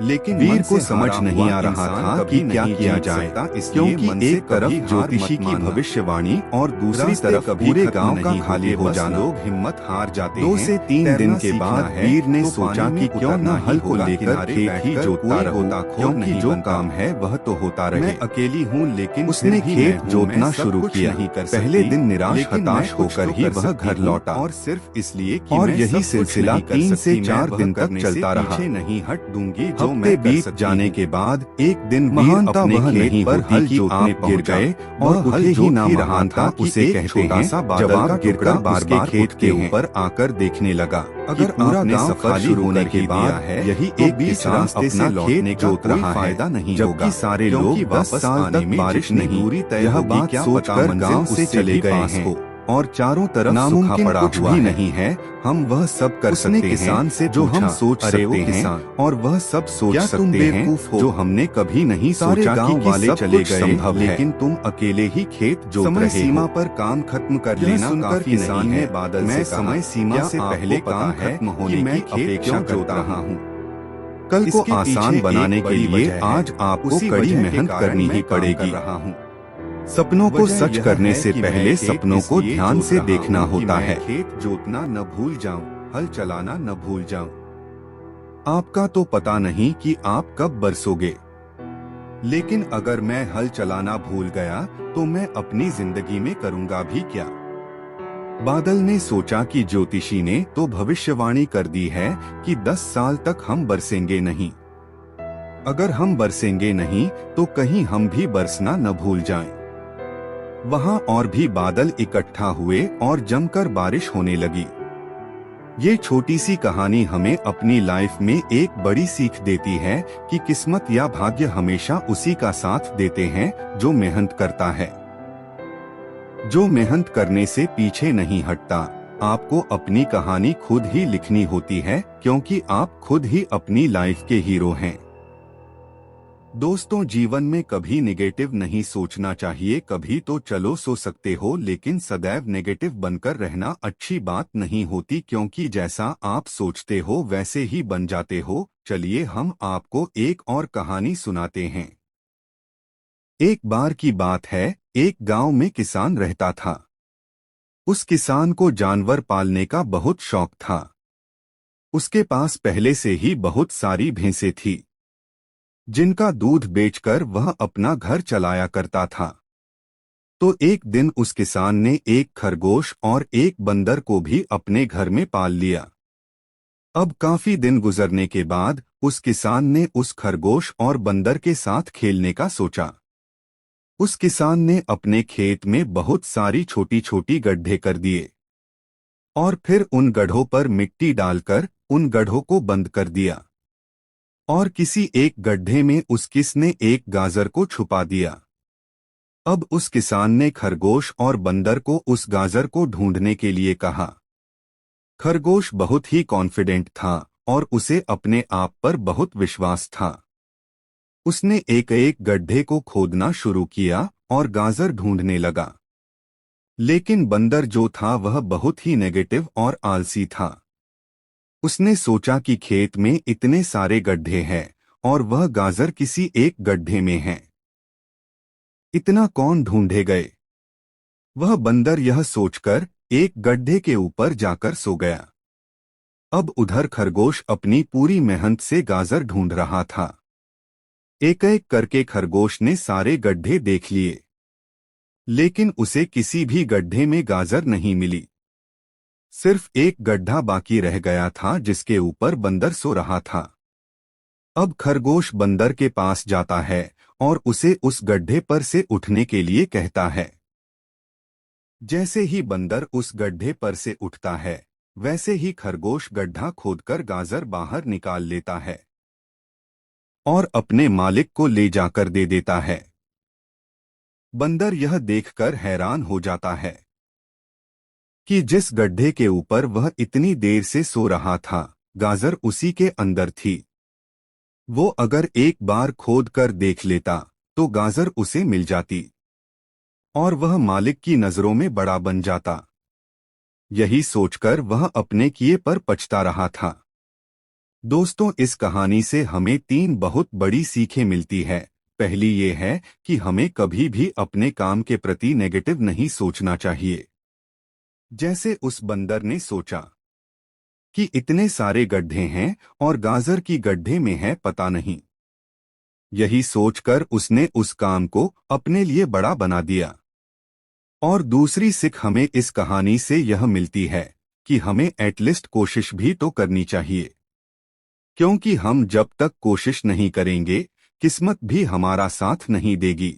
लेकिन वीर को समझ नहीं आ रहा था कि क्या किया जाए, क्योंकि एक तरफ ज्योतिषी की भविष्यवाणी और दूसरी तरफ पूरे गांव का खाली हो जाना। लोग हिम्मत हार जाते हैं। 2 से 3 दिन के बाद वीर ने सोचा कि क्यों न हल को लेकर खेत ही जोतता रहूं, क्योंकि जो काम है वह तो होता रहे। मैं अकेली हूँ, लेकिन उसने खेत जोतना शुरू किया। पहले दिन निराश हताश होकर ही वह घर लौटा, और सिर्फ इसलिए और यही सिलसिला 3 से 4 दिन तक चलता रहा। नहीं हट दूंगी। हफ्ते बीत जाने के बाद एक दिन महानता वह नहीं पर हल जोतने गिर गए और हल ही ना रहा था। उसे कहते हैं जवाब गिरकर बार-बार खेत के ऊपर आकर देखने लगा। अगर पूरा गांव खाली होने के बाद है यही एक बीच रास्ते से लौटने का कोई फायदा नहीं होगा, जबकि सारे लोग 10 साल तक बारिश नहीं, यह बात सोचकर गांव से चले गए हैं। और चारों तरफ सूखा पड़ा हुआ भी नहीं है, हम वह सब कर सकते हैं किसान से जो हम सोच सकते हैं, और वह सब सोच सकते हैं जो हमने कभी नहीं सोचा कि वाले चले गए संभव है, लेकिन तुम अकेले ही खेत जोत रहे हो। समय सीमा पर काम खत्म कर लेना काफी किसान ने बादल से कहा, समय सीमा से पहले काम खत्म होने की अपेक्षा करता रहा हूँ। कल को आसान बनाने के लिए आज आपको कड़ी मेहनत करनी ही पड़ेगी। सपनों को सच करने से पहले सपनों को ध्यान से देखना होता है। खेत जोतना न भूल जाऊं, हल चलाना न भूल जाऊं। आपका तो पता नहीं कि आप कब बरसोगे, लेकिन अगर मैं हल चलाना भूल गया तो मैं अपनी जिंदगी में करूंगा भी क्या। बादल ने सोचा कि ज्योतिषी ने तो भविष्यवाणी कर दी है कि 10 साल तक हम बरसेंगे नहीं। अगर हम बरसेंगे नहीं तो कहीं हम भी बरसना न भूल जाएं। वहां और भी बादल इकट्ठा हुए और जमकर बारिश होने लगी। ये छोटी सी कहानी हमें अपनी लाइफ में एक बड़ी सीख देती है कि किस्मत या भाग्य हमेशा उसी का साथ देते हैं जो मेहनत करता है, जो मेहनत करने से पीछे नहीं हटता। आपको अपनी कहानी खुद ही लिखनी होती है, क्योंकि आप खुद ही अपनी लाइफ के हीरो हैं। दोस्तों, जीवन में कभी नेगेटिव नहीं सोचना चाहिए। कभी तो चलो सो सकते हो, लेकिन सदैव नेगेटिव बनकर रहना अच्छी बात नहीं होती, क्योंकि जैसा आप सोचते हो वैसे ही बन जाते हो। चलिए हम आपको एक और कहानी सुनाते हैं। एक बार की बात है, एक गांव में किसान रहता था। उस किसान को जानवर पालने का बहुत शौक था। उसके पास पहले से ही बहुत सारी भैंसें थी, जिनका दूध बेचकर वह अपना घर चलाया करता था। तो एक दिन उस किसान ने एक खरगोश और एक बंदर को भी अपने घर में पाल लिया। अब काफी दिन गुजरने के बाद उस किसान ने उस खरगोश और बंदर के साथ खेलने का सोचा। उस किसान ने अपने खेत में बहुत सारी छोटी छोटी गड्ढे कर दिए और फिर उन गड्ढों पर मिट्टी डालकर उन गड्ढों को बंद कर दिया, और किसी एक गड्ढे में उस किस ने एक गाजर को छुपा दिया। अब उस किसान ने खरगोश और बंदर को उस गाजर को ढूंढने के लिए कहा। खरगोश बहुत ही कॉन्फिडेंट था और उसे अपने आप पर बहुत विश्वास था। उसने एक एक गड्ढे को खोदना शुरू किया और गाजर ढूंढने लगा। लेकिन बंदर जो था वह बहुत ही नेगेटिव और आलसी था। उसने सोचा कि खेत में इतने सारे गड्ढे हैं और वह गाजर किसी एक गड्ढे में है, इतना कौन ढूंढे गए। वह बंदर यह सोचकर एक गड्ढे के ऊपर जाकर सो गया। अब उधर खरगोश अपनी पूरी मेहनत से गाजर ढूंढ रहा था। एक एक करके खरगोश ने सारे गड्ढे देख लिए, लेकिन उसे किसी भी गड्ढे में गाजर नहीं मिली। सिर्फ एक गड्ढा बाकी रह गया था जिसके ऊपर बंदर सो रहा था। अब खरगोश बंदर के पास जाता है और उसे उस गड्ढे पर से उठने के लिए कहता है। जैसे ही बंदर उस गड्ढे पर से उठता है, वैसे ही खरगोश गड्ढा खोदकर गाजर बाहर निकाल लेता है और अपने मालिक को ले जाकर दे देता है। बंदर यह देखकर हैरान हो जाता है कि जिस गड्ढे के ऊपर वह इतनी देर से सो रहा था, गाजर उसी के अंदर थी। वो अगर एक बार खोद कर देख लेता तो गाजर उसे मिल जाती और वह मालिक की नजरों में बड़ा बन जाता। यही सोचकर वह अपने किए पर पछता रहा था। दोस्तों, इस कहानी से हमें 3 बहुत बड़ी सीखें मिलती है। पहली ये है कि हमें कभी भी अपने काम के प्रति नेगेटिव नहीं सोचना चाहिए। जैसे उस बंदर ने सोचा कि इतने सारे गड्ढे हैं और गाजर की गड्ढे में है पता नहीं। यही सोचकर उसने उस काम को अपने लिए बड़ा बना दिया। और दूसरी सीख हमें इस कहानी से यह मिलती है कि हमें एटलीस्ट कोशिश भी तो करनी चाहिए, क्योंकि हम जब तक कोशिश नहीं करेंगे किस्मत भी हमारा साथ नहीं देगी।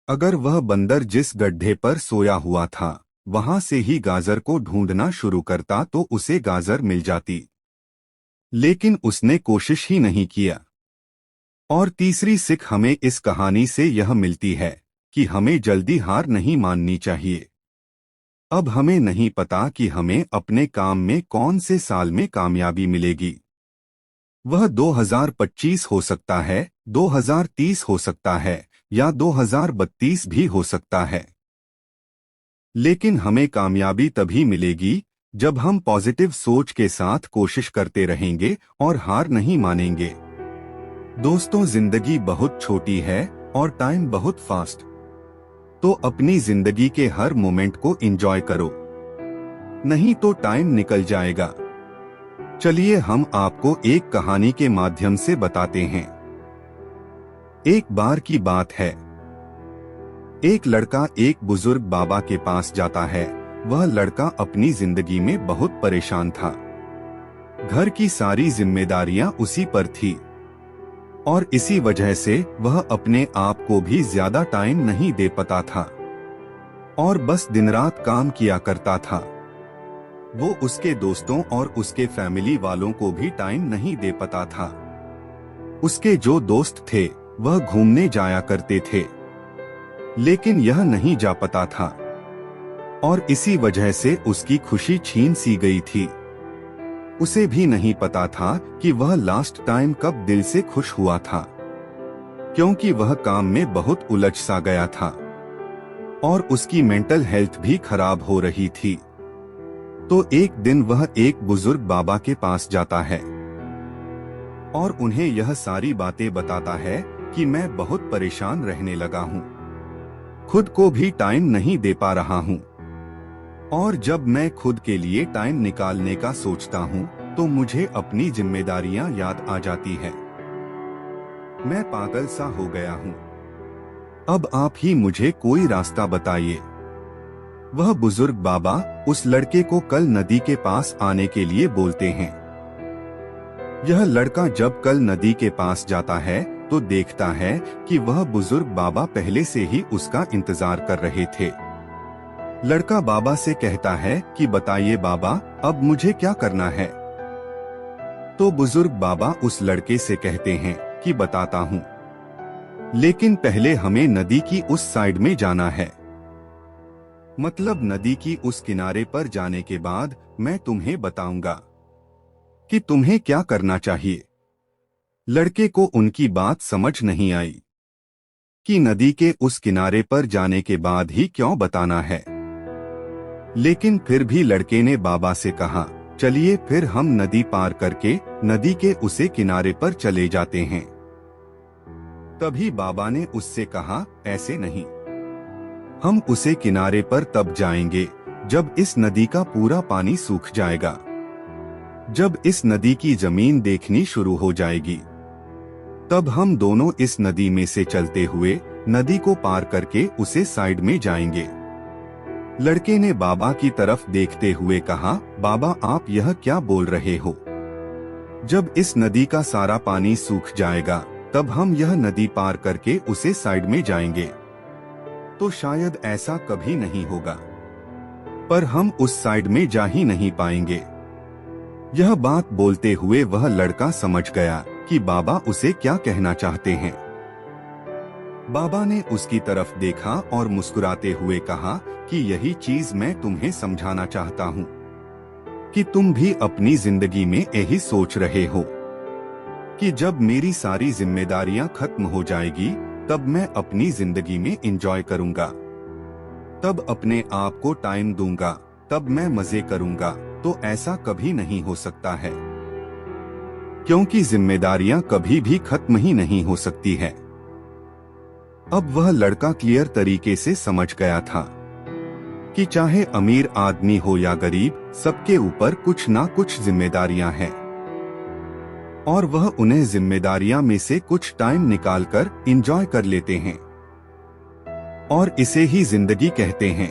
अगर वह बंदर जिस गड्ढे पर सोया हुआ था वहां से ही गाजर को ढूंढना शुरू करता तो उसे गाजर मिल जाती, लेकिन उसने कोशिश ही नहीं किया। और तीसरी सीख हमें इस कहानी से यह मिलती है कि हमें जल्दी हार नहीं माननी चाहिए। अब हमें नहीं पता कि हमें अपने काम में कौन से साल में कामयाबी मिलेगी। वह 2025 हो सकता है, 2030 हो सकता है या 2032 भी हो सकता है। लेकिन हमें कामयाबी तभी मिलेगी जब हम पॉजिटिव सोच के साथ कोशिश करते रहेंगे और हार नहीं मानेंगे। दोस्तों, जिंदगी बहुत छोटी है और टाइम बहुत फास्ट। तो अपनी जिंदगी के हर मोमेंट को एंजॉय करो, नहीं तो टाइम निकल जाएगा। चलिए हम आपको एक कहानी के माध्यम से बताते हैं। एक बार की बात है, एक लड़का एक बुजुर्ग बाबा के पास जाता है। वह लड़का अपनी जिंदगी में बहुत परेशान था। घर की सारी जिम्मेदारियां उसी पर थी और इसी वजह से वह अपने आप को भी ज्यादा टाइम नहीं दे पाता था और बस दिन रात काम किया करता था। वो उसके दोस्तों और उसके फैमिली वालों को भी टाइम नहीं दे पाता था। उसके जो दोस्त थे वह घूमने जाया करते थे, लेकिन यह नहीं जा पाता था और इसी वजह से उसकी खुशी छीन सी गई थी। उसे भी नहीं पता था कि वह लास्ट टाइम कब दिल से खुश हुआ था, क्योंकि वह काम में बहुत उलझ सा गया था और उसकी मेंटल हेल्थ भी खराब हो रही थी। तो एक दिन वह एक बुजुर्ग बाबा के पास जाता है और उन्हें यह सारी बातें बताता है कि मैं बहुत परेशान रहने लगा हूँ, खुद को भी टाइम नहीं दे पा रहा हूँ और जब मैं खुद के लिए टाइम निकालने का सोचता हूँ तो मुझे अपनी जिम्मेदारियां याद आ जाती है। मैं पागल सा हो गया हूँ। अब आप ही मुझे कोई रास्ता बताइए। वह बुजुर्ग बाबा उस लड़के को कल नदी के पास आने के लिए बोलते हैं। यह लड़का जब कल नदी के पास जाता है तो देखता है कि वह बुजुर्ग बाबा पहले से ही उसका इंतजार कर रहे थे। लड़का बाबा से कहता है कि बताइए बाबा, अब मुझे क्या करना है। तो बुजुर्ग बाबा उस लड़के से कहते हैं कि बताता हूँ, लेकिन पहले हमें नदी की उस साइड में जाना है। मतलब नदी की उस किनारे पर जाने के बाद मैं तुम्हें बताऊंगा कि तुम्हें क्या करना चाहिए। लड़के को उनकी बात समझ नहीं आई कि नदी के उस किनारे पर जाने के बाद ही क्यों बताना है। लेकिन फिर भी लड़के ने बाबा से कहा, चलिए फिर हम नदी पार करके नदी के उसे किनारे पर चले जाते हैं। तभी बाबा ने उससे कहा, ऐसे नहीं, हम उसे किनारे पर तब जाएंगे जब इस नदी का पूरा पानी सूख जाएगा, जब इस नदी की जमीन देखनी शुरू हो जाएगी, तब हम दोनों इस नदी में से चलते हुए नदी को पार करके उसे साइड में जाएंगे। लड़के ने बाबा की तरफ देखते हुए कहा, बाबा आप यह क्या बोल रहे हो? जब इस नदी का सारा पानी सूख जाएगा तब हम यह नदी पार करके उसे साइड में जाएंगे। तो शायद ऐसा कभी नहीं होगा, पर हम उस साइड में जा ही नहीं पाएंगे। यह बात बोलते हुए वह लड़का समझ गया कि बाबा उसे क्या कहना चाहते हैं। बाबा ने उसकी तरफ देखा और मुस्कुराते हुए कहा कि यही चीज मैं तुम्हें समझाना चाहता हूँ कि तुम भी अपनी जिंदगी में यही सोच रहे हो कि जब मेरी सारी जिम्मेदारियां खत्म हो जाएगी तब मैं अपनी जिंदगी में एंजॉय करूंगा, तब अपने आप को टाइम दूंगा, तब मैं मजे करूंगा। तो ऐसा कभी नहीं हो सकता है, क्योंकि जिम्मेदारियां कभी भी खत्म ही नहीं हो सकती है। अब वह लड़का क्लियर तरीके से समझ गया था कि चाहे अमीर आदमी हो या गरीब, सबके ऊपर कुछ ना कुछ जिम्मेदारियां हैं और वह उन्हें जिम्मेदारियां में से कुछ टाइम निकालकर एंजॉय कर लेते हैं और इसे ही जिंदगी कहते हैं।